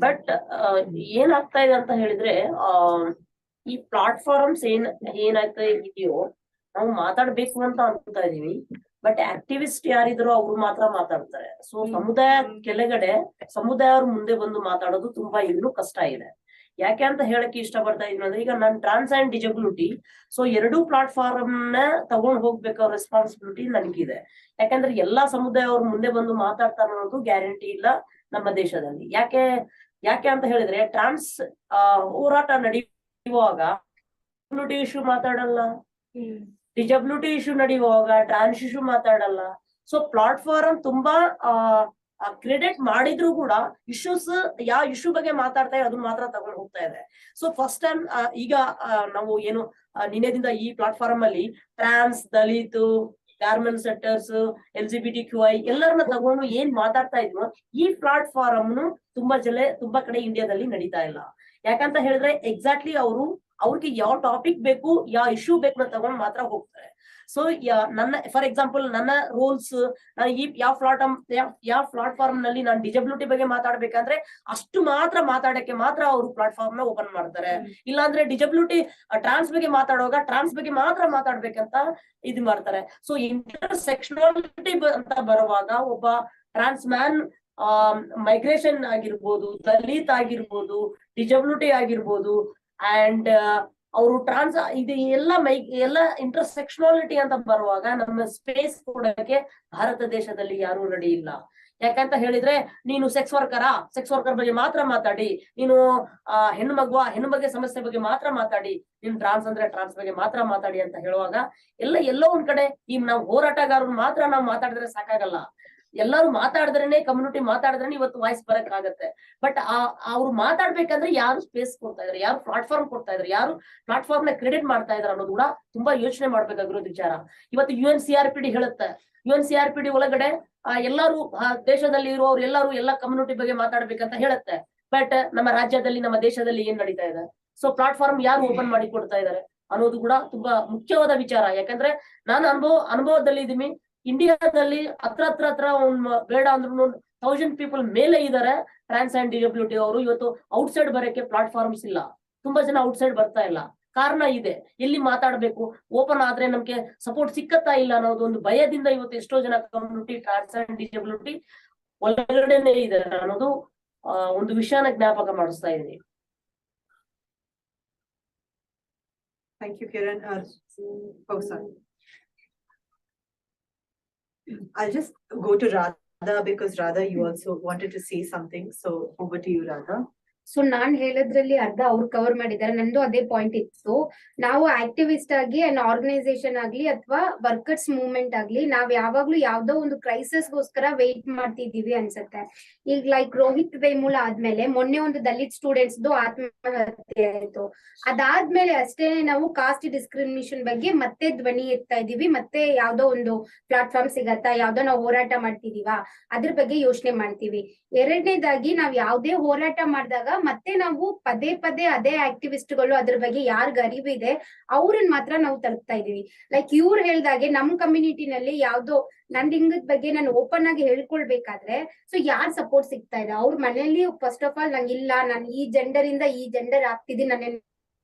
But ಏನಾಗ್ತಾ ಇದೆ ಅಂತ ಹೇಳಿದ್ರೆ ಈ platforms ಏನಾಗ್ತಾ ಇದೆಯೋ ನಾವು ಮಾತಾಡ್ಬೇಕು ಅಂತ ಅನ್ಕೋತಾ ಇದೀವಿ. ಬಟ್ ಆಕ್ಟಿವಿಸ್ಟ್ ಯಾರಿದ್ರು ಅವ್ರು ಮಾತ್ರ ಮಾತಾಡ್ತಾರೆ. ಸೊ ಸಮುದಾಯ ಕೆಳಗಡೆ ಸಮುದಾಯವ್ರ ಮುಂದೆ ಬಂದು ಮಾತಾಡೋದು ತುಂಬಾ ಇನ್ನೂ ಕಷ್ಟ ಇದೆ. ಯಾಕೆ ಅಂತ ಹೇಳಕ್ಕೆ ಇಷ್ಟಪಡ್ತಾ ಇದೀನಿ ಅಂದ್ರೆ, ಈಗ ನಾನು ಟ್ರಾನ್ಸ್ ಅಂಡ್ ಡಿಸಬಿಲಿಟಿ, ಸೊ ಎರಡೂ ಪ್ಲಾಟ್ಫಾರ್ಮ್ ನ ತಗೊಂಡ್ ಹೋಗ್ಬೇಕಾದ ರೆಸ್ಪಾನ್ಸಿಬಿಲಿಟಿ ನನಗಿದೆ. ಯಾಕಂದ್ರೆ ಎಲ್ಲಾ ಸಮುದಾಯವ್ರ ಮುಂದೆ ಬಂದು ಮಾತಾಡ್ತಾರೆ ಅನ್ನೋದು ಗ್ಯಾರಂಟಿ ಇಲ್ಲ ನಮ್ಮ ದೇಶದಲ್ಲಿ. ಯಾಕೆ ಅಂತ ಹೇಳಿದ್ರೆ, ಟ್ರಾನ್ಸ್ ಹೋರಾಟ ನಡೆಯುವಾಗ ಡಿಸಬಿಲಿಟಿ ಇಶ್ಯೂ ಮಾತಾಡಲ್ಲ, ಡಿಸಬಿಲಿಟಿ ಇಶ್ಯೂ ನಡೆಯುವಾಗ ಟ್ರಾನ್ಸ್ ಇಶ್ಯೂ ಮಾತಾಡಲ್ಲ. ಸೊ ಪ್ಲಾಟ್ಫಾರ್ಮ್ ತುಂಬಾ ಕ್ರೆಡಿಟ್ ಮಾಡಿದ್ರು ಕೂಡ ಇಶ್ಯೂಸ್ ಯಾವ ಇಶ್ಯೂ ಬಗ್ಗೆ ಮಾತಾಡ್ತಾ ಇದೆ ಅದನ್ನ ಮಾತ್ರ ತಗೊಂಡು ಹೋಗ್ತಾ ಇದೆ. ಸೊ ಫಸ್ಟ್ ಟೈಮ್ ಈಗ ನಾವು ಏನು ನಿನ್ನೆದಿಂದ ಈ ಪ್ಲಾಟ್ಫಾರ್ಮ್ ಅಲ್ಲಿ ಟ್ರಾನ್ಸ್, ದಲಿತ್, ಗಾರ್ಮೆಂಟ್ ಸೆಕ್ಟರ್ಸ್, LGBTQI ಎಲ್ಲರನ್ನ ತಗೊಂಡು ಏನ್ ಮಾತಾಡ್ತಾ ಇದ್ವೋ ಈ ಪ್ಲಾಟ್ಫಾರ್ಮ್ ತುಂಬಾ ಕಡೆ ಇಂಡಿಯಾದಲ್ಲಿ ನಡೀತಾ ಇಲ್ಲ. ಯಾಕಂತ ಹೇಳಿದ್ರೆ ಎಕ್ಸಾಕ್ಟ್ಲಿ ಅವ್ರಿಗೆ ಯಾವ ಟಾಪಿಕ್ ಬೇಕು, ಯಾವ ಇಶ್ಯೂ ಬೇಕು ಅಂತ ತಗೊಂಡು ಮಾತ್ರ ಹೋಗ್ತಾರೆ. ಸೊ ನನ್ನ ಫಾರ್ ಎಕ್ಸಾಂಪಲ್ ನನ್ನ ರೋಲ್ಸ್, ನಾನು ಈ ಯಾವ ಪ್ಲಾಟ್ಫಾರ್ಮ್ ನಲ್ಲಿ ನಾನು ಡಿಸಬಿಲಿಟಿ ಬಗ್ಗೆ ಮಾತಾಡ್ಬೇಕಂದ್ರೆ ಅಷ್ಟು ಮಾತ್ರ ಮಾತಾಡಕ್ಕೆ ಮಾತ್ರ ಅವರು ಪ್ಲಾಟ್ಫಾರ್ಮ್ ನ ಓಪನ್ ಮಾಡ್ತಾರೆ. ಇಲ್ಲಾಂದ್ರೆ ಡಿಸಬಿಲಿಟಿ ಟ್ರಾನ್ಸ್ ಬಗ್ಗೆ ಮಾತಾಡುವಾಗ ಟ್ರಾನ್ಸ್ ಬಗ್ಗೆ ಮಾತ್ರ ಮಾತಾಡ್ಬೇಕಂತ ಇದು ಮಾಡ್ತಾರೆ. ಸೊ ಇಂಟರ್ಸೆಕ್ಷನಾಲಿಟಿ ಅಂತ ಬರುವಾಗ ಒಬ್ಬ ಟ್ರಾನ್ಸ್ ಮ್ಯಾನ್ ಮೈಗ್ರೇಷನ್ ಆಗಿರ್ಬೋದು, ದಲಿತ್ ಆಗಿರ್ಬೋದು, ಡಿಸಬಿಲಿಟಿ ಆಗಿರ್ಬೋದು, ಅಂಡ್ ಅವರು ಟ್ರಾನ್ಸ್ ಇದು ಎಲ್ಲ ಇಂಟರ್ಸೆಕ್ಷನಾಲಿಟಿ ಅಂತ ಬರುವಾಗ ನಮ್ಮ ಸ್ಪೇಸ್ ಕೊಡಕ್ಕೆ ಭಾರತ ದೇಶದಲ್ಲಿ ಯಾರು ರೆಡಿ ಇಲ್ಲ. ಯಾಕಂತ ಹೇಳಿದ್ರೆ ನೀನು ಸೆಕ್ಸ್ ವರ್ಕರ್ ಬಗ್ಗೆ ಮಾತ್ರ ಮಾತಾಡಿ, ನೀನು ಹೆಣ್ಣು ಬಗ್ಗೆ ಸಮಸ್ಯೆ ಬಗ್ಗೆ ಮಾತ್ರ ಮಾತಾಡಿ, ನೀನು ಟ್ರಾನ್ಸ್ ಅಂದ್ರೆ ಟ್ರಾನ್ಸ್ ಬಗ್ಗೆ ಮಾತ್ರ ಮಾತಾಡಿ ಅಂತ ಹೇಳುವಾಗ ಎಲ್ಲೋ ಒಂದ್ ಕಡೆ ಈ ನಾವು ಹೋರಾಟಗಾರರು ಮಾತ್ರ ನಾವು ಮಾತಾಡಿದ್ರೆ ಸಾಕಾಗಲ್ಲ. ಎಲ್ಲರೂ ಮಾತಾಡಿದ್ರೇನೆ, ಕಮ್ಯುನಿಟಿ ಮಾತಾಡಿದ್ರೆ ಇವತ್ತು ವಾಯ್ಸ್ ಬರಕ್ ಆಗತ್ತೆ. ಬಟ್ ಅವ್ರು ಮಾತಾಡ್ಬೇಕಂದ್ರೆ ಯಾರು ಸ್ಪೇಸ್ ಕೊಡ್ತಾ ಇದಾರೆ, ಯಾರು ಪ್ಲಾಟ್ಫಾರ್ಮ್ ಕೊಡ್ತಾ ಇದಾರೆ, ಯಾರು ಪ್ಲಾಟ್ಫಾರ್ಮ್ ನ ಕ್ರೆಡಿಟ್ ಮಾಡ್ತಾ ಇದಾರೆ ಅನ್ನೋದು ಕೂಡ ತುಂಬಾ ಯೋಚನೆ ಮಾಡ್ಬೇಕಾಗಿರೋದು ವಿಚಾರ. ಇವತ್ತು UNCRPD ಹೇಳುತ್ತೆ, UNCRPD ಒಳಗಡೆ ಎಲ್ಲರೂ ದೇಶದಲ್ಲಿ ಇರುವವ್ರು ಎಲ್ಲರೂ ಎಲ್ಲ ಕಮ್ಯುನಿಟಿ ಬಗ್ಗೆ ಮಾತಾಡ್ಬೇಕಂತ ಹೇಳುತ್ತೆ. ಬಟ್ ನಮ್ಮ ರಾಜ್ಯದಲ್ಲಿ, ನಮ್ಮ ದೇಶದಲ್ಲಿ ಏನ್ ನಡೀತಾ ಇದೆ? ಸೊ ಪ್ಲಾಟ್ಫಾರ್ಮ್ ಯಾರು ಓಪನ್ ಮಾಡಿ ಕೊಡ್ತಾ ಇದಾರೆ ಅನ್ನೋದು ಕೂಡ ತುಂಬಾ ಮುಖ್ಯವಾದ ವಿಚಾರ. ಯಾಕಂದ್ರೆ ನಾನು ಅನುಭವದಲ್ಲಿ ಇದೀನಿ. ಇಂಡಿಯಾದಲ್ಲಿ ಹತ್ರ ಬೇಡ ಅಂದ್ರೂ 1000 ಪೀಪಲ್ ಮೇಲೆ ಇದಾರೆ ಟ್ರಾನ್ಸ್ ಅಂಡ್ ಡಿಸಬಿಲಿಟಿ ಅವರು. ಇವತ್ತು ಔಟ್ಸೈಡ್ ಬರಕ್ಕೆ ಪ್ಲಾಟ್ಫಾರ್ಮ್ಸ್ ಇಲ್ಲ, ತುಂಬಾ ಜನ ಔಟ್ಸೈಡ್ ಬರ್ತಾ ಇಲ್ಲ. ಕಾರಣ ಇದೆ, ಎಲ್ಲಿ ಮಾತಾಡ್ಬೇಕು, ಓಪನ್ ಆದ್ರೆ ನಮ್ಗೆ ಸಪೋರ್ಟ್ ಸಿಕ್ಕತ್ತಾ ಇಲ್ಲ ಅನ್ನೋದು ಒಂದು ಭಯದಿಂದ ಇವತ್ತು ಎಷ್ಟೋ ಜನ ಕಮ್ಯುನಿಟಿ ಟ್ರಾನ್ಸ್ ಅಂಡ್ ಡಿಸಬಿಲಿಟಿ ಒಳಗಡೆನೆ ಇದಾರೆ ಅನ್ನೋದು ಒಂದು ವಿಷಯನ ಜ್ಞಾಪಕ ಮಾಡಿಸ್ತಾ ಇದೀನಿ. Thank you, Kiran. Oh, sorry. I'll just go to Radha because Radha, you also wanted to say something. So over to you, Radha. So ನಾನ್ ಹೇಳೋದ್ರಲ್ಲಿ ಅರ್ಧ ಅವ್ರು ಕವರ್ ಮಾಡಿದ್ದಾರೆ. ನಂದು ಅದೇ ಪಾಯಿಂಟ್ ಇತ್ತು. ನಾವು ಆಕ್ಟಿವಿಸ್ಟ್ ಆಗಿ ಅಂಡ್ ಆರ್ಗನೈಸೇಷನ್ ಆಗ್ಲಿ ಅಥವಾ ವರ್ಕರ್ಸ್ ಮೂವ್ಮೆಂಟ್ ಆಗ್ಲಿ ನಾವ್ ಯಾವಾಗ್ಲೂ ಯಾವ್ದೋ ಒಂದು ಕ್ರೈಸಿಸ್ಗೋಸ್ಕರ ವೆಯ್ಟ್ ಮಾಡ್ತಿದೀವಿ ಅನ್ಸುತ್ತೆ. ಈಗ ಲೈಕ್ ರೋಹಿತ್ ವೇಮುಲ ಆದ್ಮೇಲೆ ಮೊನ್ನೆ ಒಂದು ದಲಿತ್ ಸ್ಟೂಡೆಂಟ್ಸ್ ಆತ್ಮಹತ್ಯೆ ಆಯ್ತು. ಅದಾದ್ಮೇಲೆ ಅಷ್ಟೇ ನಾವು ಕಾಸ್ಟ್ ಡಿಸ್ಕ್ರಿಮಿನೇಷನ್ ಬಗ್ಗೆ ಮತ್ತೆ ಧ್ವನಿ ಎತ್ತಾ ಇದೀವಿ. ಮತ್ತೆ ಯಾವ್ದೋ ಒಂದು ಪ್ಲಾಟ್ಫಾರ್ಮ್ ಸಿಗತ್ತಾ, ಯಾವ್ದೋ ನಾವು ಹೋರಾಟ ಮಾಡ್ತಿದೀವಾ ಅದ್ರ ಬಗ್ಗೆ ಯೋಚನೆ ಮಾಡ್ತೀವಿ. ಎರಡನೇದಾಗಿ ನಾವ್ ಯಾವ್ದೇ ಹೋರಾಟ ಮಾಡಿದಾಗ ಮತ್ತೆ ನಾವು ಪದೇ ಅದೇ ಆಕ್ಟಿವಿಸ್ಟ್ಗಳು ಅದ್ರ ಬಗ್ಗೆ ಯಾರಿಗ ಅರಿವಿದೆ ಅವ್ರನ್ನ ಮಾತ್ರ ನಾವು ತಲುಪ್ತಾ ಇದೀವಿ. ಲೈಕ್ ಇವ್ರು ಹೇಳ್ದಾಗೆ ನಮ್ ಕಮ್ಯುನಿಟಿನಲ್ಲಿ ಯಾವ್ದೋ ನನ್ ಲಿಂಗದ ಬಗ್ಗೆ ನಾನು ಓಪನ್ ಆಗಿ ಹೇಳ್ಕೊಳ್ಬೇಕಾದ್ರೆ ಸೊ ಯಾರ್ ಸಪೋರ್ಟ್ ಸಿಗ್ತಾ ಇದೆ? ಅವ್ರ ಮನೆಯಲ್ಲಿ ಫಸ್ಟ್ ಆಫ್ ಆಲ್ ನಂಗಿಲ್ಲ, ನಾನು ಈ ಜೆಂಡರ್ ಇಂದ ಈ ಜೆಂಡರ್ ಆಗ್ತಿದ್ದೀನಿ, ನನ್ನ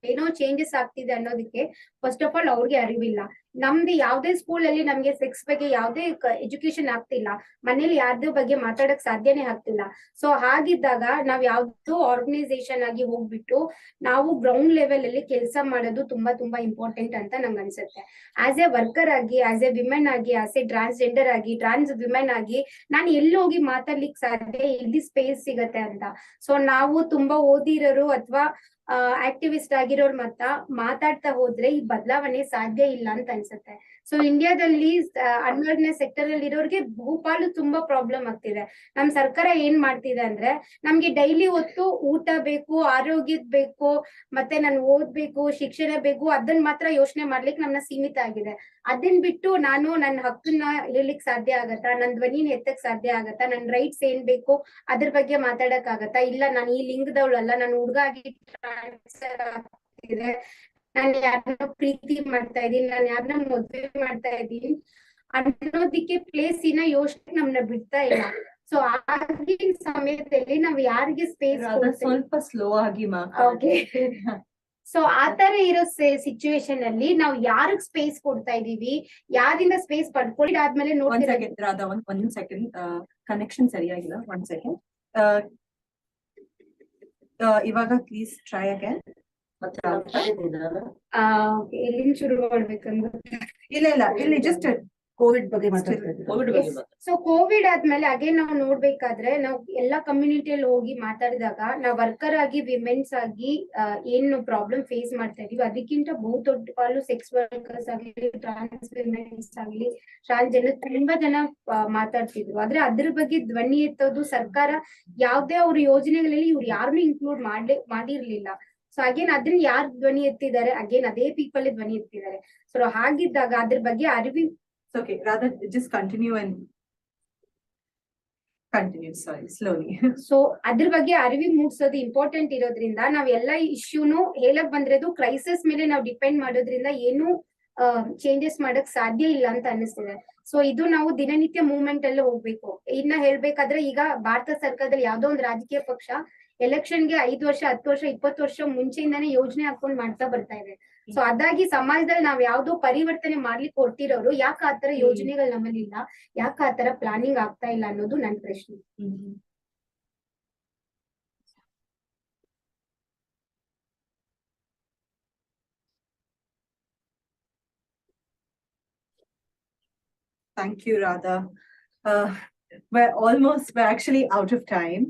ಏನೋ ಚೇಂಜಸ್ ಆಗ್ತಿದೆ ಅನ್ನೋದಕ್ಕೆ ಫಸ್ಟ್ ಆಫ್ ಆಲ್ ಅವ್ರಿಗೆ ಅರಿವಿಲ್ಲ. ನಮ್ದು ಯಾವ್ದೇ ಸ್ಕೂಲ್ ಅಲ್ಲಿ ನಮ್ಗೆ ಸೆಕ್ಸ್ ಬಗ್ಗೆ ಯಾವ್ದೇ ಎಜುಕೇಶನ್ ಆಗ್ತಿಲ್ಲ, ಮನೇಲಿ ಯಾರ್ದೇ ಬಗ್ಗೆ ಮಾತಾಡಕ್ ಸಾಧ್ಯನೇ ಆಗ್ತಿಲ್ಲ. ಸೊ ಹಾಗಿದ್ದಾಗ ನಾವ್ ಯಾವ್ದೋ ಆರ್ಗನೈಸೇಷನ್ ಆಗಿ ಹೋಗ್ಬಿಟ್ಟು ನಾವು ಗ್ರೌಂಡ್ ಲೆವೆಲ್ ಅಲ್ಲಿ ಕೆಲಸ ಮಾಡೋದು ತುಂಬಾ ಇಂಪಾರ್ಟೆಂಟ್ ಅಂತ ನಂಗೆ ಅನ್ಸುತ್ತೆ. ಆಸ್ ಎ ವರ್ಕರ್ ಆಗಿ, ಆಸ್ ಎ ವಿಮೆನ್ ಆಗಿ, ಆಸ್ ಎ ಟ್ರಾನ್ಸ್ಜೆಂಡರ್ ಆಗಿ, ಟ್ರಾನ್ಸ್ ವಿಮೆನ್ ಆಗಿ ನಾನು ಎಲ್ಲಿ ಹೋಗಿ ಮಾತಾಡ್ಲಿಕ್ಕೆ ಸಾಧ್ಯ, ಎಲ್ಲಿ ಸ್ಪೇಸ್ ಸಿಗತ್ತೆ ಅಂತ. ಸೊ ನಾವು ತುಂಬಾ ಓದಿರೋರು ಅಥವಾ ಆಕ್ಟಿವಿಸ್ಟ್ ಆಗಿರೋರ್ ಮತ್ತ ಮಾತಾಡ್ತಾ ಹೋದ್ರೆ ಈ ಬದಲಾವಣೆ ಸಾಧ್ಯ ಇಲ್ಲ ಅಂತ ಅನ್ಸುತ್ತೆ. ಸೊ ಇಂಡಿಯಾದಲ್ಲಿ ಅನ್ಆರ್ಗನೈಸ್ ಸೆಕ್ಟರ್ ಅಲ್ಲಿ ಇರೋರಿಗೆ ಬಹುಪಾಲು ತುಂಬಾ ಪ್ರಾಬ್ಲಮ್ ಆಗ್ತಿದೆ. ನಮ್ ಸರ್ಕಾರ ಏನ್ ಮಾಡ್ತಿದೆ ಅಂದ್ರೆ ನಮ್ಗೆ ಡೈಲಿ ಹೊತ್ತು ಊಟ ಬೇಕು, ಆರೋಗ್ಯದ ಬೇಕು, ಮತ್ತೆ ನಾನು ಓದ್ಬೇಕು, ಶಿಕ್ಷಣ ಬೇಕು, ಅದನ್ನ ಮಾತ್ರ ಯೋಚನೆ ಮಾಡ್ಲಿಕ್ಕೆ ನಮ್ನ ಸೀಮಿತ ಆಗಿದೆ. ಅದನ್ ಬಿಟ್ಟು ನಾನು ನನ್ನ ಹಕ್ಕನ್ನ ಹೇಳಿಕ್ ಸಾಧ್ಯ ಆಗತ್ತಾ, ನನ್ ಧ್ವನಿನ ಎತ್ತಕ್ ಸಾಧ್ಯ ಆಗತ್ತಾ, ನನ್ ರೈಟ್ಸ್ ಏನ್ ಬೇಕು ಅದ್ರ ಬಗ್ಗೆ ಮಾತಾಡಕ್ ಆಗತ್ತಾ? ಇಲ್ಲ ನಾನು ಈ ಲಿಂಗದವಳಲ್ಲ, ನಾನು ಹುಡುಗ ಆಗಿ ಆಗ್ತಿದೆ, ನಾನು ಯಾರನ್ನ ಪ್ರೀತಿ ಮಾಡ್ತಾ ಇದೀನಿ, ನಾನು ಯಾರನ್ನ ಮದ್ವೆ ಮಾಡ್ತಾ ಇದೀನಿ ಅನ್ನೋದಿಕ್ಕೆ ಪ್ಲೇಸ್ ಇನ್ನ ಯೋಚನೆ ನಮ್ನ ಬಿಡ್ತಾ ಇಲ್ಲ. ಸೊ ಆಗಿನ ಸಮಯದಲ್ಲಿ ನಾವ್ ಯಾರಿಗೆ ಸ್ಪೇಸ್ ಸ್ವಲ್ಪ ಸ್ಲೋ ಆಗಿ ಓಕೆ. ಸೊ ಆತರ ಇರೋ ಸಿಚುವೇಶನ್ ಅಲ್ಲಿ ನಾವು ಯಾರಿಗ್ ಸ್ಪೇಸ್ ಕೊಡ್ತಾ ಇದೀವಿ, ಯಾರಿಂದ ಸ್ಪೇಸ್ ಪಡ್ಕೊಳ್ಳಿ ಆದ್ಮೇಲೆ ಒಂದ್ ಸೆಕೆಂಡ್ ಕನೆಕ್ಷನ್ ಸರಿಯಾಗಿಲ್ಲ. 1 ಸೆಕೆಂಡ್. ಇವಾಗ ಪ್ಲೀಸ್ ಟ್ರೈ ಅಗೇನ್. ಎಲ್ಲಿಂದ ಶುರು ಮಾಡ್ಬೇಕಂದ್ರೆ ಇಲ್ಲ ಇಲ್ಲಿ ಜಸ್ಟ್ ಕೋವಿಡ್ ಬಗ್ಗೆ ಮಾತಾಡ್ತಾ ಇದ್ದೀವಿ. ಸೊ ಕೋವಿಡ್ ಆದ್ಮೇಲೆ ಅಗೇನ್ ನಾವು ನೋಡ್ಬೇಕಾದ್ರೆ ನಾವು ಎಲ್ಲಾ ಕಮ್ಯುನಿಟಿಯಲ್ಲಿ ಹೋಗಿ ಮಾತಾಡಿದಾಗ ನಾವು ವರ್ಕರ್ ಆಗಿ ವಿಮೆನ್ಸ್ ಆಗಿ ಏನು ಪ್ರಾಬ್ಲಮ್ ಫೇಸ್ ಮಾಡ್ತಾ ಇದೀವಿ ಅದಕ್ಕಿಂತ ಬಹು ದೊಡ್ಡ ಪಾಲು ಸೆಕ್ಸ್ ವರ್ಕರ್ಸ್ ಆಗಲಿ ಟ್ರಾನ್ಸ್ ವಿಮೆನ್ಸ್ ಆಗಲಿ ಟ್ರಾನ್ಸ್ಜೆಂಡರ್ ತುಂಬಾ ಜನ ಮಾತಾಡ್ತಿದ್ರು. ಆದ್ರೆ ಅದ್ರ ಬಗ್ಗೆ ಧ್ವನಿ ಎತ್ತೋದು ಸರ್ಕಾರ ಯಾವ್ದೇ ಅವ್ರ ಯೋಜನೆಗಳಲ್ಲಿ ಇವ್ರು ಯಾರನ್ನೂ ಇನ್ಕ್ಲೂಡ್ ಮಾಡಿರ್ಲಿಲ್ಲ. ಸೊ ಅಗೇನ್ ಅದನ್ನ ಯಾರು ಧ್ವನಿ ಎತ್ತಿದ್ದಾರೆ, ಅಗೇನ್ ಅದೇ ಪೀಪಲ್ ಧ್ವನಿ ಎತ್ತಿದ್ದಾರೆ. ಸೊ ಹಾಗಿದ್ದಾಗ ಅದ್ರ ಬಗ್ಗೆ ಅರಿವಿ Okay, rather just continue, sorry, slowly. So ಅದ್ರ ಬಗ್ಗೆ ಅರಿವಿ ಮೂಡಿಸೋದು ಇಂಪಾರ್ಟೆಂಟ್ ಇರೋದ್ರಿಂದ ನಾವ್ ಎಲ್ಲಾ ಇಶ್ಯೂನು ಹೇಳಕ್ ಬಂದಿರೋದು ಕ್ರೈಸಿಸ್ ಮೇಲೆ ನಾವು ಡಿಪೆಂಡ್ ಮಾಡೋದ್ರಿಂದ ಏನು ಚೇಂಜಸ್ ಮಾಡಕ್ ಸಾಧ್ಯ ಇಲ್ಲ ಅಂತ ಅನಿಸ್ತಿದೆ. ಸೊ ಇದು ನಾವು ದಿನನಿತ್ಯ ಮೂವ್ಮೆಂಟ್ ಅಲ್ಲಿ ಹೋಗ್ಬೇಕು. ಇನ್ನ ಹೇಳ್ಬೇಕಾದ್ರೆ ಈಗ ಭಾರತ ಸರ್ಕಾರದಲ್ಲಿ ಯಾವ್ದೋ ಒಂದು ರಾಜಕೀಯ ಪಕ್ಷ ಎಲೆಕ್ಷನ್ಗೆ 5 ವರ್ಷ 10 ವರ್ಷ 20 ವರ್ಷ ಮುಂಚೆಯಿಂದಾನೇ ಯೋಜನೆ ಹಾಕೊಂಡ್ ಮಾಡ್ತಾ ಬರ್ತಾ ಇದೆ. ಸೊ ಅದಾಗಿ ಸಮಾಜದಲ್ಲಿ ನಾವ್ ಯಾವ್ದೋ ಪರಿವರ್ತನೆ ಮಾಡ್ಲಿಕ್ಕೆ ಹೊರಟಿರೋರು ಯಾಕೆ ಆತರ ಯೋಜನೆಗಳು ನಮ್ಮಲ್ಲಿ ಇಲ್ಲ, ಯಾಕೆ ಆತರ ಪ್ಲಾನಿಂಗ್ ಆಗ್ತಾ ಇಲ್ಲ ಅನ್ನೋದು ನನ್ ಪ್ರಶ್ನೆ. Thank you, Radha. We're actually out of time,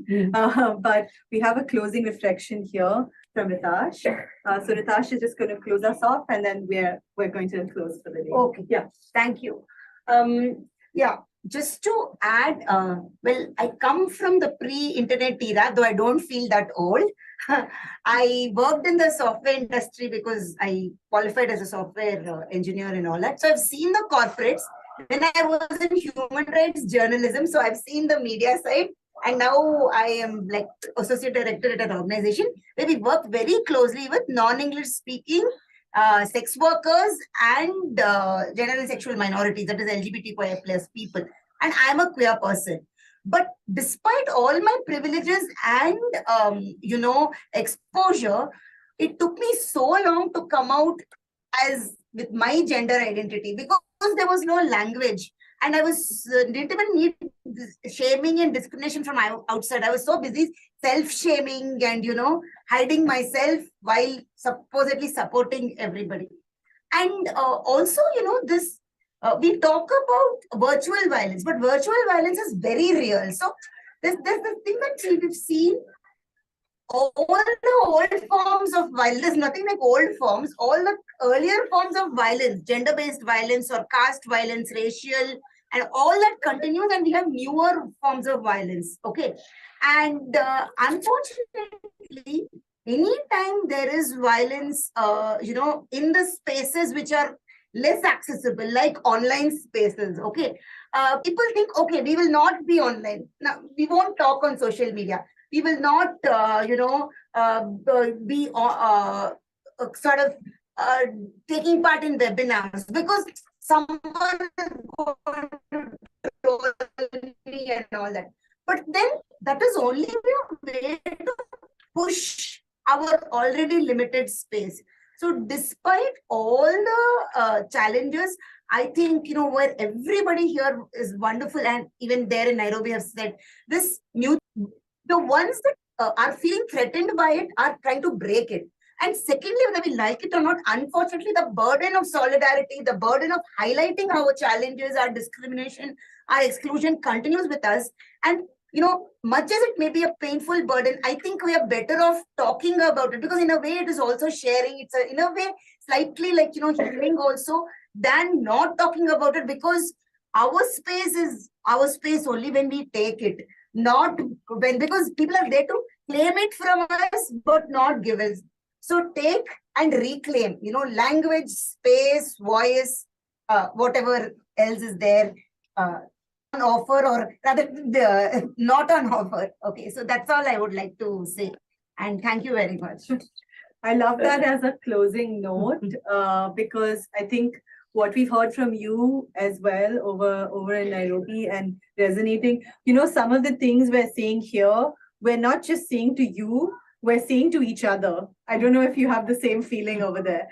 but we have a closing reflection here from Ritash. So Ritash is just going to close us off, and then we're going to close for the day. Okay, yeah, thank you. Yeah, just to add, well, I come from the pre-internet era, though I don't feel that old. I worked in the software industry because I qualified as a software engineer and all that. So I've seen the corporates. Then I was in human rights journalism, so I've seen the media side, and now I am like associate director at an organization where we work very closely with non-English speaking sex workers and gender and sexual minorities, that is LGBTIQ+ people, and I'm a queer person. But despite all my privileges and exposure, it took me so long to come out as with my gender identity because there was no language, and I was didn't even need shaming and discrimination from outside. I was so busy self-shaming and hiding myself while supposedly supporting everybody. And also this we talk about virtual violence, but virtual violence is very real. So there's the thing that we've seen. All the old forms of violence, there's nothing like old forms, all the earlier forms of violence, gender-based violence or caste violence, racial, and all that continues, and we have newer forms of violence, okay? And unfortunately, anytime there is violence, in the spaces which are less accessible, like online spaces, okay? People think, okay, we will not be online. Now, we won't talk on social media. We will not, be sort of taking part in webinars because someone is going to troll me and all that. But then that is only a way to push our already limited space. So despite all the challenges, I think, where everybody here is wonderful, and even there in Nairobi have said this new, the ones that are feeling threatened by it are trying to break it. And secondly, whether we like it or not, unfortunately, the burden of solidarity, the burden of highlighting our challenges, our discrimination, our exclusion continues with us. And, much as it may be a painful burden, I think we are better off talking about it because in a way it is also sharing. It's in a way slightly like, healing also than not talking about it, because our space is our space only when we take it. Not when, because people are there to claim it from us, but not give us. So take and reclaim, language, space, voice, whatever else is there on offer, or rather not on offer. Okay, so that's all I would like to say. And thank you very much. I love that as a closing note, because I think what we've heard from you as well over in Nairobi and resonating, some of the things we're saying here, we're not just saying to you, we're saying to each other. I don't know if you have the same feeling over there.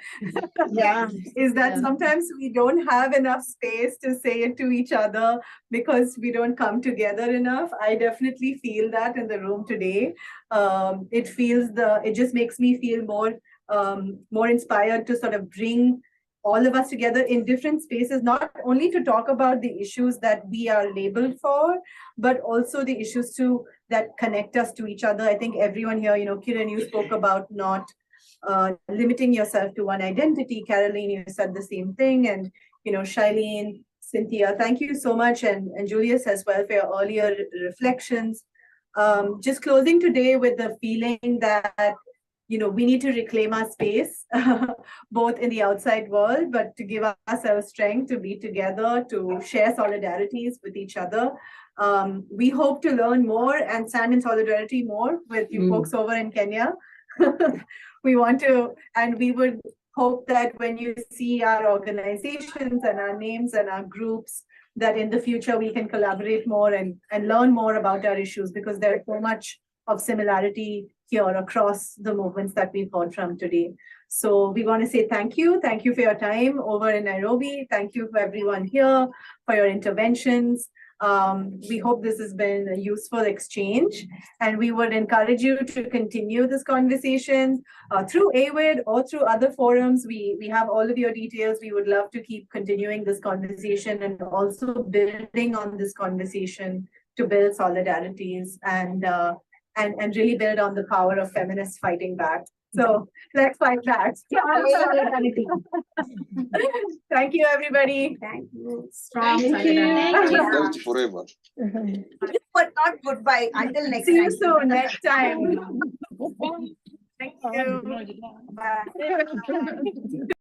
Yeah. Is that sometimes we don't have enough space to say it to each other because we don't come together enough. I definitely feel that in the room today. It just makes me feel more inspired to sort of bring all of us together in different spaces, not only to talk about the issues that we are labeled for, but also the issues that connect us to each other. I think everyone here, Kiran, you spoke about not limiting yourself to one identity. Caroline, you said the same thing. And, Shailene, Cynthia, thank you so much. And Julius as well for your earlier reflections. Just closing today with the feeling that, we need to reclaim our space, both in the outside world, but to give ourselves strength to be together, to share solidarities with each other. We hope to learn more and stand in solidarity more with you folks over in Kenya. We want to, and we would hope that when you see our organizations and our names and our groups, that in the future we can collaborate more and learn more about our issues, because there's so much of similarity here across the movements that we've heard from today. So we want to say thank you. Thank you for your time over in Nairobi. Thank you for everyone here for your interventions. We hope this has been a useful exchange, and we would encourage you to continue this conversation through AWID or through other forums. We have all of your details. We would love to keep continuing this conversation and also building on this conversation to build solidarities and really build on the power of feminists fighting back. So let's fight back. Thank you, everybody. Thank you. Thank you. Thank you forever. But not goodbye. Until next See time. you soon, next time. Thank you. Bye.